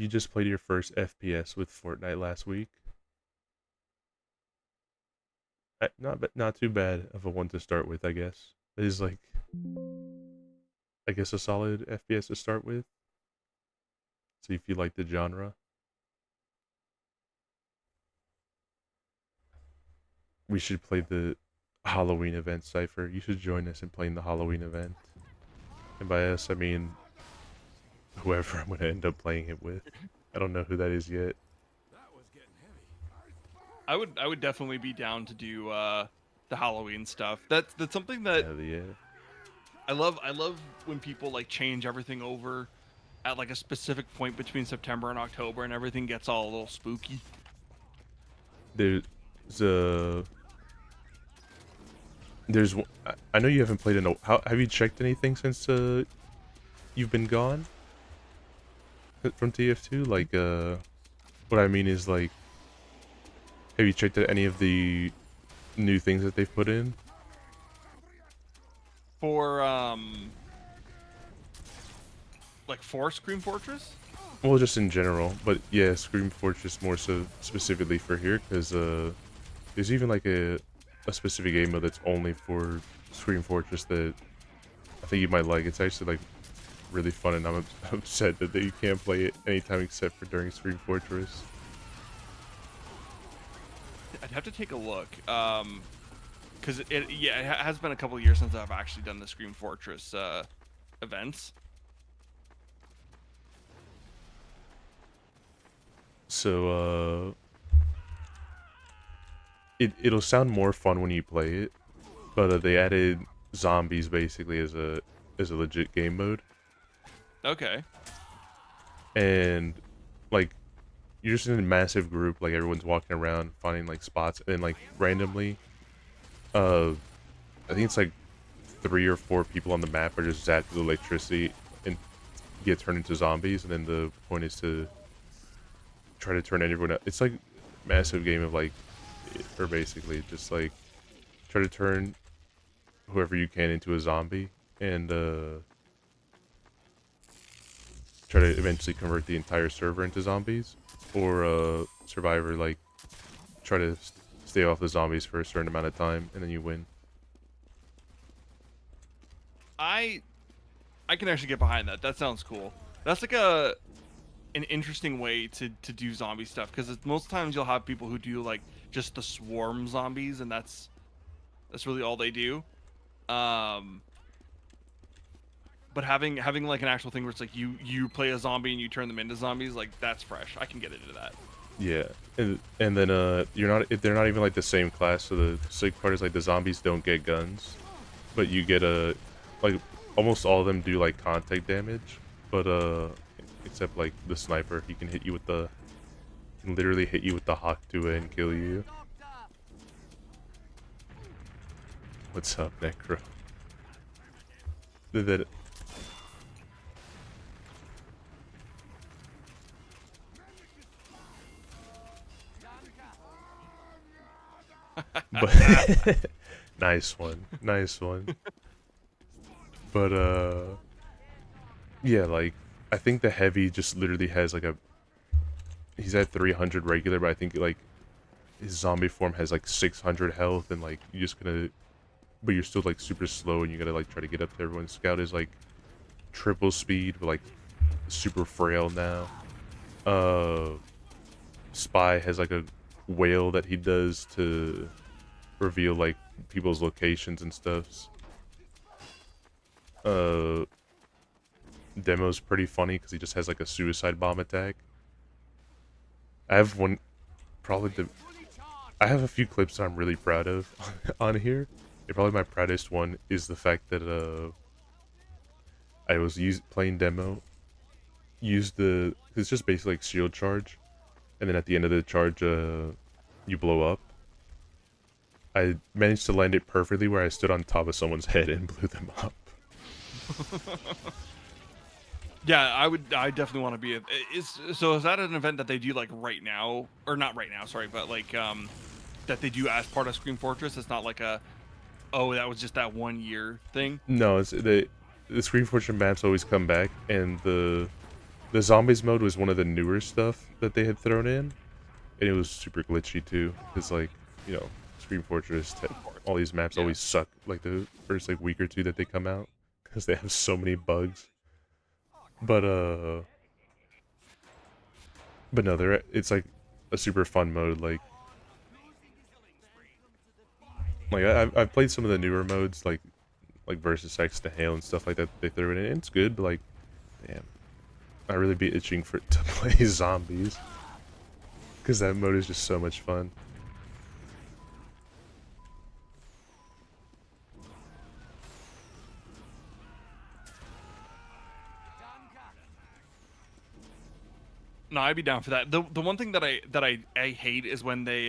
just played your first FPS with Fortnite last week. Not too bad of a one to start with, I guess. It is like, I guess a solid FPS to start with. See if you like the genre. We should play the Halloween event, Cypher. You should join us in playing the Halloween event. And by us, I mean whoever I'm going to end up playing it with. I don't know who that is yet. I would definitely be down to do the Halloween stuff. That's something that Hell yeah. I love when people like change everything over at like a specific point between September and October and everything gets all a little spooky. There's I know you haven't played in a have you checked anything since you've been gone from TF2? Like what I mean is like, have you checked out any of the new things that they've put in? For like for Scream Fortress? Well, just in general, but yeah, Scream Fortress more so specifically for here, because there's even like a specific game mode that's only for Scream Fortress that I think you might like. It's actually like really fun, and I'm upset that you can't play it anytime except for during Scream Fortress. I'd have to take a look, because it has been a couple of years since I've actually done the Scream Fortress events. So it'll sound more fun when you play it, but they added zombies basically as a legit game mode. Okay. And like you're just in a massive group, like everyone's walking around finding like spots, and then like randomly I think it's like 3 or 4 people on the map are just zapped with electricity and get turned into zombies, and then the point is to try to turn everyone out. It's like a massive game of like, or basically just like try to turn whoever you can into a zombie, and try to eventually convert the entire server into zombies, or survivor, like try to stay off the zombies for a certain amount of time and then you win. I can actually get behind that. That sounds cool. That's like an interesting way to do zombie stuff, because most times you'll have people who do like just the swarm zombies, and that's really all they do. But having like an actual thing where it's like you play a zombie and you turn them into zombies, like that's fresh. I can get into that. Yeah, and then they're not even like the same class. So the sick part is like the zombies don't get guns, but you get like almost all of them do like contact damage, but except like the sniper, he can literally hit you with the Hawk to and kill you. What's up, Necro? That but nice one. But yeah, like I think the heavy just literally has like he's at 300 regular, but I think like his zombie form has like 600 health, and like but you're still like super slow, and you gotta like try to get up to everyone. Scout is like triple speed, but like super frail now. Spy has like a whale that he does to reveal like people's locations and stuff. Demo's pretty funny because he just has like a suicide bomb attack. I have one, probably I have a few clips that I'm really proud of on here. And probably my proudest one is the fact that I was playing demo, it's just basically like shield charge, and then at the end of the charge you blow up. I managed to land it perfectly where I stood on top of someone's head and blew them up. Yeah, I definitely want to be so is that an event that they do like right now, or not right now, sorry, but like that they do as part of Scream Fortress? It's not like that was just that 1 year thing. No, it's the Scream Fortress maps always come back, and the zombies mode was one of the newer stuff that they had thrown in, and it was super glitchy too, because like, you know, Scream Fortress, all these maps always suck like the first like week or two that they come out, because they have so many bugs. But no, it's like a super fun mode. Like I've played some of the newer modes, like Versus X to Hail and stuff like that. They threw it in. It's good, but like, damn, I really be itching to play zombies, because that mode is just so much fun. No, I'd be down for that. The one thing that I hate is when they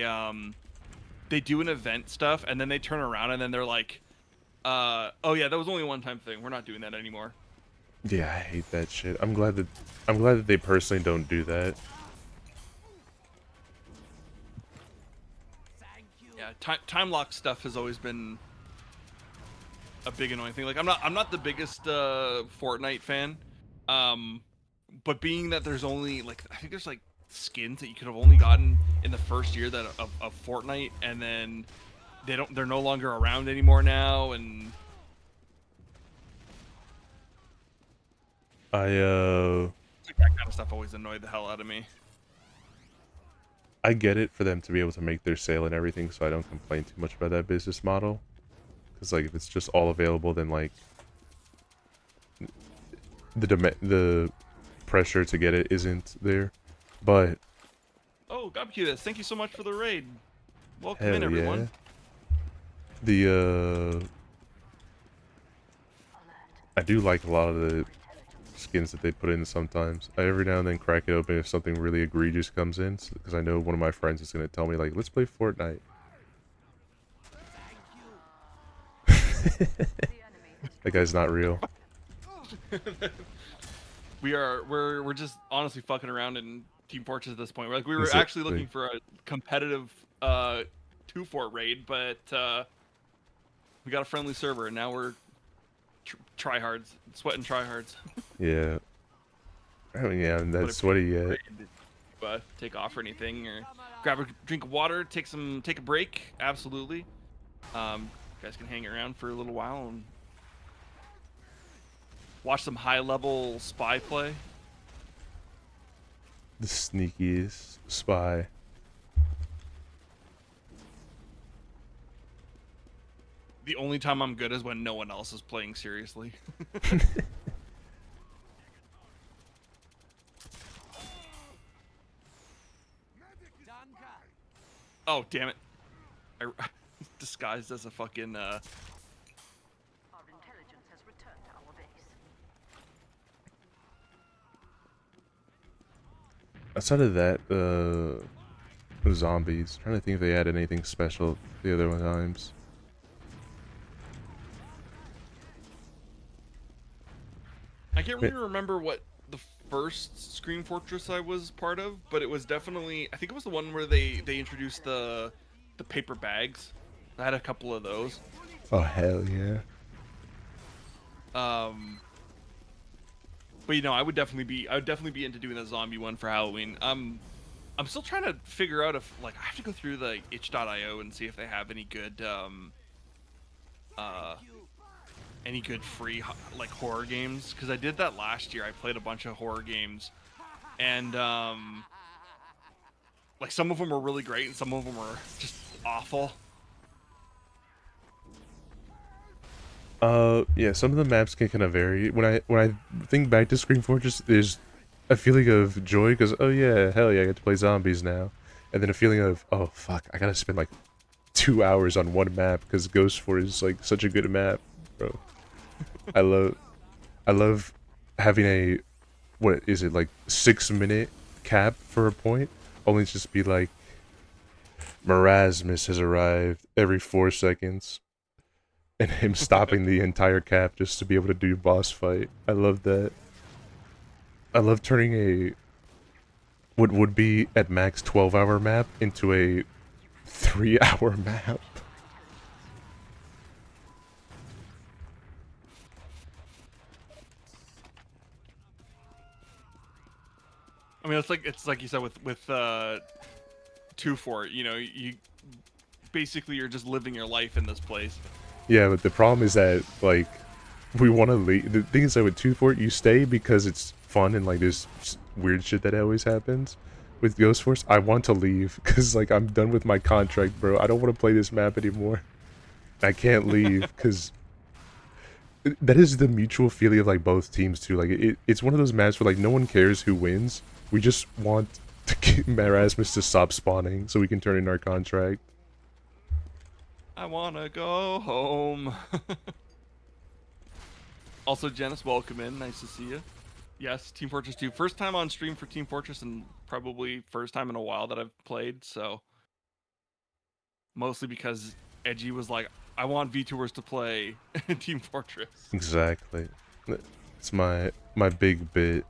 do an event stuff and then they turn around and then they're like, oh yeah, that was only a one-time thing. We're not doing that anymore. Yeah, I hate that shit. I'm glad that they personally don't do that. Yeah, time lock stuff has always been a big annoying thing. Like I'm not the biggest Fortnite fan. But being that there's only like, I think there's like skins that you could have only gotten in the first year of Fortnite, and then they're no longer around anymore now, and Like that kind of stuff always annoyed the hell out of me. I get it for them to be able to make their sale and everything, so I don't complain too much about that business model. Because like if it's just all available, then like the pressure to get it isn't there. But oh, Gobcudis, thank you so much for the raid. Welcome hell in, everyone. Yeah. I do like a lot of the skins that they put in sometimes. I every now and then crack it open if something really egregious comes in, because I know one of my friends is going to tell me like, let's play Fortnite. That guy's not real. We're just honestly fucking around in Team Fortress at this point. We were actually looking for a competitive 2-fort raid, but we got a friendly server, and now we're tryhards, sweating tryhards. Yeah. I mean, yeah, I'm that sweaty yet. Take off or anything, or grab a drink of water, take a break. Absolutely. You guys can hang around for a little while and watch some high-level spy play. The sneakiest spy. The only time I'm good is when no one else is playing seriously. Oh, damn it. I disguised as a fucking Our intelligence has returned to our base. Outside of that, zombies. Trying to think if they had anything special the other times. I can't really remember what the first Scream Fortress I was part of, but it was definitely, I think it was the one where they introduced the paper bags. I had a couple of those. Oh hell yeah. But you know, I would definitely be into doing a zombie one for Halloween. I'm still trying to figure out if, like, I have to go through the itch.io and see if they have any good free like horror games, because I did that last year. I played a bunch of horror games, and Like some of them are really great and some of them are just awful. Yeah, some of the maps can kind of vary. When I think back to Scream Fortress, there's a feeling of joy because, oh yeah, hell yeah, I get to play zombies now. And then a feeling of, oh fuck, I gotta spend like 2 hours on one map because Ghost Fort is like such a good map, bro. I love having a, what is it, like 6-minute cap for a point, only to just be like, Marasmus has arrived every 4 seconds. And him stopping the entire cap just to be able to do boss fight. I love that. I love turning a what would be at max 12-hour map into a 3-hour map. I mean, it's like you said with Two Fort. You know, you basically you're just living your life in this place. Yeah, but the problem is that, like, we want to leave. The thing is that with 2 Fort, you stay because it's fun and, like, there's weird shit that always happens. With Ghost Force, I want to leave because, like, I'm done with my contract, bro. I don't want to play this map anymore. I can't leave because that is the mutual feeling of, like, both teams, too. Like, it's one of those maps where, like, no one cares who wins. We just want to get Marasmus to stop spawning so we can turn in our contract. I wanna go home. Also, Janice, welcome in. Nice to see you. Yes, Team Fortress 2. First time on stream for Team Fortress and probably first time in a while that I've played, so... Mostly because Edgey was like, I want Vtubers to play Team Fortress. Exactly. It's my big bit.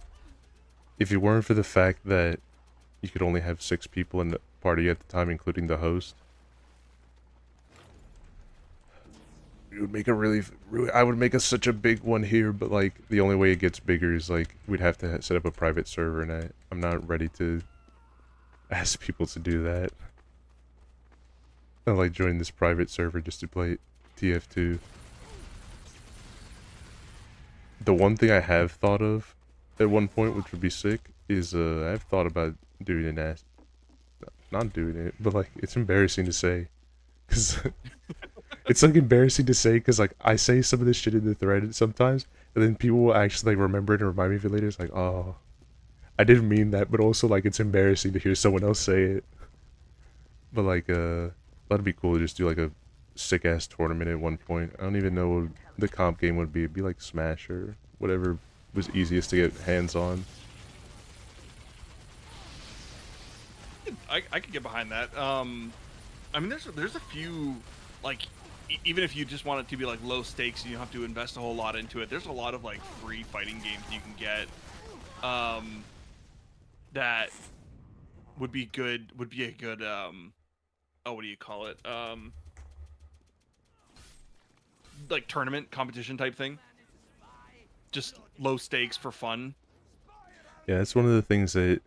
If it weren't for the fact that you could only have 6 people in the party at the time, including the host, it would make a really, I would make such a big one here, but like the only way it gets bigger is like we'd have to set up a private server, and I'm not ready to ask people to do that. I like join this private server just to play TF2. The one thing I have thought of at one point, which would be sick, is I've thought about doing an not doing it, but like it's embarrassing to say, because it's like embarrassing to say, because like I say some of this shit in the thread sometimes, and then people will actually like remember it and remind me of it later. It's like, oh, I didn't mean that, but also like it's embarrassing to hear someone else say it. But like that'd be cool to just do like a sick ass tournament at one point. I don't even know what the comp game would be. It'd be like Smash or whatever was easiest to get hands on. I could get behind that. I mean, there's a few, like, even if you just want it to be like low stakes and you don't have to invest a whole lot into it, there's a lot of like free fighting games you can get that would be good, would be a good oh, what do you call it, like tournament competition type thing, just low stakes for fun. Yeah, it's one of the things that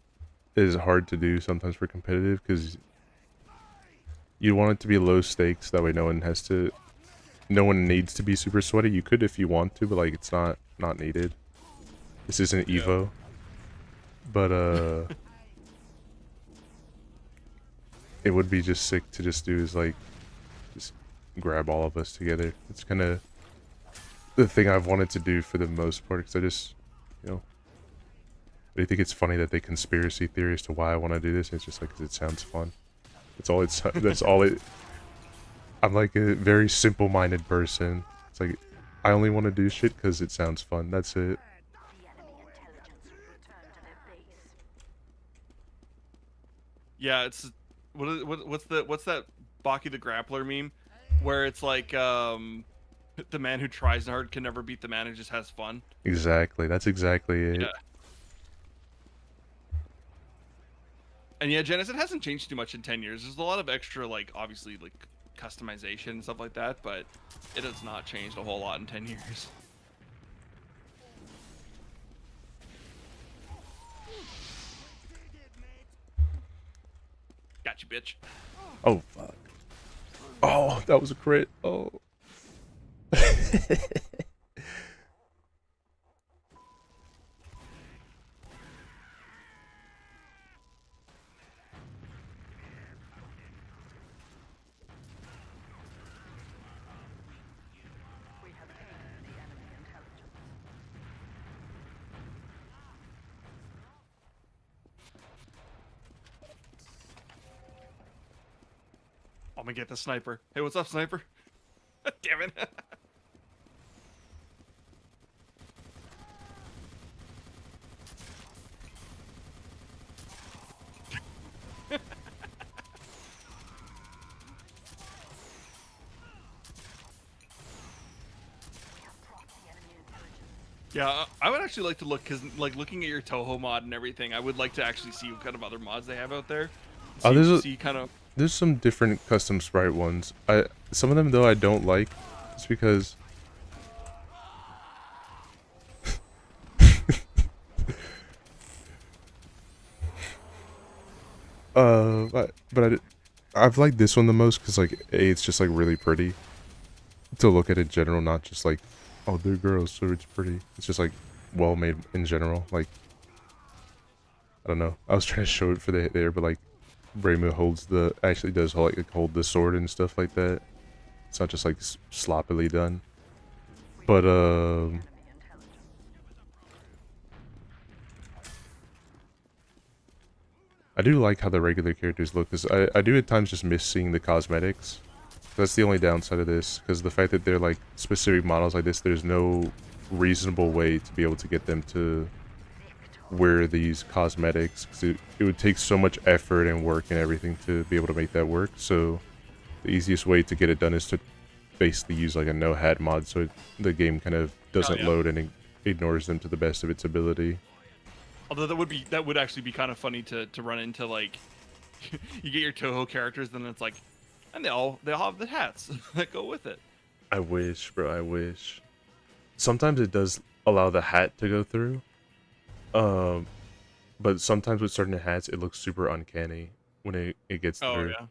is hard to do sometimes for competitive, because you want it to be low stakes, that way no one needs to be super sweaty. You could if you want to, but like it's not needed. This isn't Evo. But it would be just sick to just do is like just grab all of us together. It's kind of the thing I've wanted to do for the most part, because I just, you know, I think it's funny that they conspiracy theory as to why I want to do this. It's just like, 'cause it sounds fun. That's all it's, that's all it, I'm like a very simple-minded person. It's like, I only want to do shit because it sounds fun. That's it. Yeah, it's what's that Baki the Grappler meme, where it's like the man who tries hard can never beat the man who just has fun. Exactly. That's exactly it. Yeah. And yeah, Janice, it hasn't changed too much in 10 years. There's a lot of extra, like, obviously, like, customization and stuff like that, but it has not changed a whole lot in 10 years. Got you, bitch. Oh, fuck. Oh, that was a crit. Oh. I'm gonna get the sniper. Hey, what's up, sniper? Damn it. Yeah, I would actually like to look, because like looking at your Toho mod and everything, I would like to actually see what kind of other mods they have out there. See kind of. There's some different custom sprite ones. Some of them though I don't like, just because. I've liked this one the most because like it's just like really pretty to look at in general, not just like, oh, they're girls, so it's pretty. It's just like well made in general. Like, I don't know. I was trying to show it for the hit there, but like Braymu actually does hold the sword and stuff like that. It's not just like sloppily done. But I do like how the regular characters look, because I do at times just miss seeing the cosmetics. That's the only downside of this, because the fact that they're like specific models like this, there's no reasonable way to be able to get them to wear these cosmetics, because it would take so much effort and work and everything to be able to make that work. So the easiest way to get it done is to basically use like a no hat mod, so the game kind of doesn't load and ignores them to the best of its ability. Although that would actually be kind of funny to run into, like, you get your Toho characters, then it's like, and they all have the hats that go with it. I wish, bro. I wish. Sometimes it does allow the hat to go through, but sometimes with certain hats, it looks super uncanny when it gets through. Oh yeah.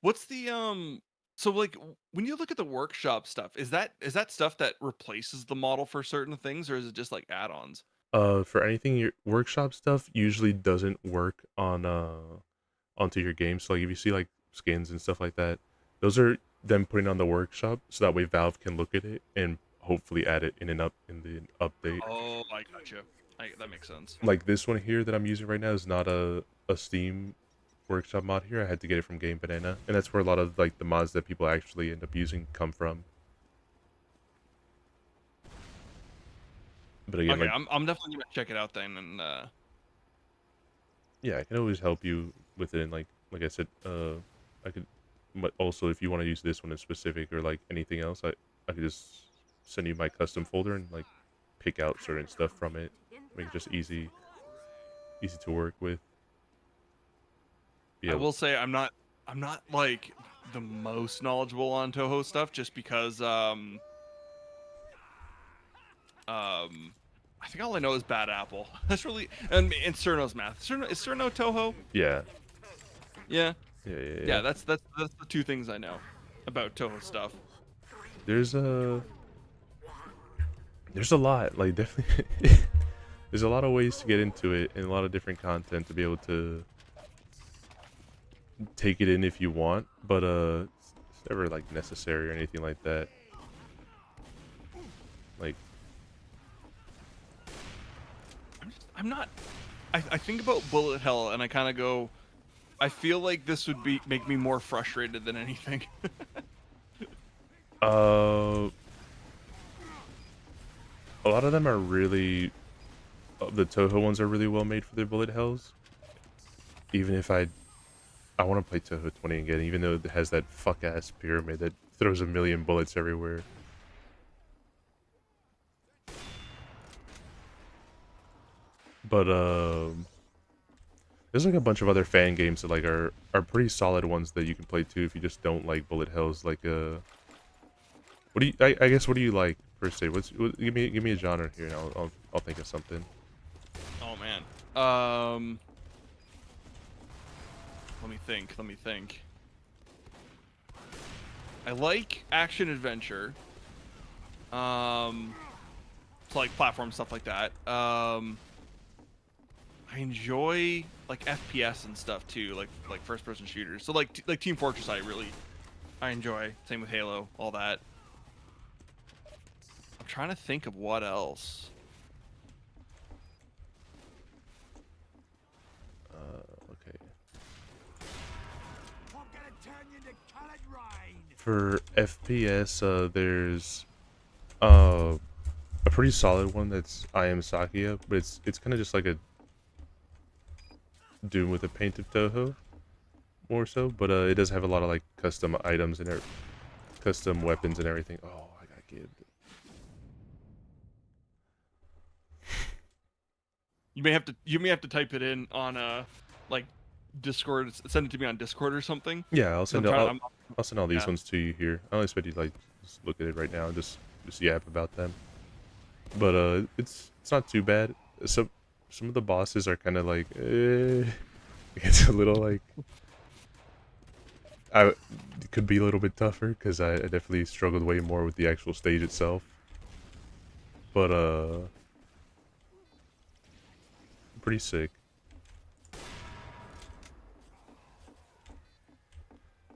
What's the So like when you look at the workshop stuff, is that stuff that replaces the model for certain things, or is it just like add-ons? For anything, your workshop stuff usually doesn't work on onto your game. So like if you see like skins and stuff like that, those are them putting on the workshop, so that way Valve can look at it and hopefully add it in the update. Oh, I gotcha. That makes sense. Like this one here that I'm using right now is not a Steam workshop mod here. I had to get it from Game Banana, and that's where a lot of like the mods that people actually end up using come from. But again, okay, like, I'm definitely gonna check it out then, and yeah, I can always help you with it. And like I said, I could, but also if you want to use this one in specific or like anything else, I could just send you my custom folder and like pick out certain stuff from it, make it just easy to work with. I will say I'm not like the most knowledgeable on Toho stuff, just because I think all I know is Bad Apple. That's really and Cerno's math. Is Cerno Toho? Yeah. Yeah. Yeah. That's the two things I know about Toho stuff. There's a lot, like definitely. There's a lot of ways to get into it and a lot of different content to be able to take it in if you want, but it's never like necessary or anything like that. Like, I'm not. I think about Bullet Hell and I kind of go, I feel like this would make me more frustrated than anything. A lot of them are really, the Toho ones are really well made for their bullet hells. Even if I want to play Toho 20 again, even though it has that fuck ass pyramid that throws a million bullets everywhere. But there's like a bunch of other fan games that like are pretty solid ones that you can play too if you just don't like bullet hells. Like what do you? I guess what do you like per se? Give me a genre here, and I'll think of something. Oh man. Let me think. I like action adventure. It's like platform stuff like that. I enjoy like FPS and stuff too, like first person shooters. So like Team Fortress I enjoy. Same with Halo, all that. I'm trying to think of what else. Okay. For FPS, there's a pretty solid one that's I Am Sakia, but it's kind of just like a Doom with a paint of Toho, more so. But it does have a lot of like custom items and custom weapons and everything. Oh, I got gibbed. You may have to type it in on like Discord. Send it to me on Discord or something. Yeah, I'll send I'll send all these yeah. ones to you here. I don't expect you to like just look at it right now and just yap about them. But it's not too bad. Some of the bosses are kind of like it's a little like it could be a little bit tougher because I definitely struggled way more with the actual stage itself. But pretty sick.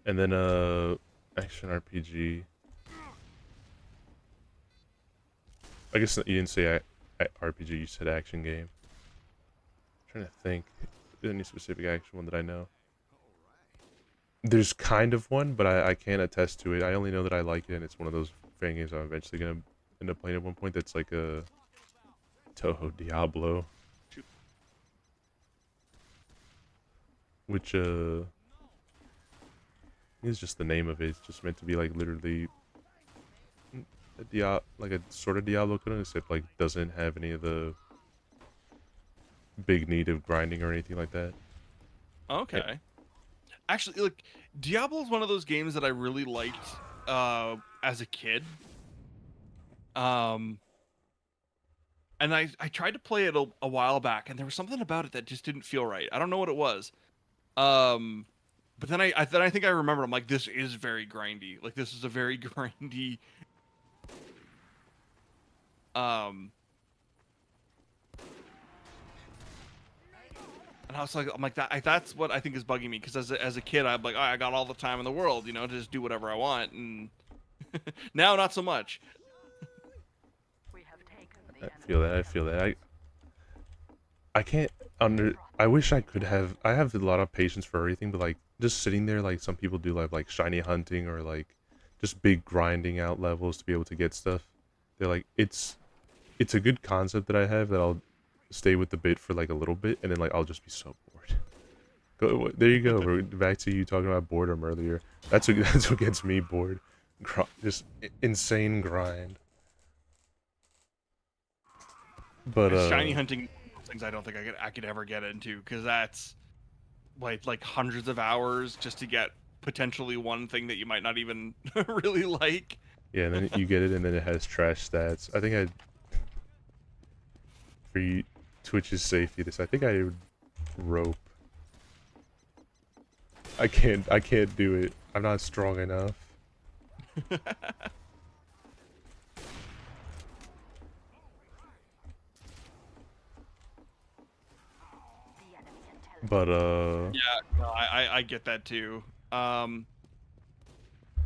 And then action RPG. I guess you didn't say RPG, you said action game. I'm trying to think. Any specific action one that I know? There's kind of one, but I can't attest to it. I only know that I like it, and it's one of those fan games I'm eventually gonna end up playing at one point. That's like a Toho Diablo, which is just the name of it. It's just meant to be like literally like a sort of Diablo clone, except like doesn't have any of the big need of grinding or anything like that. Okay. Yeah. Actually, like Diablo is one of those games that I really liked as a kid. And I tried to play it a while back, and there was something about it that just didn't feel right. I don't know what it was. But then I think I remember. I'm like, this is very grindy. Like this is a very grindy. And I was like, that's what I think is bugging me, because as a kid, I'm like, oh, I got all the time in the world, you know, to just do whatever I want, and now not so much. I feel that. I can't I wish I could have. I have a lot of patience for everything, but like just sitting there, like some people do, like shiny hunting or like just big grinding out levels to be able to get stuff. They're like, it's a good concept that I have that I'll stay with the bit for like a little bit, and then like I'll just be so bored. There you go. We're back to you talking about boredom earlier. That's what gets me bored. Just insane grind. But shiny hunting things I don't think I could ever get into, because that's like hundreds of hours just to get potentially one thing that you might not even really like. Yeah, and then you get it, and then it has trash stats. I think for you, Twitch's safety, I think I would rope. I can't do it. I'm not strong enough. But yeah, no, I get that too.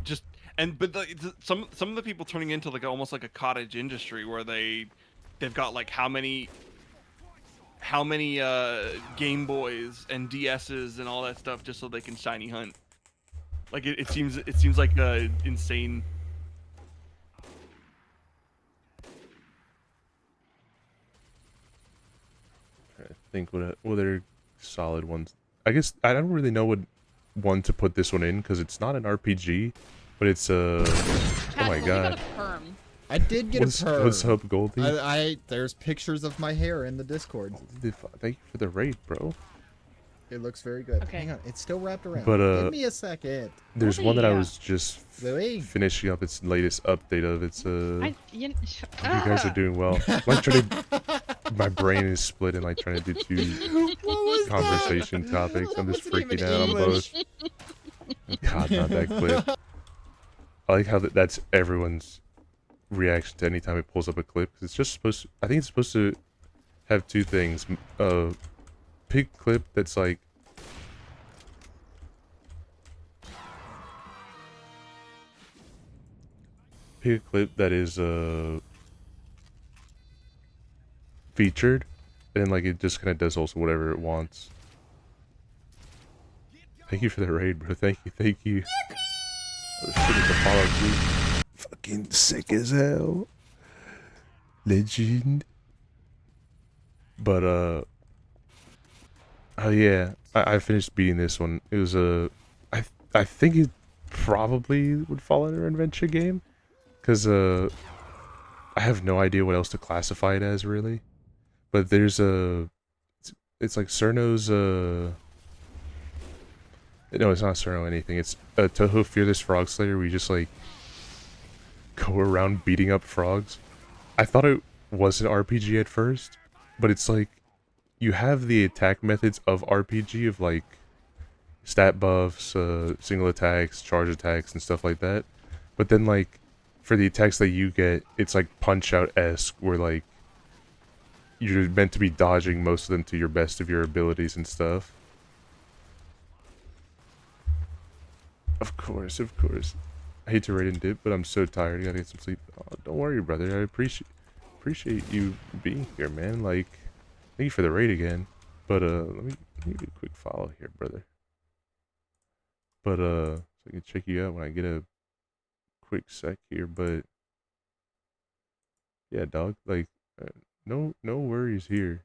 Just some of the people turning into like almost like a cottage industry where they've got like how many Game Boys and DSs and all that stuff just so they can shiny hunt. Like it seems like insane. I think what are solid ones. I guess I don't really know what one to put this one in, because it's not an RPG, but it's oh my god. I did get a perm. What's up, Goldie? There's pictures of my hair in the Discord. Thank you for the raid, bro. It looks very good. Okay. Hang on, it's still wrapped around. But give me a second. There's one that I was just finishing up its latest update of. It's you guys are doing well. My brain is split and like trying to do two conversation topics. I'm just freaking out on both. God, not that clip. I like how that's everyone's reaction to any time it pulls up a clip. It's just supposed to, I think it's supposed to have two things. Pick clip that's like pick a clip that is featured, and then like it just kind of does also whatever it wants. Thank you for the raid, bro. Thank you. Shit with the follow too. Fucking sick as hell. Legend. But oh yeah, I finished beating this one. It was I think it probably would fall under an adventure game, cause I have no idea what else to classify it as really. But there's it's like Cerno's no, it's not Cerno anything. It's a Touhou Fearless Frog Slayer where you just like go around beating up frogs. I thought it was an RPG at first, but it's like you have the attack methods of RPG of like stat buffs, single attacks, charge attacks, and stuff like that. But then like for the attacks that you get, it's like Punch-Out-esque where like you're meant to be dodging most of them to your best of your abilities and stuff. Of course, of course. I hate to raid and dip, but I'm so tired. I gotta get some sleep. Oh, don't worry, brother. I appreciate you being here, man. Like, thank you for the raid again. But let me do a quick follow here, brother. But so I can check you out when I get a quick sec here. But yeah, dog. Like, no worries here.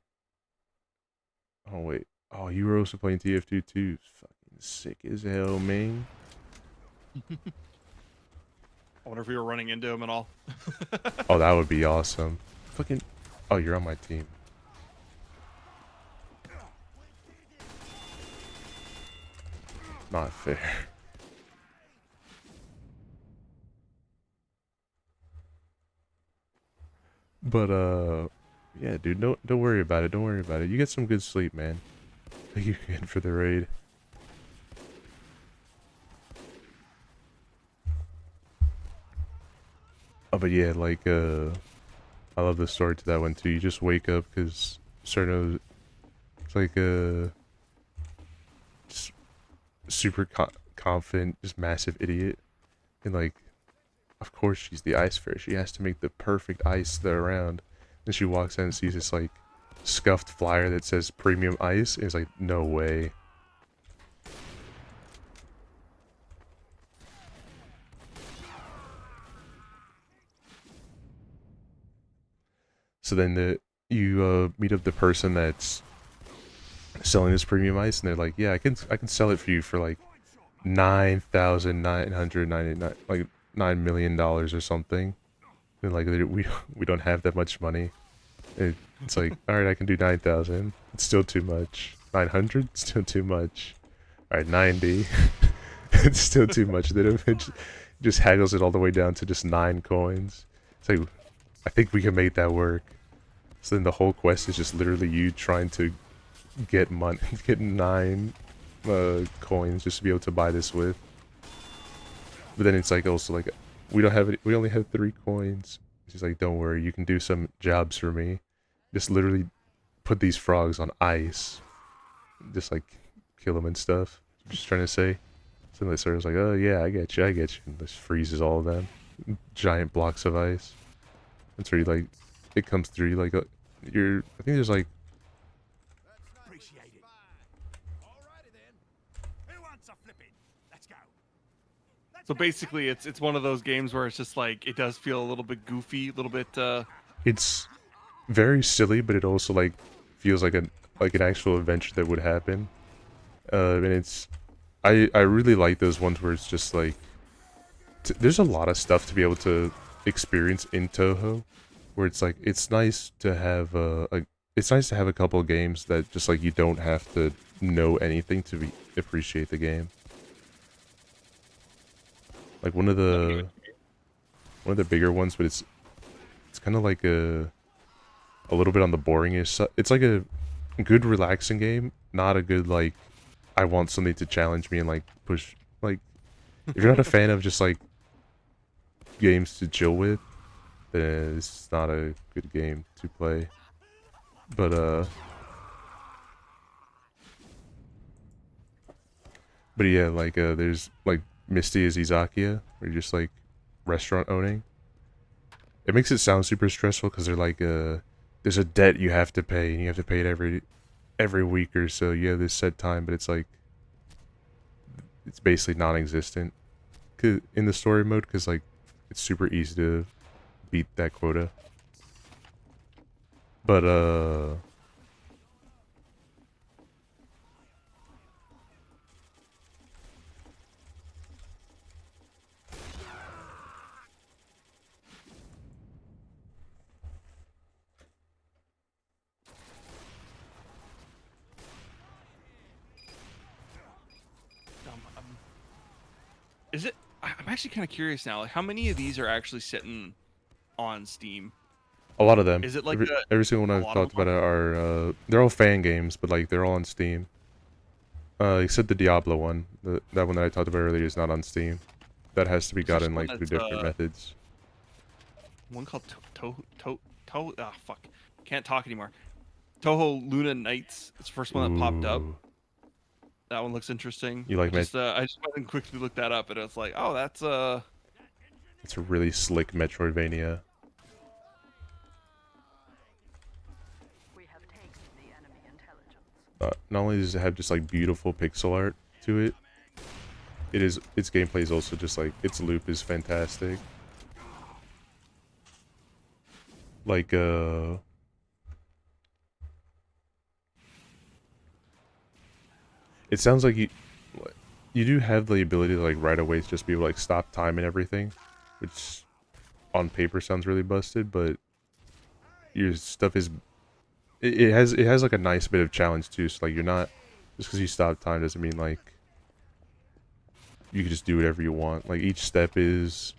Oh wait. Oh, you were also playing TF2 too. Fucking sick as hell, man. I wonder if we were running into him at all. Oh, that would be awesome. Fucking. Oh, you're on my team. Not fair. But yeah, dude, don't worry about it. Don't worry about it. You get some good sleep, man. Thank you again for the raid. Oh, but yeah, like, I love the story to that one too. You just wake up because Cerno, it's like, just super confident, just massive idiot. And like, of course she's the ice fairy. She has to make the perfect ice there around. And she walks in and sees this like scuffed flyer that says premium ice. And it's like, no way. So then you meet up the person that's selling this premium ice, and they're like, "Yeah, I can sell it for you for like $9,999, like $9 million or something." And like we don't have that much money. It's like, all right, I can do 9,000. It's still too much. 900, still too much. All right, 90. It's still too much. Then it just haggles it all the way down to just 9 coins. It's like, I think we can make that work. So then the whole quest is just literally you trying to get money, get 9 coins just to be able to buy this with. But then it's like also like, we only have 3 coins. She's like, don't worry, you can do some jobs for me. Just literally put these frogs on ice. Just like kill them and stuff. Just trying to say. So the server's like, oh yeah, I get you. And just freezes all of them. Giant blocks of ice. That's where you like, it comes through, like, I think there's like, So basically, it's one of those games where it's just like, it does feel a little bit goofy, a little bit. It's very silly, but it also like feels like an actual adventure that would happen. And it's, I really like those ones where it's just like, there's a lot of stuff to be able to experience in Touhou, where it's like, it's nice to have a couple of games that just like you don't have to know anything to appreciate the game. Like one of the bigger ones, but it's kind of like a little bit on the boringish side. It's like a good relaxing game, not a good like I want something to challenge me and like push. Like if you're not a fan of just like games to chill with, then it's not a good game to play. But yeah, like there's like Misty is Izakiya, where you're just like restaurant owning. It makes it sound super stressful because they're like there's a debt you have to pay, and you have to pay it every week or so. You have this set time, but it's like it's basically non-existent. in the story mode, because like it's super easy to beat that quota. But Is it? I'm actually kind of curious now. Like, how many of these are actually sitting on Steam? a lot of them. Is it like every single one I've talked about are they're all fan games, but like they're all on Steam. Except the Diablo one, that one that I talked about earlier is not on Steam. That has to be gotten like through different methods. One called ah fuck, can't talk anymore. Toho Luna Nights. It's the first one that popped up. That one looks interesting. You like I just went and quickly looked that up, and it's like, oh, that's it's a really slick Metroidvania. Not only does it have just like beautiful pixel art to it, its gameplay is also just like its loop is fantastic. Like it sounds like you do have the ability to like right away just be able to like stop time and everything, which on paper sounds really busted, but your stuff is it has like a nice bit of challenge too. So like you're not just because you stop time doesn't mean like you can just do whatever you want. Like each step uses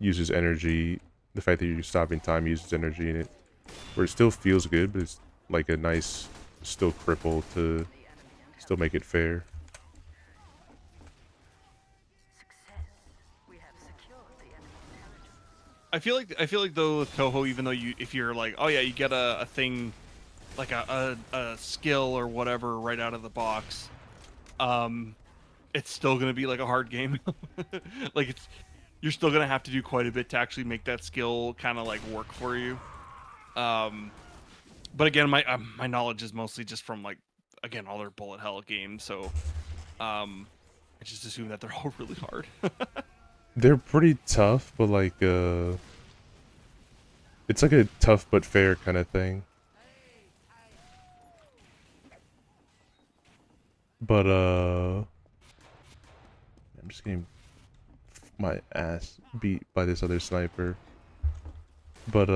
energy. The fact that you're stopping time uses energy in it, where it still feels good, but it's like a nice still cripple to still make it fair. I feel like though with Toho, even though if you're like, oh yeah, you get a thing like a skill or whatever right out of the box, it's still gonna be like a hard game. Like you're still gonna have to do quite a bit to actually make that skill kind of like work for you. But again, my knowledge is mostly just from like, again, all their bullet hell games, so I just assume that they're all really hard. They're pretty tough, but like it's like a tough but fair kind of thing. But I'm just getting my ass beat by this other sniper. But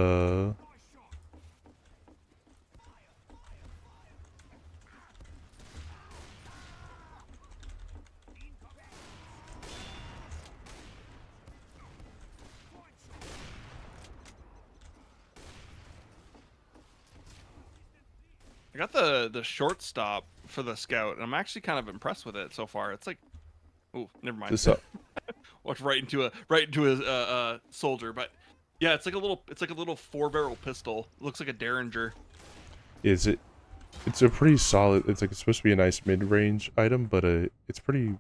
I got the shortstop for the scout, and I'm actually kind of impressed with it so far. It's like, oh, never mind. Walked right into a soldier, but yeah, it's like a little 4-barrel pistol. It looks like a Derringer. It's a pretty solid. It's supposed to be a nice mid-range item, but it's pretty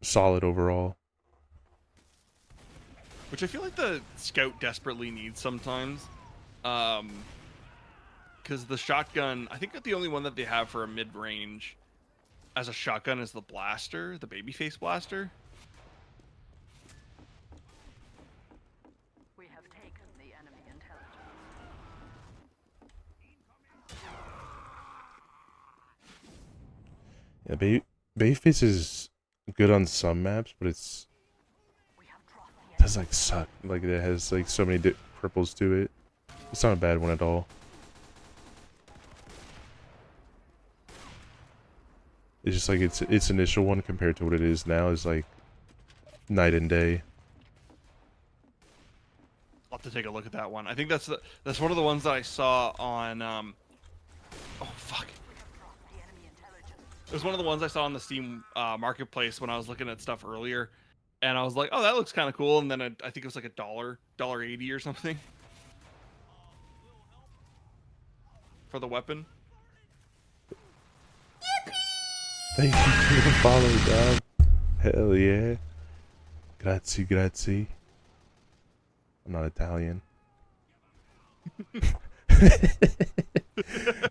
solid overall. Which I feel like the scout desperately needs sometimes. Because the shotgun, I think that the only one that they have for a mid-range as a shotgun is the blaster, the babyface blaster. We have taken the enemy intelligence. Yeah, babyface is good on some maps, but it does like suck. Like it has like so many cripples to it. It's not a bad one at all. It's just like its initial one compared to what it is now is like night and day. I'll have to take a look at that one. I think that's one of the ones that I saw on oh fuck. It was one of the ones I saw on the Steam marketplace when I was looking at stuff earlier, and I was like, oh, that looks kind of cool. And then I think it was like $1.80 or something for the weapon. Thank you for the follow, dog. Hell yeah. Grazie, grazie. I'm not Italian.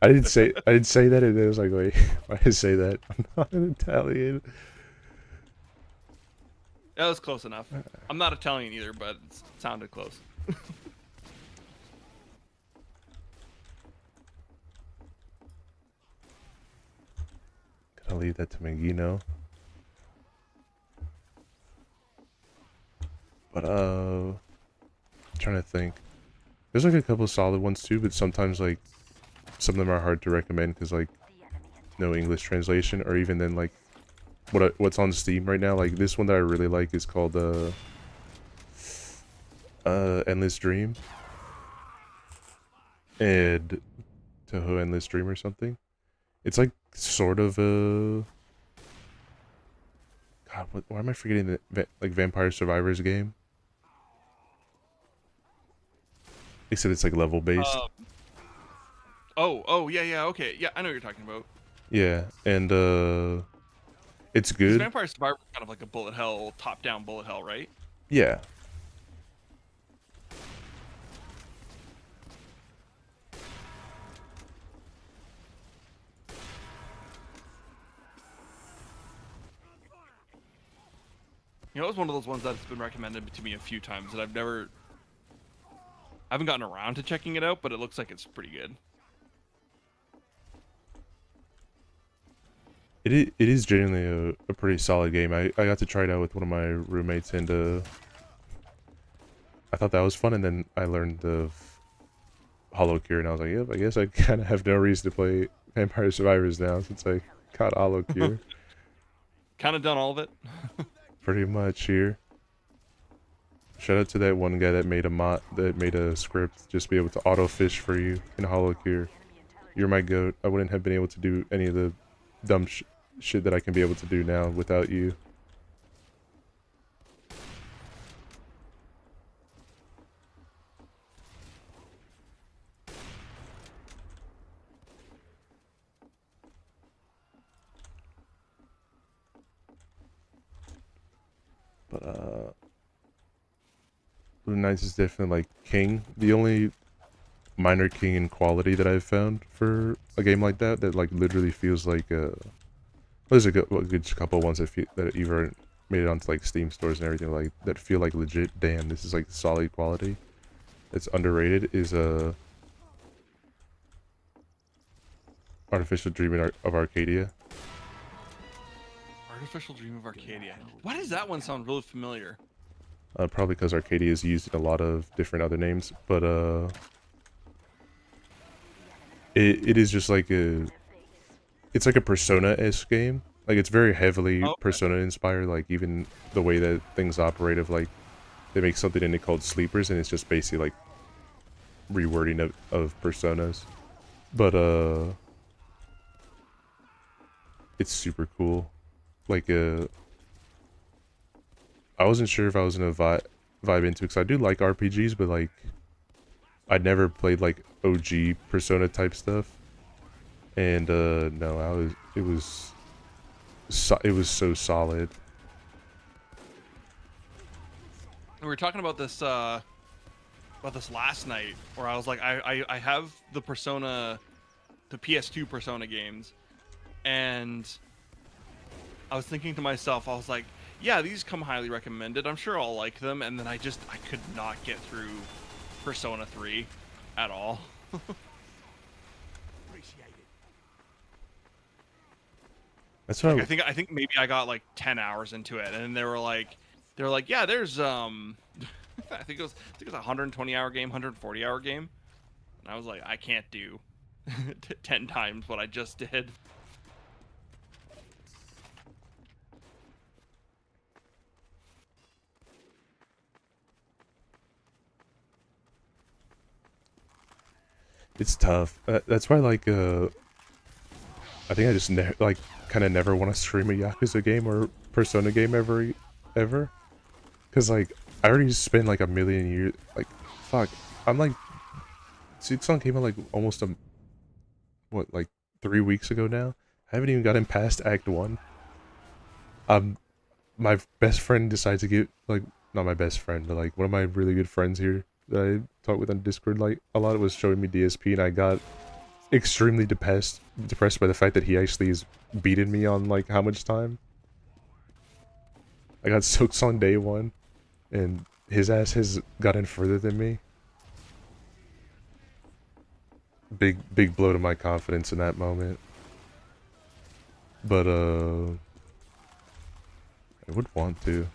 I didn't say that, and it was like, wait, why did I say that? I'm not an Italian. That was close enough. I'm not Italian either, but it sounded close. Gotta leave that to Magino. But trying to think. There's like a couple of solid ones too, but sometimes like some of them are hard to recommend because like no English translation, or even then like what's on Steam right now. Like this one that I really like is called Endless Dream. And Toho Endless Dream or something. It's like sort of a God, why am I forgetting the like Vampire Survivors game? They said it's like level based. Oh, yeah, okay. Yeah, I know what you're talking about. Yeah, and it's good. Vampire Survivor is kind of like a bullet hell, top-down bullet hell, right? Yeah. You know, it was one of those ones that's been recommended to me a few times that I haven't gotten around to checking it out, but it looks like it's pretty good. It is genuinely a pretty solid game. I got to try it out with one of my roommates, and I thought that was fun, and then I learned of Hollow Cure, and I was like, yep, I guess I kind of have no reason to play Vampire Survivors now since I caught Hollow Cure. Kind of done all of it. Pretty much here. Shout out to that one guy that made a script just to be able to auto fish for you in Hollow Cure. You're my goat. I wouldn't have been able to do any of the dumb shit that I can be able to do now without you. But Blue Knights is definitely like king. The only minor king in quality that I've found for a game like that like literally feels like there's a good couple of ones that even made it onto like Steam stores and everything like that feel like legit. Damn, this is like solid quality. That's underrated. Is Artificial Dream of Arcadia. Artificial Dream of Arcadia. Why does that one sound really familiar? Probably because Arcadia is used in a lot of different other names, but it is just like it's like a Persona-esque game. Like it's very heavily Persona inspired. Like even the way that things operate, of like they make something in it called sleepers, and it's just basically like rewording of Personas. But it's super cool. Like I wasn't sure if I was gonna vibe into it, because I do like RPGs, but like I'd never played like OG Persona type stuff, and no, it was so solid. We were talking about this last night, where I was like, I have the PS2 Persona games, and I was thinking to myself, I was like, yeah, these come highly recommended. I'm sure I'll like them. And then I could not get through Persona 3 at all. That's what like, I think maybe I got like 10 hours into it, and they were like, yeah, there's I think it was a 120-hour game, 140-hour game, and I was like, I can't do 10 times what I just did. It's tough. That's why, like, I think I just kind of never want to stream a Yakuza game or Persona game ever. Because, like, I already spent, like, a million years, like, fuck. I'm, like, Song came out, like, almost like 3 weeks ago now? I haven't even gotten past Act 1. My best friend decided to get, like, not my best friend, but, like, one of my really good friends here that I talk with on Discord like a lot, was showing me DSP, and I got extremely depressed by the fact that he actually has beaten me on like how much time. I got soaks on day one, and his ass has gotten further than me. Big blow to my confidence in that moment. But I would want to.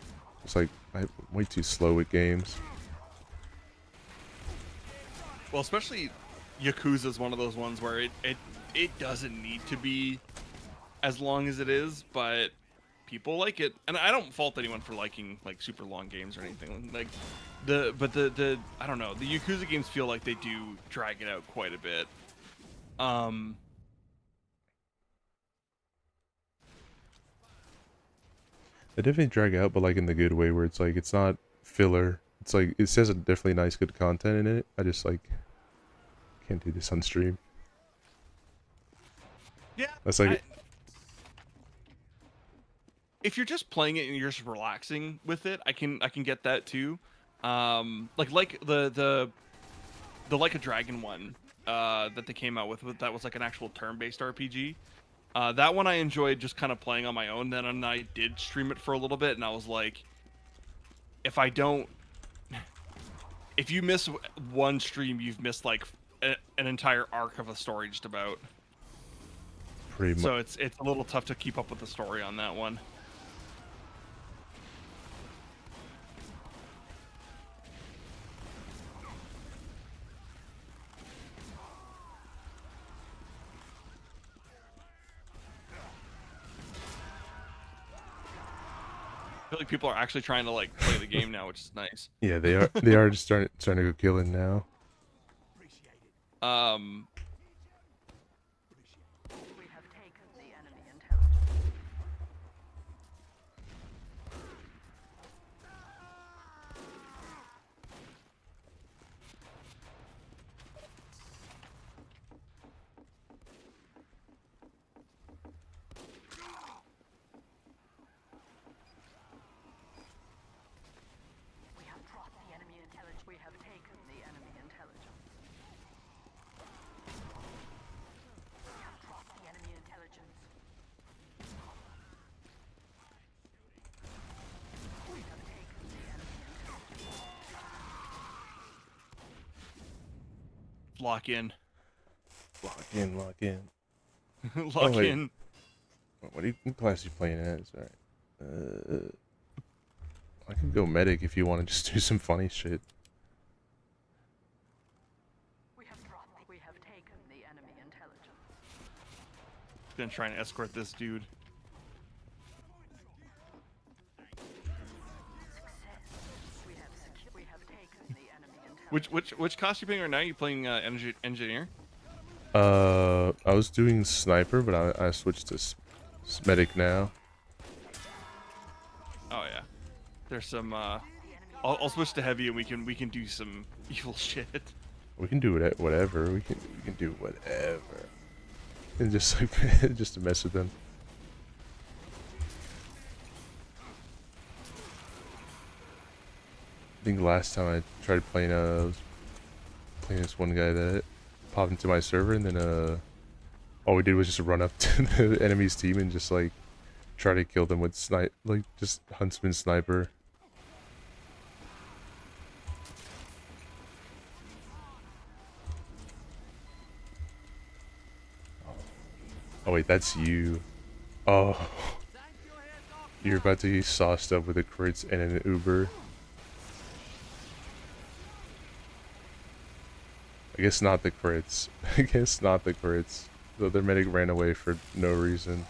It's like I'm way too slow with games. Well, especially Yakuza is one of those ones where it doesn't need to be as long as it is, but people like it, and I don't fault anyone for liking like super long games or anything. Like the I don't know, the Yakuza games feel like they do drag it out quite a bit. They definitely drag out, but like in the good way, where it's like it's not filler. It's like it says definitely nice, good content in it. I just like can't do this on stream. Yeah, that's like. If you're just playing it and you're just relaxing with it, I can get that too. Like the Like a Dragon one that they came out with that was like an actual turn-based RPG. That one I enjoyed just kind of playing on my own. Then I did stream it for a little bit, and I was like, if you miss one stream, you've missed like an entire arc of a story just about. Pretty much. So it's a little tough to keep up with the story on that one. I feel like people are actually trying to like play the game now, which is nice. Yeah, they are. They are just starting to go killing now. Lock in. Lock in. Lock wait. in. What class are you playing as? Alright. I can go medic if you want to just do some funny shit. We have taken the enemy intelligence. Gonna try and escort this dude. Which class you playing right now? You playing engineer? I was doing sniper, but I switched to medic now. Oh yeah, there's some. I'll switch to heavy, and we can do some evil shit. We can do whatever. We can do whatever. And just like just to mess with them. I think last time I tried playing, I was playing this one guy that popped into my server, and then all we did was just run up to the enemy's team and just like try to kill them with just huntsman sniper. Oh wait, that's you. Oh, you're about to get sauced up with a crits and an Uber. I guess not the crits. I guess not the crits. Though their medic ran away for no reason.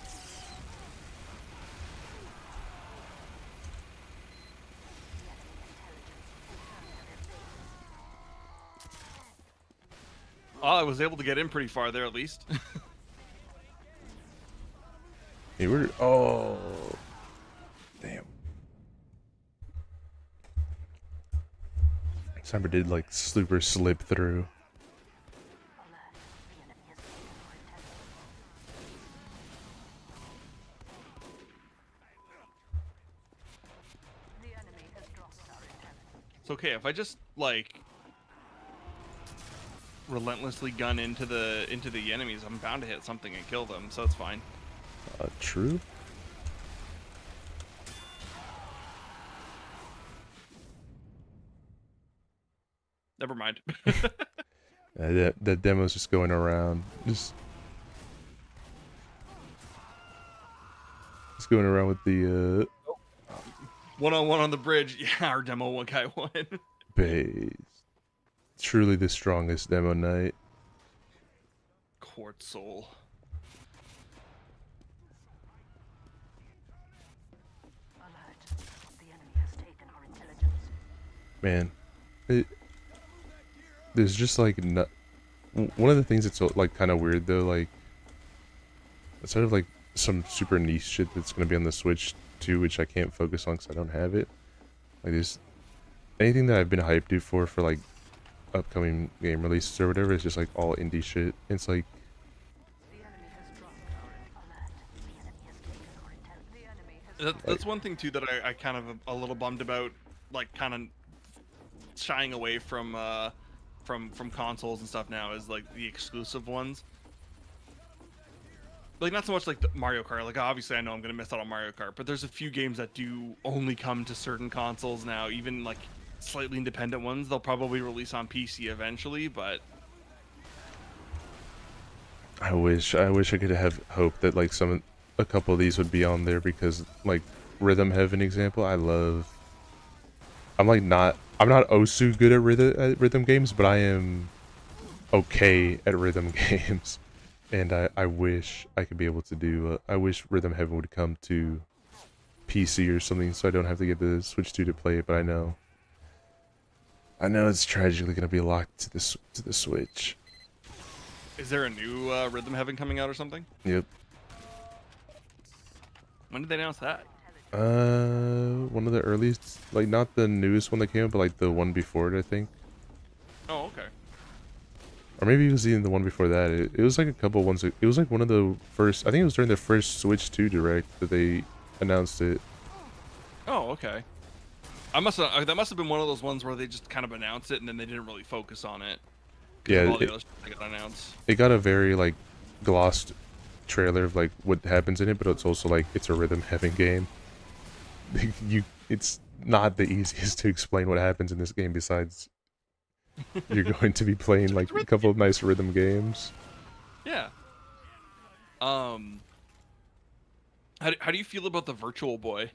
Oh, I was able to get in pretty far there at least. Hey, oh, damn. Sniper did like super slip through. It's okay if I just like relentlessly gun into the enemies. I'm bound to hit something and kill them, so it's fine. True. Never mind. That demo's just going around. Just going around with the One-on-one on the bridge. Yeah, our demo one guy won. base. Truly the strongest demo night. Quartz soul. Man, there's just like one of the things that's like kind of weird though, like instead of like some super niche shit that's gonna be on the Switch too, which I can't focus on because I don't have it. Like there's anything that I've been hyped to for like upcoming game releases or whatever is just like all indie shit. It's like that's one thing too that I kind of a little bummed about, like kind of shying away from consoles and stuff now is like the exclusive ones. Like not so much like the Mario Kart. Like obviously I know I'm gonna miss out on Mario Kart, but there's a few games that do only come to certain consoles now. Even like slightly independent ones, they'll probably release on PC eventually. But I wish I could have hope that like a couple of these would be on there, because like Rhythm Heaven example, I'm not Osu good at rhythm games, but I am okay at rhythm games. And I wish I could be able to do, I wish Rhythm Heaven would come to PC or something so I don't have to get the Switch 2 to play it, but I know it's tragically going to be locked to the Switch. is there a new Rhythm Heaven coming out or something? Yep. When did they announce that? One of the earliest, like not the newest one that came out, but like the one before it, I think. Oh, okay. Or maybe it was even the one before that. It was like a couple ones. It was like one of the first. I think it was during the first Switch 2 Direct that they announced it. Oh, okay. That must have been one of those ones where they just kind of announced it and then they didn't really focus on it. Yeah, all the other stuff that got announced. It got a very like glossed trailer of like what happens in it, but it's also like it's a Rhythm Heaven game. It's not the easiest to explain what happens in this game besides you're going to be playing like a couple of nice rhythm games. Yeah. How do you feel about the Virtual Boy?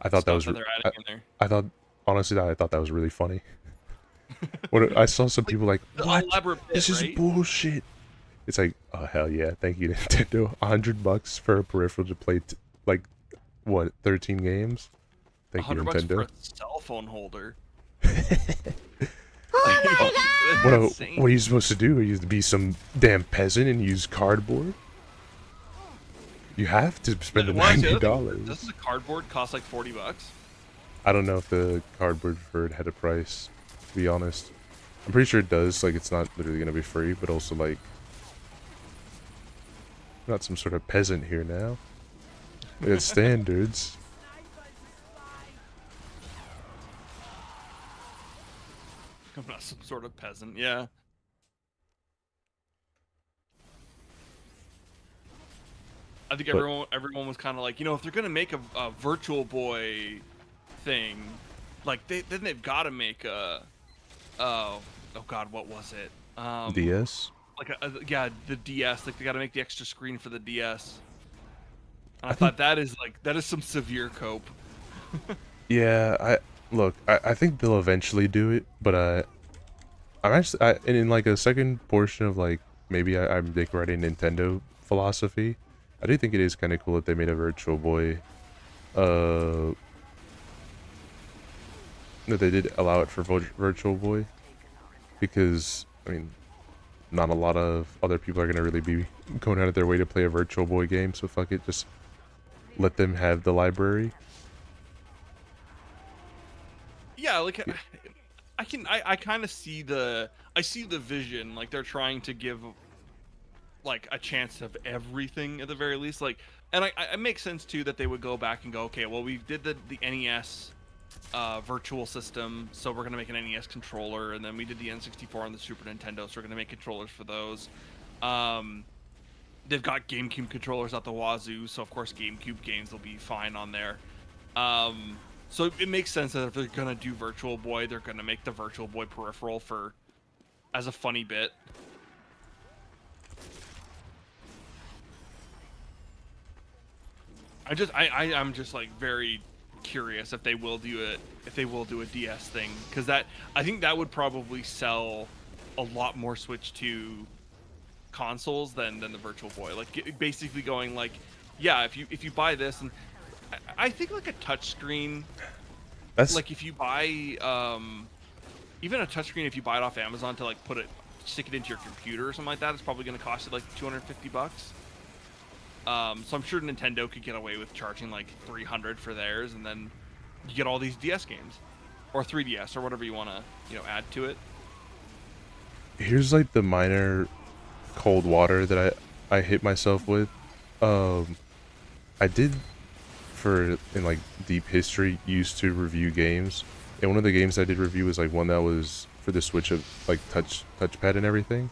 I thought that was I thought honestly I thought that was really funny. I saw some people like, what? This is bullshit. It's like, oh hell yeah, thank you Nintendo. $100 for a peripheral to play like what, 13 games? Thank you $100 for Nintendo. a cell phone holder. What are you supposed to do? Are you to be some damn peasant and use cardboard? You have to spend the $90. Doesn't the cardboard cost like $40? I don't know if the cardboard for it had a price, to be honest. I'm pretty sure it does. Like, it's not literally gonna be free, but also like, I'm not some sort of peasant here now. We got standards. I'm not some sort of peasant, yeah. I think everyone was kind of like, if they're gonna make a Virtual Boy thing, like then they've got to make a oh god, what was it? DS. Like the DS. Like they got to make the extra screen for the DS. And I thought that is some severe cope. Yeah, I think they'll eventually do it, but I'm actually and in like a second portion of like maybe I'm decorating Nintendo philosophy. I do think it is kind of cool that they made a Virtual Boy. That they did allow it for Virtual Boy, because I mean, not a lot of other people are gonna really be going out of their way to play a Virtual Boy game. So fuck it, just let them have the library. Yeah, like I kind of see the vision. Like they're trying to give like a chance of everything at the very least. Like, and it makes sense too that they would go back and go, okay, well we did the NES virtual system, so we're gonna make an NES controller, and then we did the N64 on the Super Nintendo, so we're gonna make controllers for those. They've got GameCube controllers at the wazoo, so of course GameCube games will be fine on there. So it makes sense that if they're gonna do Virtual Boy, they're gonna make the Virtual Boy peripheral as a funny bit. I'm just like very curious if they will do it, if they will do a DS thing, because I think that would probably sell a lot more Switch 2 consoles than the Virtual Boy. Like basically going like, yeah, if you buy this, and I think like a touchscreen, like if you buy even a touchscreen, if you buy it off Amazon to like stick it into your computer or something like that, it's probably going to cost you like $250. So I'm sure Nintendo could get away with charging like $300 for theirs, and then you get all these DS games, or 3DS, or whatever you want to, add to it. Here's like the minor cold water that I hit myself with. I did in like deep history used to review games, and one of the games I did review was like one that was for the Switch of like touchpad and everything,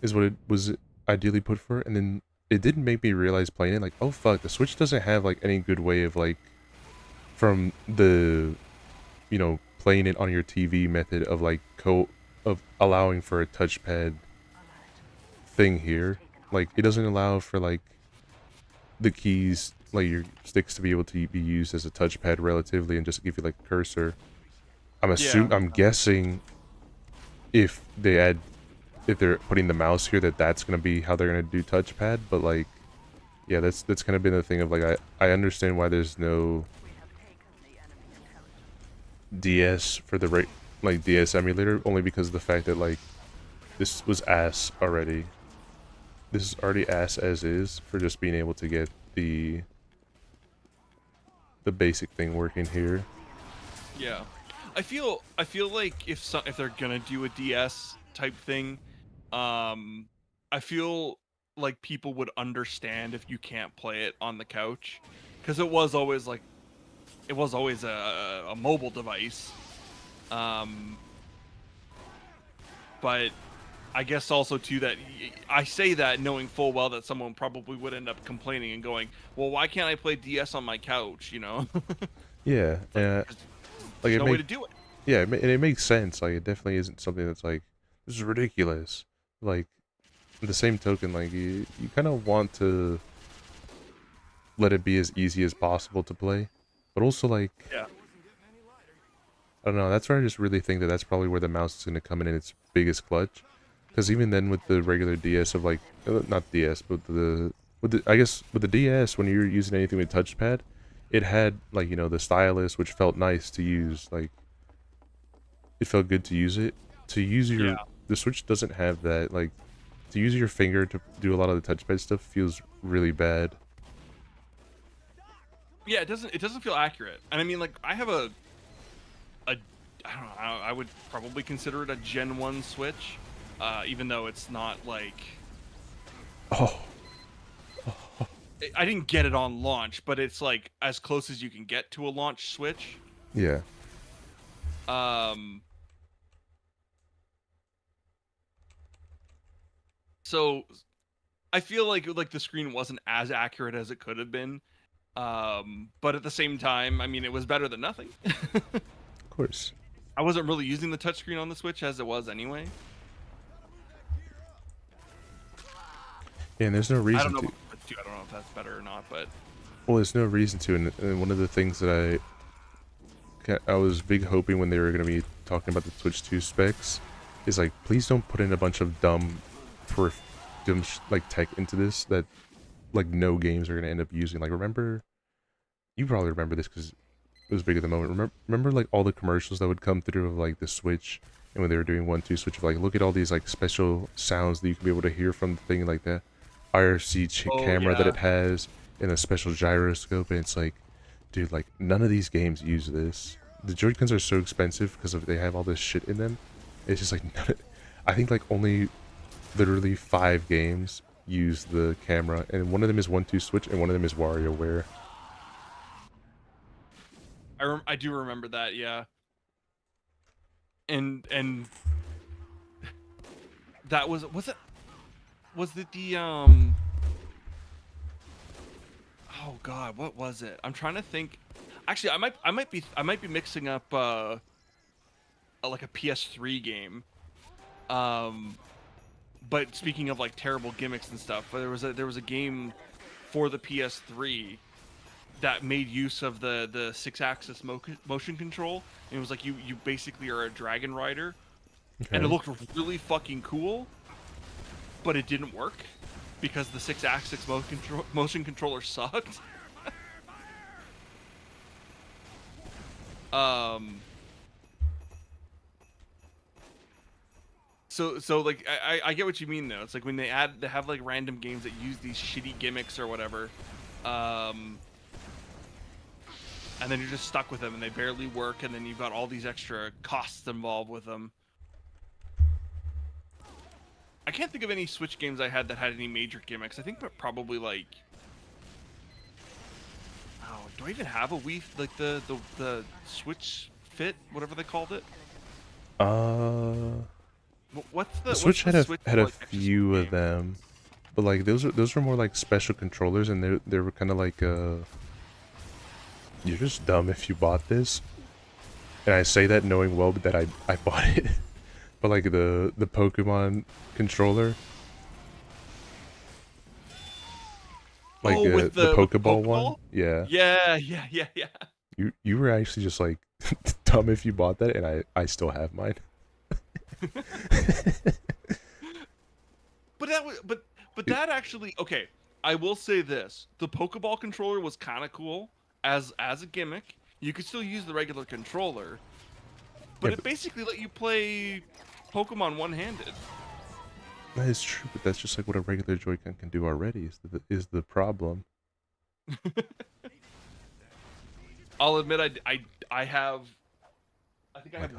is what it was ideally put for, and then it didn't make me realize playing it like, oh fuck, the Switch doesn't have like any good way of like from the playing it on your TV method of like of allowing for a touchpad thing here. Like it doesn't allow for like the keys, like your sticks, to be able to be used as a touchpad relatively and just give you like a cursor. I'm guessing if they're putting the mouse here that's gonna be how they're gonna do touchpad, but like yeah, that's kind of been the thing of like I understand why there's no DS for the like DS emulator, only because of the fact that like this was ass already. This is already ass as is for just being able to get the basic thing working here. Yeah, I feel like if they're gonna do a DS type thing, I feel like people would understand if you can't play it on the couch, because it was always a mobile device. But I guess also too that I say that knowing full well that someone probably would end up complaining and going, well, why can't I play DS on my couch, Yeah, like no way to do it. Yeah, and it makes sense. Like it definitely isn't something that's like, this is ridiculous. Like the same token, like you kind of want to let it be as easy as possible to play, but also like, yeah, I don't know, that's where I just really think that that's probably where the mouse is going to come in its biggest clutch. Because even then with the regular DS of like, not DS, but I guess with the DS, when you're using anything with touchpad, it had like, the stylus, which felt nice to use. Like it felt good to use it. To use the Switch doesn't have that. Like to use your finger to do a lot of the touchpad stuff feels really bad. Yeah, it doesn't feel accurate. And I mean, like I have I don't know, I would probably consider it a Gen 1 Switch. Even though it's not like... I didn't get it on launch, but it's like as close as you can get to a launch Switch. Yeah. So I feel like the screen wasn't as accurate as it could have been. But at the same time, I mean, it was better than nothing. Of course. I wasn't really using the touchscreen on the Switch as it was anyway. Yeah, and there's no reason I don't know if that's better or not, but... Well, there's no reason to, and one of the things that I was big hoping when they were going to be talking about the Switch 2 specs is like, please don't put in a bunch of dumb like tech into this that like no games are going to end up using. Like you probably remember this because it was big at the moment. Remember like all the commercials that would come through of like the Switch, and when they were doing 1-2 Switch, of like, look at all these like special sounds that you can be able to hear from the thing, like that IRC camera that it has, and a special gyroscope, and it's like, dude, like none of these games use this. The Joy-Cons are so expensive because they have all this shit in them. It's just like, I think like only literally 5 games use the camera, and one of them is 1-2 Switch, and one of them is WarioWare. I do remember that, yeah. And that was it the oh god, what was it? I'm trying to think. Actually, I might be mixing up like a PS3 game. But speaking of like terrible gimmicks and stuff, there was a game for the PS3 that made use of the 6-axis motion control. And it was like you basically are a dragon rider, and it looked really fucking cool, but it didn't work because the 6-axis motion controller sucked. So like I get what you mean though. It's like when they have like random games that use these shitty gimmicks or whatever, and then you're just stuck with them and they barely work, and then you've got all these extra costs involved with them. I can't think of any Switch games I had that had any major gimmicks. I think probably like, oh, do I even have a Wii, like the Switch Fit, whatever they called it? What's the Switch had a like, few of them, but like those were more like special controllers, and they were kind of like you're just dumb if you bought this. And I say that knowing well that I bought it. But like the Pokemon controller, like with the Pokeball Pokeball one, yeah. You were actually just like dumb if you bought that, and I still have mine. But that actually, okay, I will say this: the Pokeball controller was kind of cool as a gimmick. You could still use the regular controller, but it basically let you play Pokemon one-handed. That is true, but that's just like what a regular Joy-Con can do already. Is the problem? I'll admit I think I have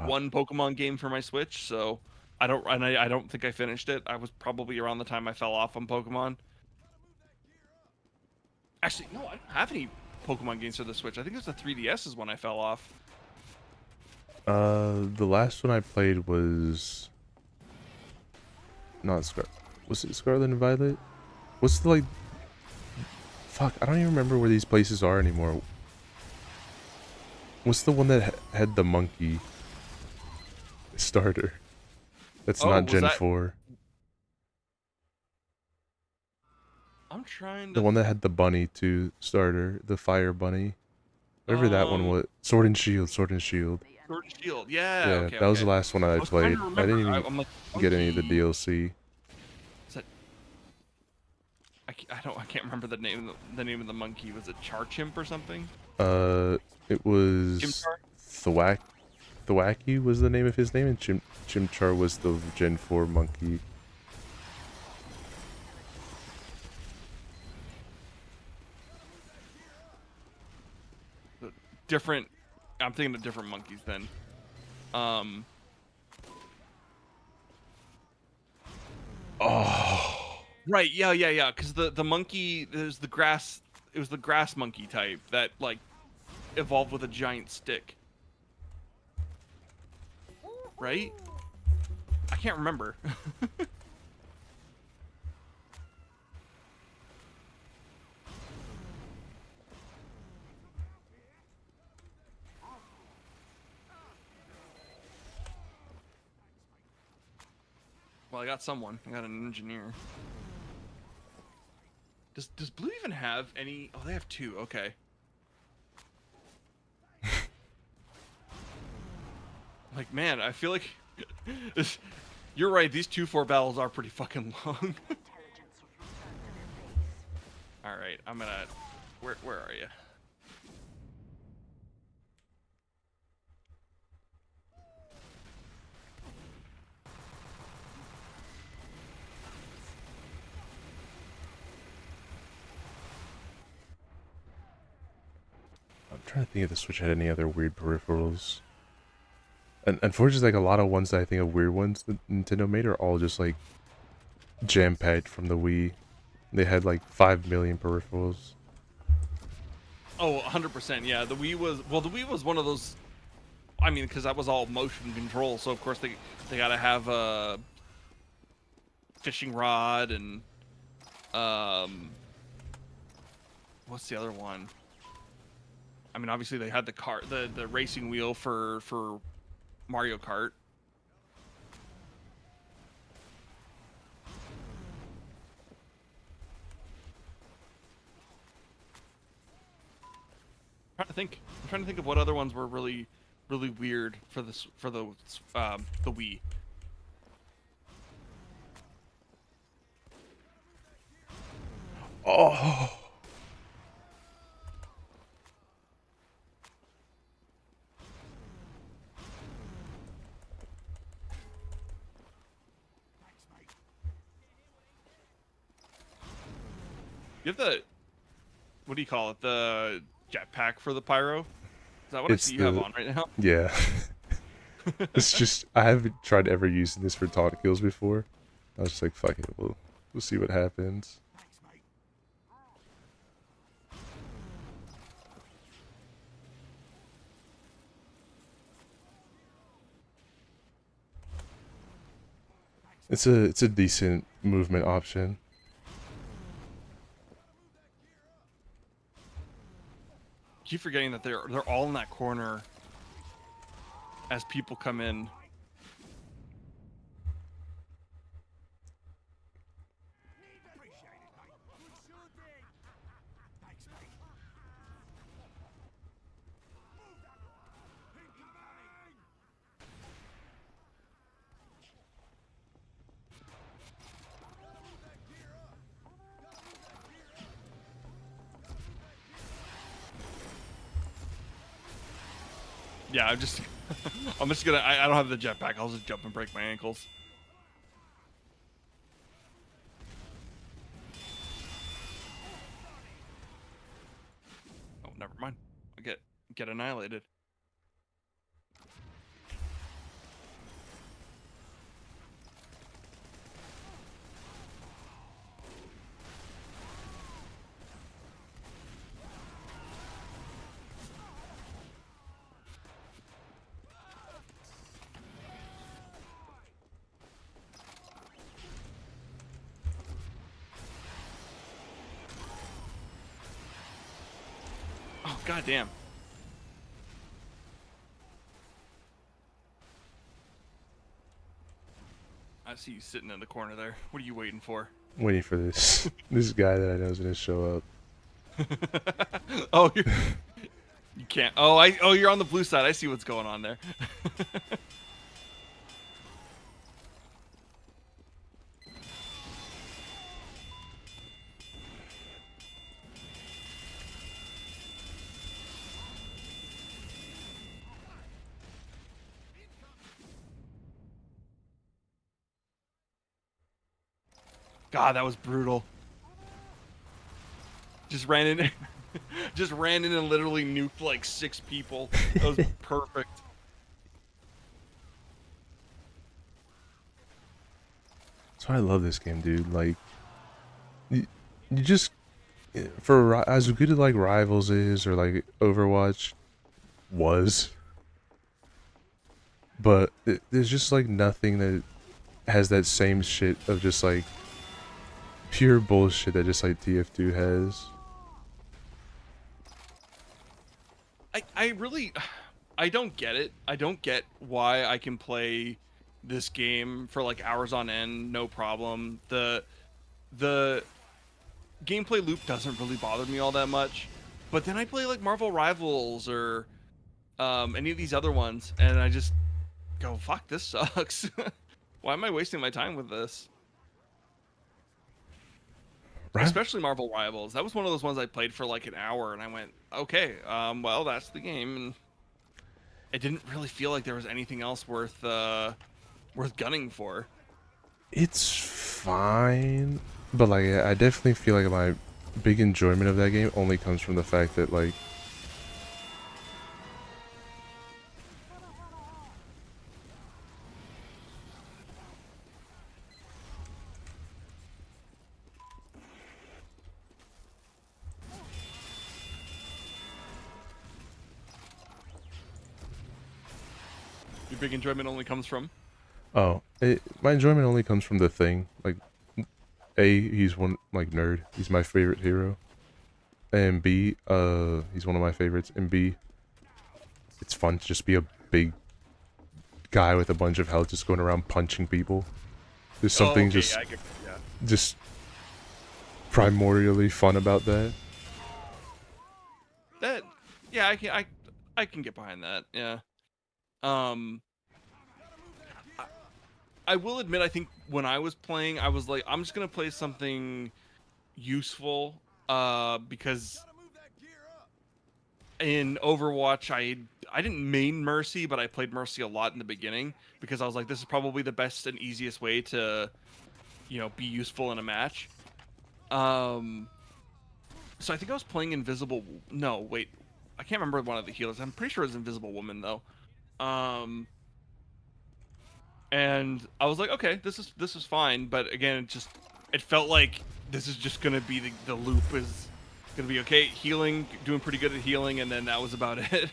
one Pokemon game for my Switch, so I don't think I finished it. I was probably around the time I fell off on Pokemon. Actually, no, I don't have any Pokemon games for the Switch. I think it was the 3DS is when I fell off. The last one I played was not was it Scarlet and Violet? What's the like? Fuck, I don't even remember where these places are anymore. What's the one that had the monkey starter? That's not Gen 4. I'm trying to... The one that had the bunny too starter, the fire bunny. Whatever that one was. Sword and Shield. Sword and Shield, yeah. Yeah, okay, that was the last one I played. I didn't even I'm like, get any of the DLC. Is that... I can't remember the name of the monkey. Was it Charchimp or something? It was Thwacky was the name of his name, and Chimchar was the Gen 4 monkey. Different. I'm thinking of different monkeys then. Oh. Right. Yeah. Because the monkey, there's the grass. It was the grass monkey type that like evolved with a giant stick. Right? I can't remember. Well, I got someone. I got an engineer. Does Blue even have any? Oh, they have 2. Okay. Like, man, I feel like you're right. These 2-4 battles are pretty fucking long. All right, I'm gonna. Where are you? I'm trying to think if the Switch had any other weird peripherals. And unfortunately, like a lot of ones that I think of weird ones that Nintendo made are all just like jam-packed from the Wii. They had like 5 million peripherals. Oh, 100%. Yeah, the Wii was one of those. I mean, because that was all motion control, so of course they gotta have a fishing rod and what's the other one? I mean, obviously they had the racing wheel for Mario Kart. I'm trying to think of what other ones were really weird for the Wii. Oh. You have the, what do you call it? The jetpack for the pyro? Is that what I see you have on right now? Yeah. It's just, I haven't tried ever using this for taunt kills before. I was just like, fuck it, we'll see what happens. It's a decent movement option. Keep forgetting that they're all in that corner as people come in. Yeah, I'm just gonna, I don't have the jetpack, I'll just jump and break my ankles. Oh, never mind. I get annihilated. Oh, goddamn. I see you sitting in the corner there. What are you waiting for? I'm waiting for this guy that I know is gonna show up. Oh, you can't. Oh, you're on the blue side. I see what's going on there. God, that was brutal. Just ran in and literally nuked like 6 people. That was perfect. That's why I love this game, dude. Like, you just, for as good as like Rivals is or like Overwatch was, but there's just like nothing that has that same shit of just like pure bullshit that just like TF2 has. I don't get it. I don't get why I can play this game for like hours on end, no problem. The gameplay loop doesn't really bother me all that much, but then I play like Marvel Rivals or any of these other ones, and I just go, fuck, this sucks. Why am I wasting my time with this? Right. Especially Marvel Rivals. That was one of those ones I played for like an hour, and I went, okay, well, that's the game. And it didn't really feel like there was anything else worth gunning for. It's fine, but like I definitely feel like my big enjoyment of that game only comes from the fact that like your big enjoyment only comes from? My enjoyment only comes from the thing. Like, he's one like nerd. He's my favorite hero. And B, he's one of my favorites. And B, it's fun to just be a big guy with a bunch of health just going around punching people. There's something just primordially fun about that. That, yeah, I can get behind that. Yeah. I will admit, I think when I was playing, I was like, I'm just gonna play something useful, because in Overwatch, I didn't main Mercy, but I played Mercy a lot in the beginning because I was like, this is probably the best and easiest way to, be useful in a match. So I think I was playing Invisible. No, wait, I can't remember one of the healers. I'm pretty sure it was Invisible Woman though. And I was like, okay, this is fine. But again, it felt like this is just gonna be the loop is gonna be okay. Healing, doing pretty good at healing, and then that was about it.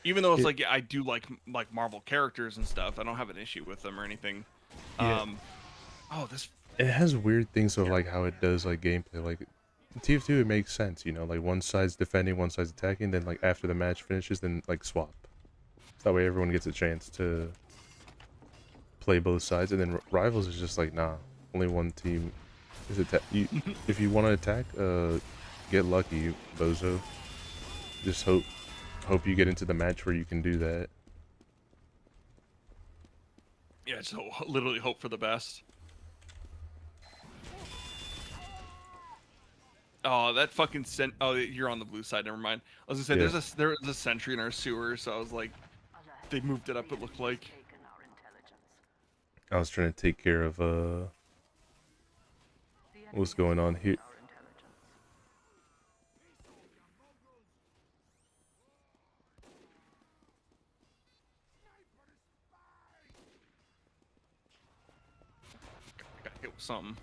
Even though it's like, yeah, I do like Marvel characters and stuff. I don't have an issue with them or anything. Yeah. It has weird things of like how it does like gameplay. Like in TF2, it makes sense, like one side's defending, one side's attacking. Then like after the match finishes, then like swap. That way everyone gets a chance to play both sides. And then Rivals is just like, nah, only one team is attack. If you want to attack, get lucky, bozo. Just hope you get into the match where you can do that. Yeah, just literally hope for the best. Oh, that fucking oh, you're on the blue side. Never mind. I was gonna say there's a sentry in our sewer, so I was like, they moved it up. It looked like. I was trying to take care of what's going on here. Got hit with something.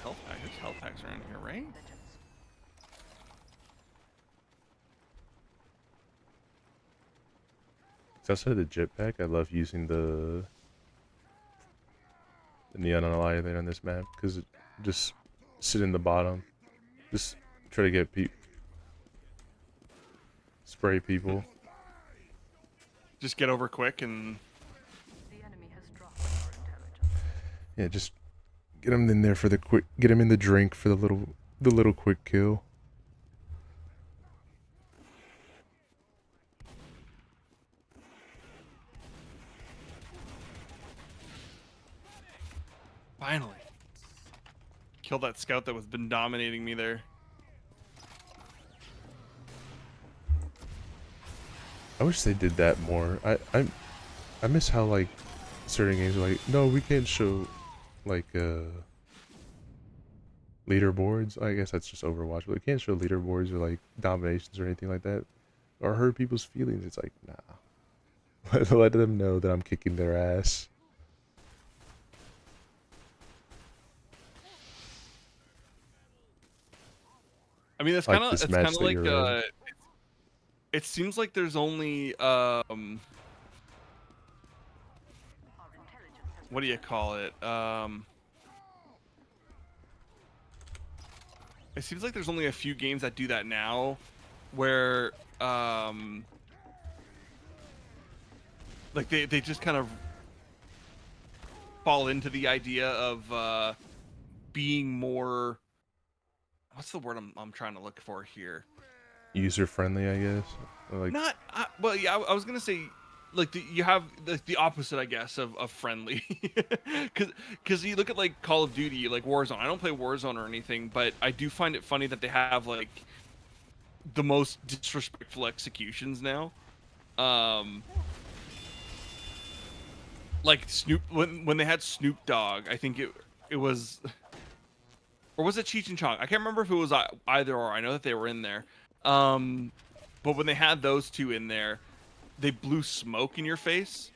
Health pack. There's health packs around here, right? Outside of the jetpack, I love using the neon annihilator on this map because it just sit in the bottom, just try to get spray people. Just get over quick and. Yeah, just get him in there for the quick. Get him in the drink for the little quick kill. Finally. Killed that scout that was been dominating me there. I wish they did that more. I miss how like certain games are like, no, we can't show like leaderboards. I guess that's just Overwatch, but we can't show leaderboards or like dominations or anything like that, or hurt people's feelings. It's like, nah. Let them know that I'm kicking their ass. I mean, it's kind of like it seems like there's only what do you call it? It seems like there's only a few games that do that now, where like they just kind of fall into the idea of being more. What's the word I'm trying to look for here? User friendly, I guess. Like not well, yeah. I was gonna say like you have the opposite, I guess, of friendly, because you look at like Call of Duty, like Warzone. I don't play Warzone or anything, but I do find it funny that they have like the most disrespectful executions now. Like Snoop when they had Snoop Dogg, I think it was. Or was it Cheech and Chong? I can't remember if it was either or. I know that they were in there. But when they had those two in there, they blew smoke in your face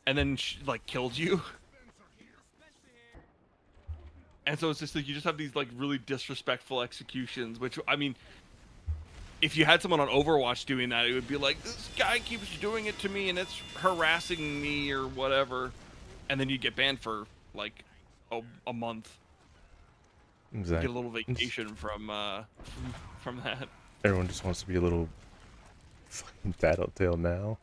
and then like killed you. And so it's just like you just have these like really disrespectful executions, which I mean, if you had someone on Overwatch doing that, it would be like, this guy keeps doing it to me and it's harassing me or whatever, and then you get banned for like a month. Exactly. Get a little vacation from that. Everyone just wants to be a little fucking tattletale now.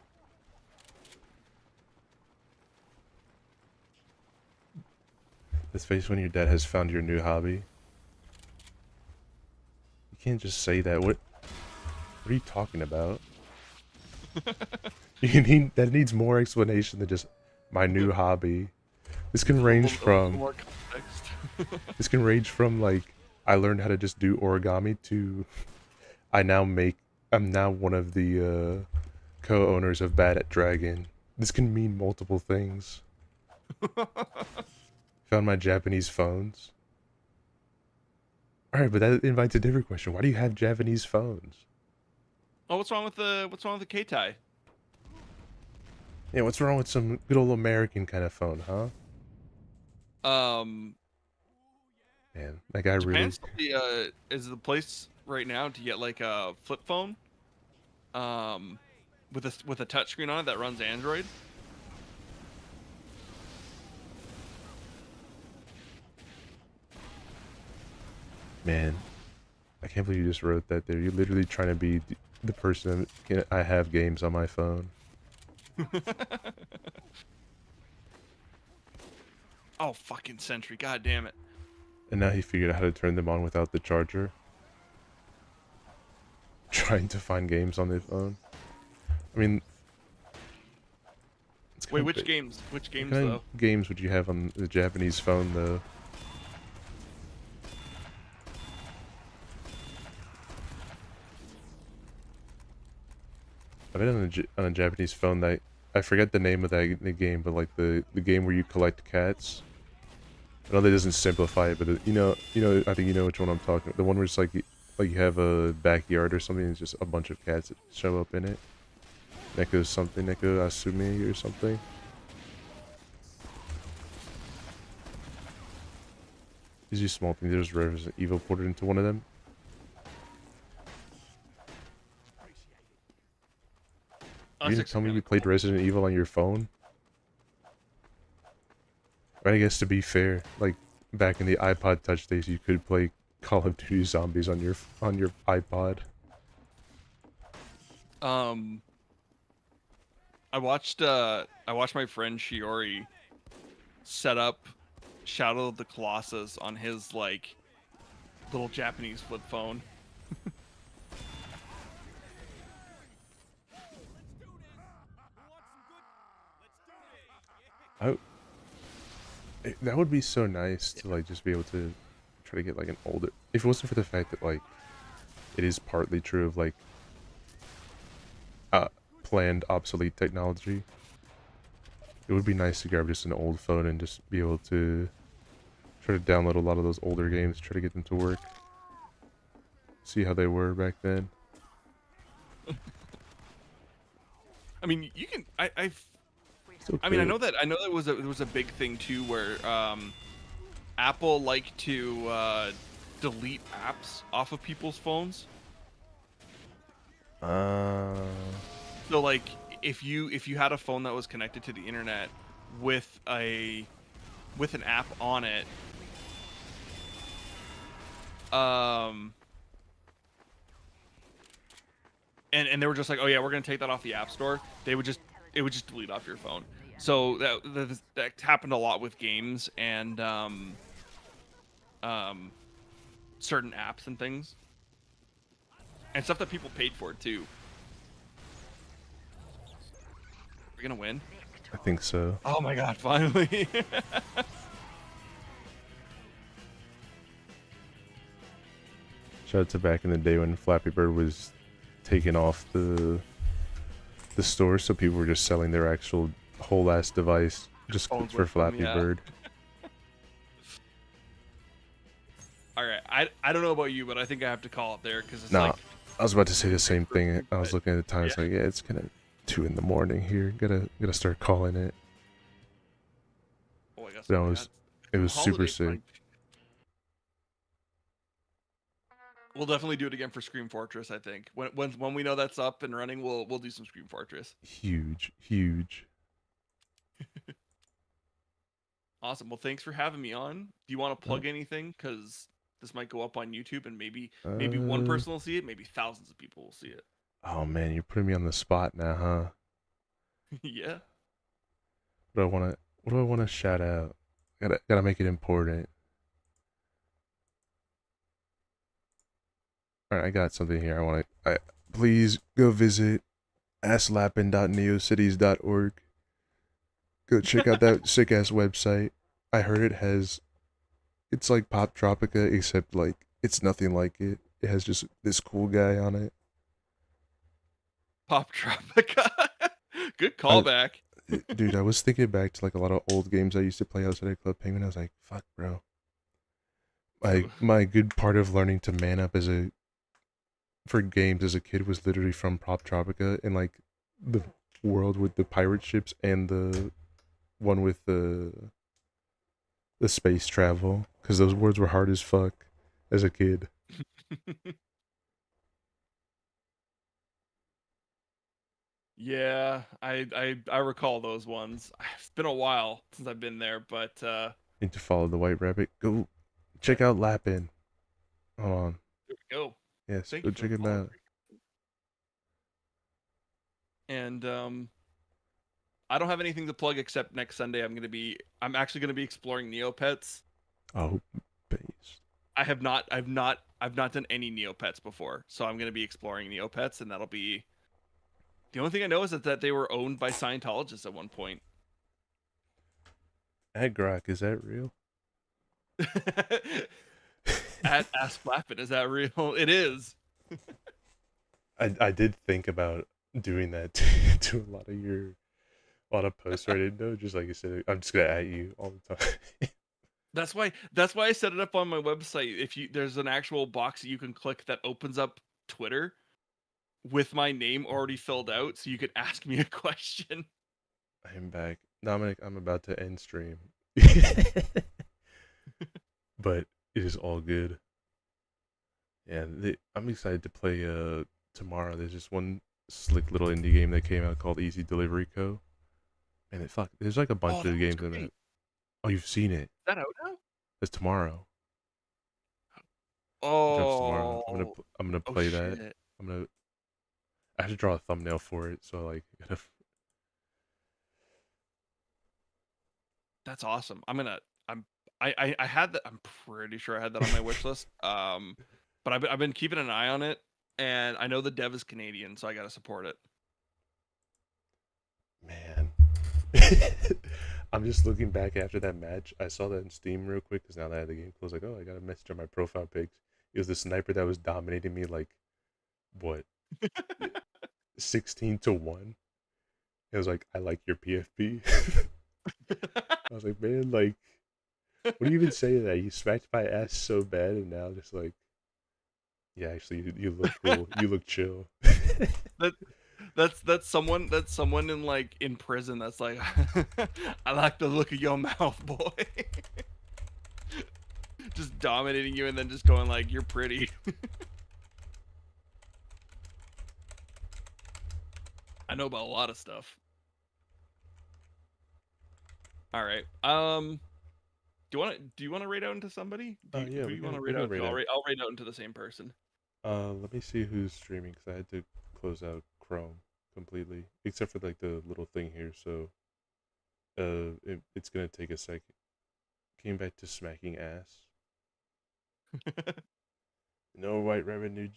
This face when your dad has found your new hobby. You can't just say that. What are you talking about? That needs more explanation than just my new hobby. This can range from more context. this can range from like I learned how to just do origami to I'm now one of the co-owners of Bad at Dragon. This can mean multiple things. Found my Japanese phones. Alright, but that invites a different question. Why do you have Japanese phones? Oh, what's wrong with the K-tie? Yeah, what's wrong with some good old American kind of phone, huh? Man, that guy really... Japan is the place right now to get like a flip phone, with a touchscreen on it that runs Android. Man, I can't believe you just wrote that there. You're literally trying to be the person that I have games on my phone. Oh, fucking Sentry, god damn it. And now he figured out how to turn them on without the charger. Trying to find games on their phone. I mean... Wait, which games? Which games, what kind though? of games would you have on the Japanese phone, though? I bet on a Japanese phone that I forget the name of the game, but like the game where you collect cats. I know that doesn't simplify it, but you know, I think you know which one I'm talking about. The one where it's like you have a backyard or something, and it's just a bunch of cats that show up in it. Neko something, Neko Asumi or something. These are small things. There's Resident Evil ported into one of them. You didn't tell me you played Resident Evil on your phone? I guess to be fair, like back in the iPod Touch days, you could play Call of Duty Zombies on your iPod. I watched my friend Shiori set up Shadow of the Colossus on his like little Japanese flip phone. That would be so nice to like just be able to try to get like an older. If it wasn't for the fact that like it is partly true of like planned obsolete technology, it would be nice to grab just an old phone and just be able to try to download a lot of those older games, try to get them to work. See how they were back then. I mean, you can. I Okay. mean, I know that it was a big thing too, where Apple liked to delete apps off of people's phones. So like, if you had a phone that was connected to the internet with an app on it, and they were just like, oh yeah, we're gonna take that off the App Store. It would just delete off your phone. So that happened a lot with games and certain apps and things, and stuff that people paid for too. We're gonna win. I think so. Oh my god! Finally. Shout out to back in the day when Flappy Bird was taken off the store, so people were just selling their actual whole ass device just for Flappy Bird. All right, I don't know about you, but I think I have to call it there because it's Nah, like. I was about to say the same thing. I was looking at the time. It's like, yeah, it's kind of 2 in the morning here. Gotta start calling it. Oh, I guess It was super sick. We'll definitely do it again for Scream Fortress. I think when we know that's up and running, we'll do some Scream Fortress. Huge, huge. Awesome. Well, thanks for having me on. Do you want to plug anything? Because this might go up on YouTube, and maybe one person will see it, maybe thousands of people will see it. Oh man, you're putting me on the spot now, huh? Yeah. What do I wanna shout out? Gotta make it important. Alright, I got something here. Please go visit asslapin.neocities.org. Go check out that sick ass website. I heard it's like Pop Tropica, except like it's nothing like it. It has just this cool guy on it. Pop Tropica. Good callback. Dude, I was thinking back to like a lot of old games I used to play outside of Club Penguin. I was like, fuck, bro. My good part of learning to man up for games as a kid was literally from Pop Tropica, and like the world with the pirate ships and the one with the space travel, because those words were hard as fuck as a kid. Yeah, I recall those ones. It's been a while since I've been there, but Need to follow the White Rabbit. Go check out Lapin. Hold on. there we go. Yes, Thank go you for check him following. out. And I don't have anything to plug except next Sunday I'm actually gonna be exploring Neopets. Oh, base. I've not done any Neopets before, so I'm gonna be exploring Neopets, and that'll be the only thing I know is that they were owned by Scientologists at one point. Grok, is that real? Ask Lapin, is that real? It is. I did think about doing that to a lot of posts where I didn't know. Just like you said, I'm just gonna at you all the time. That's why I set it up on my website. There's an actual box that you can click that opens up Twitter with my name already filled out, so you could ask me a question. I am back. Dominic, I'm about to end stream. But it is all good. Yeah, I'm excited to play tomorrow. There's just one slick little indie game that came out called Easy Delivery Co. And there's like a bunch of games in that. Oh, you've seen it. Is that out now? It's tomorrow. Oh, It drops tomorrow. I'm gonna play that. Shit. I have to draw a thumbnail for it, so like That's awesome. I had that. I'm pretty sure I had that on my wish list. But I've been keeping an eye on it, and I know the dev is Canadian, so I gotta support it. Man. I'm just looking back after that match. I saw that in Steam real quick because now that I had the game closed, like, oh, I got a message on my profile pics. It was the sniper that was dominating me, like, what, 16-1. It was like, I like your PFP. I was like, man, like, what do you even say to that? You smacked my ass so bad, and now just like, yeah, actually, you look cool. You look chill. That's someone in prison that's like, I like the look of your mouth, boy. Just dominating you and then just going like, you're pretty. I know about a lot of stuff. All right. Do you want to raid out into somebody? Do you want to raid out? I'll raid out into the same person. Let me see who's streaming because I had to close out Chrome completely, except for like the little thing here. So, it's gonna take a second. Came back to smacking ass. No White Rabbit, new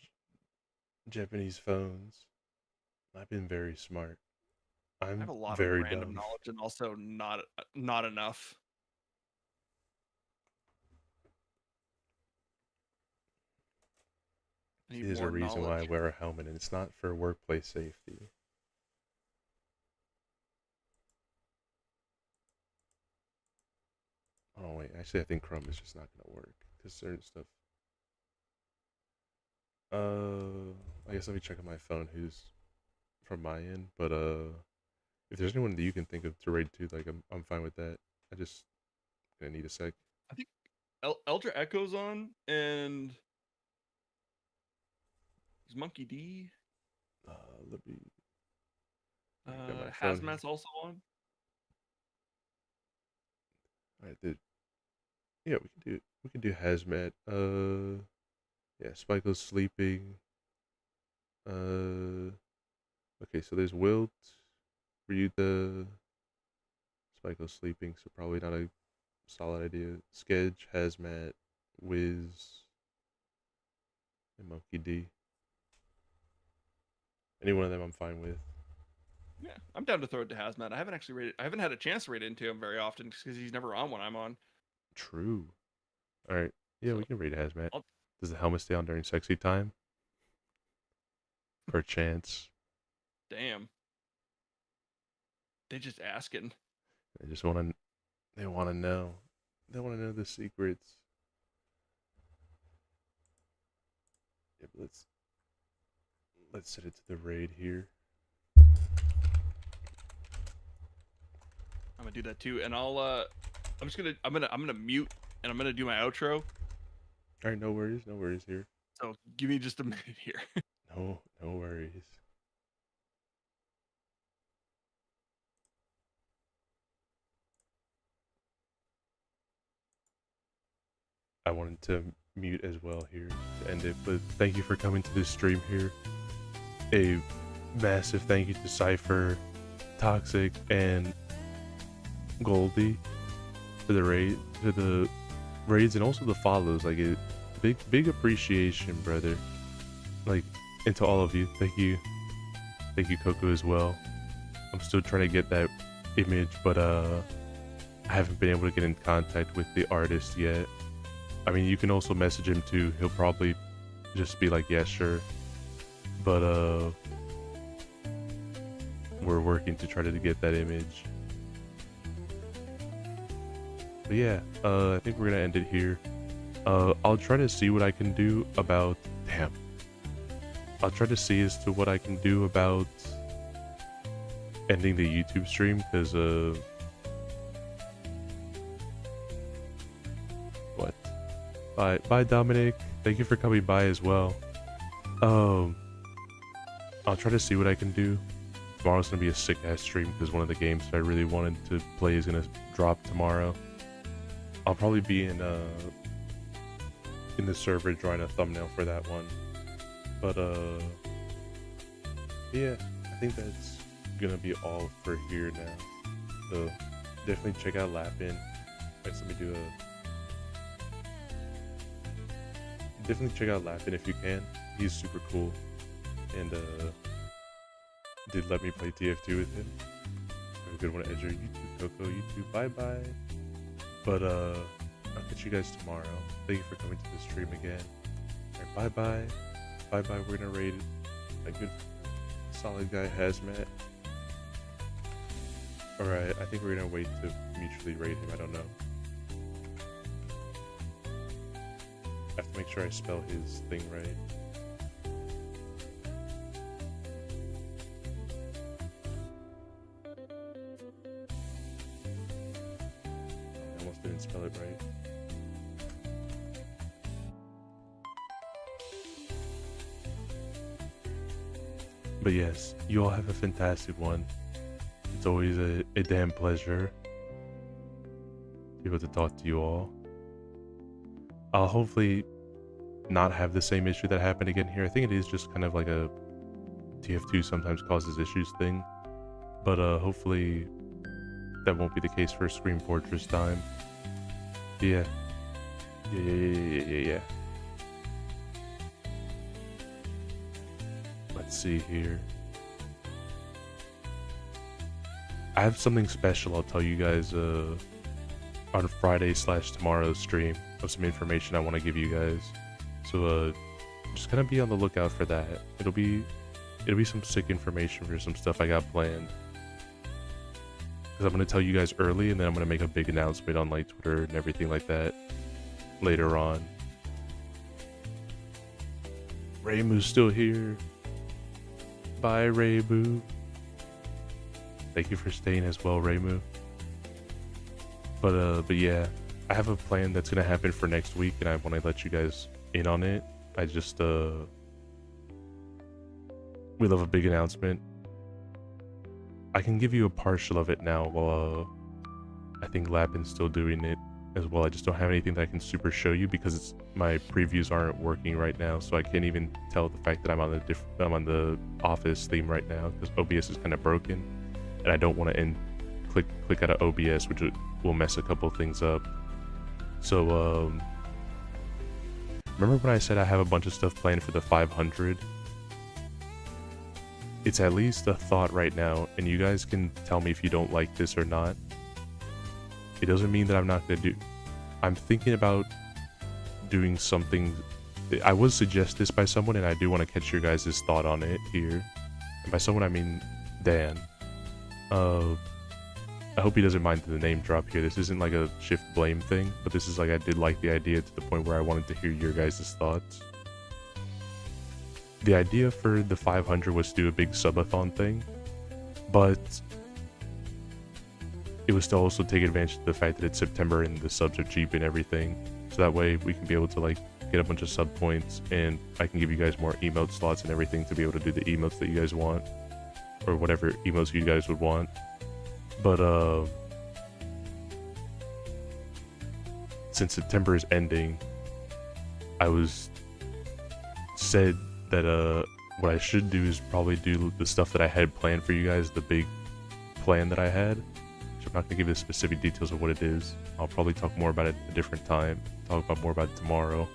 Japanese phones. I've been very smart. I have a lot very of random dumb. knowledge and also not enough. There's a reason why I wear a helmet, and it's not for workplace safety. Oh wait, actually I think Chrome is just not gonna work because certain stuff. I guess let me check on my phone who's from my end, but if there's anyone that you can think of to raid to, like I'm fine with that. I just gonna need a sec. I think Eldra Echo's on, and Is Monkey D? Let me. Got my phone here. Hazmat's also on. All right, yeah, we can do hazmat. Yeah, Spiko's sleeping. Okay, so there's Wilt, Ryuta, Spiko's sleeping, so probably not a solid idea. Sketch, hazmat, Wiz, and Monkey D. Any one of them I'm fine with. Yeah, I'm down to throw it to Hazmat. I haven't had a chance to raid into him very often because he's never on when I'm on. True. All right. Yeah, we can raid hazmat. I'll- Does the helmet stay on during sexy time? Perchance. Damn. They just asking. They just want to. They want to know. They want to know the secrets. Yeah, but let's set it to the raid here. I'm gonna do that too, and I'm gonna mute and I'm gonna do my outro. All right, no worries here. So give me just a minute here. No worries. I wanted to mute as well here to end it, but thank you for coming to this stream here. A massive thank you to Cypher, Toxic, and Goldie for the raids and also the follows. Like a big appreciation, brother. Like, and to all of you, thank you Coco as well. I'm still trying to get that image, but I haven't been able to get in contact with the artist yet. I mean, you can also message him too. He'll probably just be like, yeah, sure. But we're working to try to get that image. But yeah, I think we're gonna end it here. I'll try to see what I can do about. Damn. I'll try to see as to what I can do about ending the YouTube stream, because what? Bye Dominic. Thank you for coming by as well. I'll try to see what I can do. Tomorrow's gonna be a sick ass stream because one of the games that I really wanted to play is gonna drop tomorrow. I'll probably be in the server drawing a thumbnail for that one. But yeah, I think that's gonna be all for here now. So definitely check out Lapin. Let me do definitely check out Lapin if you can. He's super cool, and did let me play TF2 with him. Have a good one, Edgey. YouTube, Coco, YouTube. Bye bye. But I'll catch you guys tomorrow. Thank you for coming to the stream again. Alright, bye bye. Bye bye. We're gonna raid a good solid guy Hazmat. Alright, I think we're gonna wait to mutually raid him. I don't know. I have to make sure I spell his thing right. I almost didn't spell it right. But yes, you all have a fantastic one. It's always a damn pleasure to be able to talk to you all. I'll hopefully not have the same issue that happened again here. I think it is just kind of like a TF2 sometimes causes issues thing. But hopefully that won't be the case for Scream Fortress time. Yeah. Let's see here. I have something special I'll tell you guys on Friday/tomorrow's stream of some information I want to give you guys. So just kind of be on the lookout for that. It'll be some sick information for some stuff I got planned. Because I'm going to tell you guys early, and then I'm going to make a big announcement on like Twitter and everything like that later on. Raymu's still here. Bye, Raymu. Thank you for staying as well, Raymu. But yeah, I have a plan that's gonna happen for next week, and I want to let you guys in on it. I just we'll have a big announcement. I can give you a partial of it now while I think Lapin's still doing it as well. I just don't have anything that I can super show you because my previews aren't working right now, so I can't even tell the fact that I'm on the Office theme right now because OBS is kind of broken, and I don't want to click out of OBS, which will mess a couple things up. So remember when I said I have a bunch of stuff planned for the 500? It's at least a thought right now, and you guys can tell me if you don't like this or not. It doesn't mean that I'm not going to do... I'm thinking about doing something... I was suggested this by someone, and I do want to catch your guys' thought on it here. And by someone, I mean Dan. I hope he doesn't mind the name drop here. This isn't like a shift blame thing, but this is like I did like the idea to the point where I wanted to hear your guys' thoughts. The idea for the 500 was to do a big subathon thing, but it was to also take advantage of the fact that it's September and the subs are cheap and everything, so that way we can be able to like get a bunch of sub points, and I can give you guys more emote slots and everything to be able to do the emotes that you guys want, or whatever emotes you guys would want. But since September is ending, I was said that what I should do is probably do the stuff that I had planned for you guys, the big plan that I had. Which I'm not gonna give you the specific details of what it is. I'll probably talk more about it at a different time. Talk about more about it tomorrow.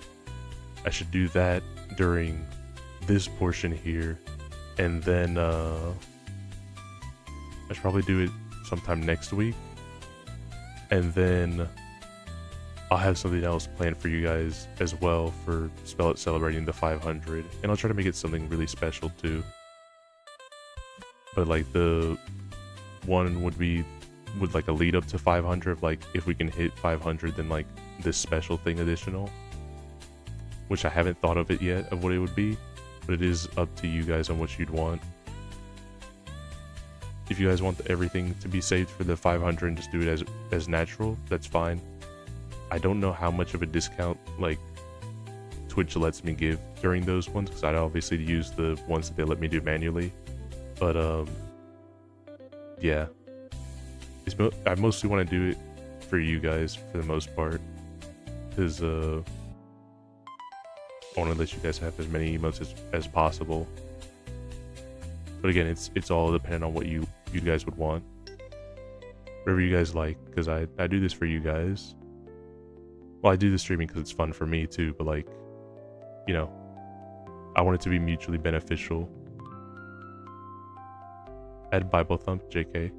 I should do that during this portion here, and then I should probably do it sometime next week, and then I'll have something else planned for you guys as well for Spell It celebrating the 500, and I'll try to make it something really special too. But like the one would be with like a lead up to 500, like if we can hit 500, then like this special thing additional, which I haven't thought of it yet of what it would be, but it is up to you guys on what you'd want. If you guys want everything to be saved for the 500 and just do it as natural, that's fine. I don't know how much of a discount like Twitch lets me give during those ones, because I'd obviously use the ones that they let me do manually. But yeah, I mostly want to do it for you guys for the most part, because I want to let you guys have as many emotes as possible. But again, it's all dependent on what you guys would want. Whatever you guys like, because I do this for you guys. Well, I do the streaming because it's fun for me too, but like, you know, I want it to be mutually beneficial. Add Bible Thump, JK.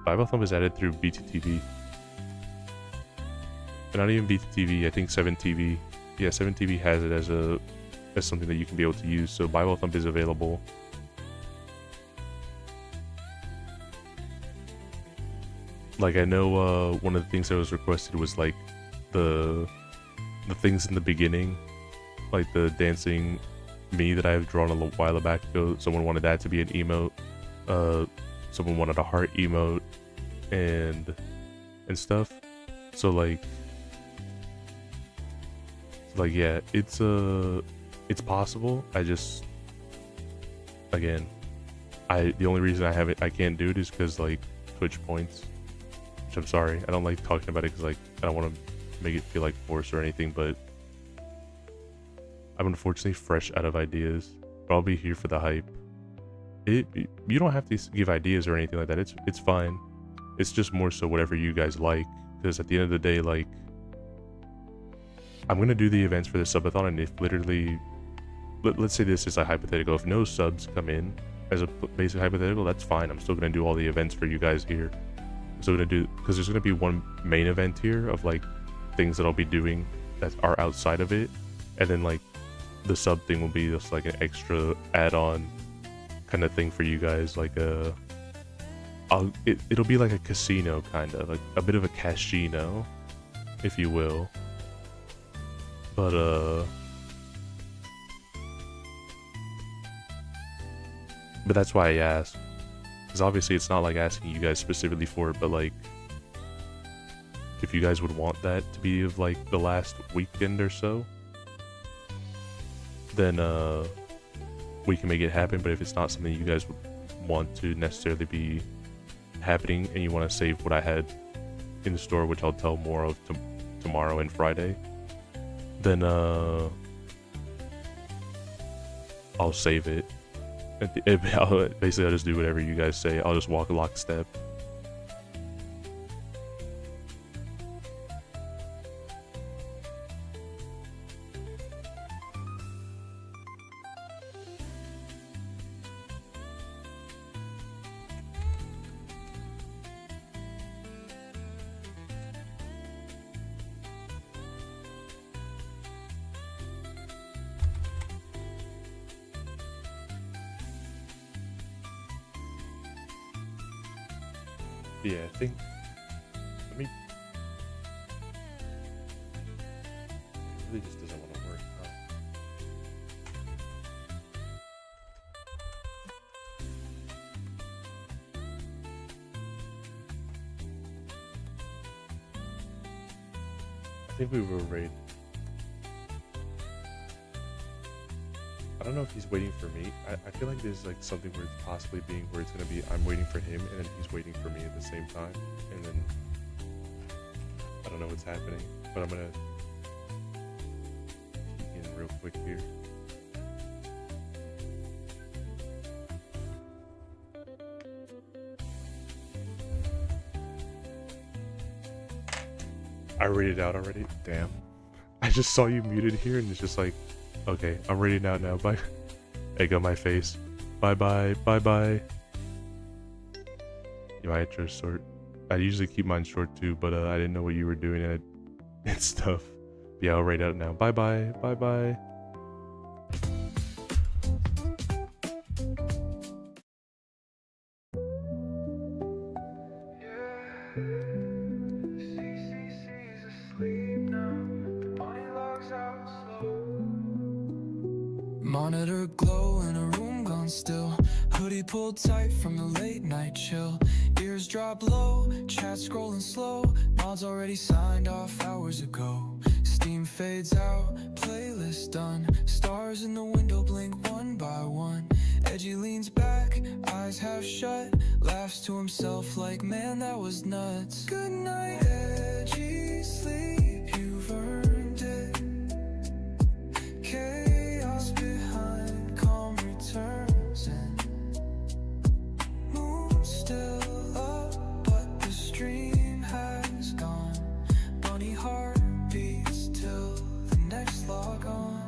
Bible Thump is added through BTTV. But not even BTTV, I think 7TV. Yeah, 7TV has it as something that you can be able to use, so Bible Thump is available. Like, I know one of the things that was requested was like the things in the beginning, like the dancing me that I have drawn a little while back ago. Someone wanted that to be an emote. Someone wanted a heart emote and stuff. So like yeah, it's possible. I just, again, the only reason I can't do it is because like Twitch points. Which I'm sorry, I don't like talking about it because like I don't want to make it feel like force or anything, but I'm unfortunately fresh out of ideas. But I'll be here for the hype. You don't have to give ideas or anything like that. It's fine. It's just more so whatever you guys like, because at the end of the day, like, I'm gonna do the events for the subathon, and if literally, let's say this is a hypothetical, if no subs come in as a basic hypothetical, that's fine. I'm still gonna do all the events for you guys here. I'm still gonna do, because there's gonna be one main event here of like things that I'll be doing that are outside of it, and then like the sub thing will be just like an extra add-on kind of thing for you guys, like it'll be like a casino, kind of like a bit of a casino, if you will. But that's why I asked, because obviously it's not like asking you guys specifically for it, but like if you guys would want that to be of like the last weekend or so, then we can make it happen. But if it's not something you guys would want to necessarily be happening, and you want to save what I had in the store, which I'll tell more of tomorrow and Friday, then I'll save it. Basically, I'll just do whatever you guys say. I'll just walk lockstep. Yeah, I think. Let me. It really just doesn't want to work. Huh? I think we will raid. I don't know if he's waiting for me. I feel like there's like something where it's possibly being where it's gonna be I'm waiting for him and then he's waiting for me at the same time, and then I don't know what's happening, but I'm gonna peek in real quick here. I rated out already. Damn. I just saw you muted here and it's just like, okay, I'm rating out now. Bye. Egg on my face. Bye bye. Bye bye. Yeah, my intro's short. I usually keep mine short too, but I didn't know what you were doing and stuff. But yeah, I'll rate out now. Bye bye. Bye bye. Monitor glow in a room gone still. Hoodie pulled tight from the late night chill. Ears drop low, chat scrolling slow. Mods already signed off hours ago. Steam fades out, playlist done. Stars in the window blink one by one. Edgey leans back, eyes half shut. Laughs to himself like, man, that was nuts. Good night, Edgey, sleep, you've earned it. Chaos behind calm returns, and moon still up, but the stream has gone. Bunny heart beats till the next log on.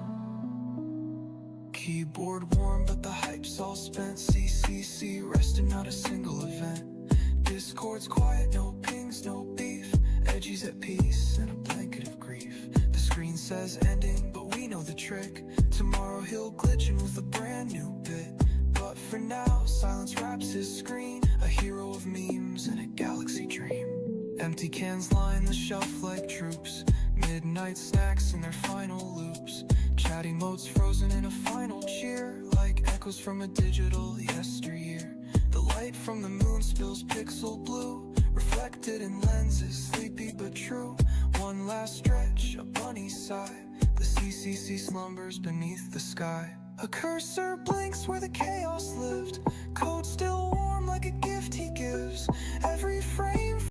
Keyboard warm, but the hype's all spent. CCC resting, not a single event. Discord's quiet, no pings, no beef. Edgey's at peace in a blanket of grief. The screen says ending, but we know the trick. Tomorrow he'll glitch in with a brand new bit. But for now, silence wraps his screen. A hero of memes and a galaxy dream. Empty cans line the shelf like troops. Midnight snacks in their final loops. Chatty modes frozen in a final cheer, like echoes from a digital yesteryear. The light from the moon spills pixel blue, reflected in lenses, sleepy but true. One last stretch, a bunny sigh. The CCC slumbers beneath the sky. A cursor blinks where the chaos lived.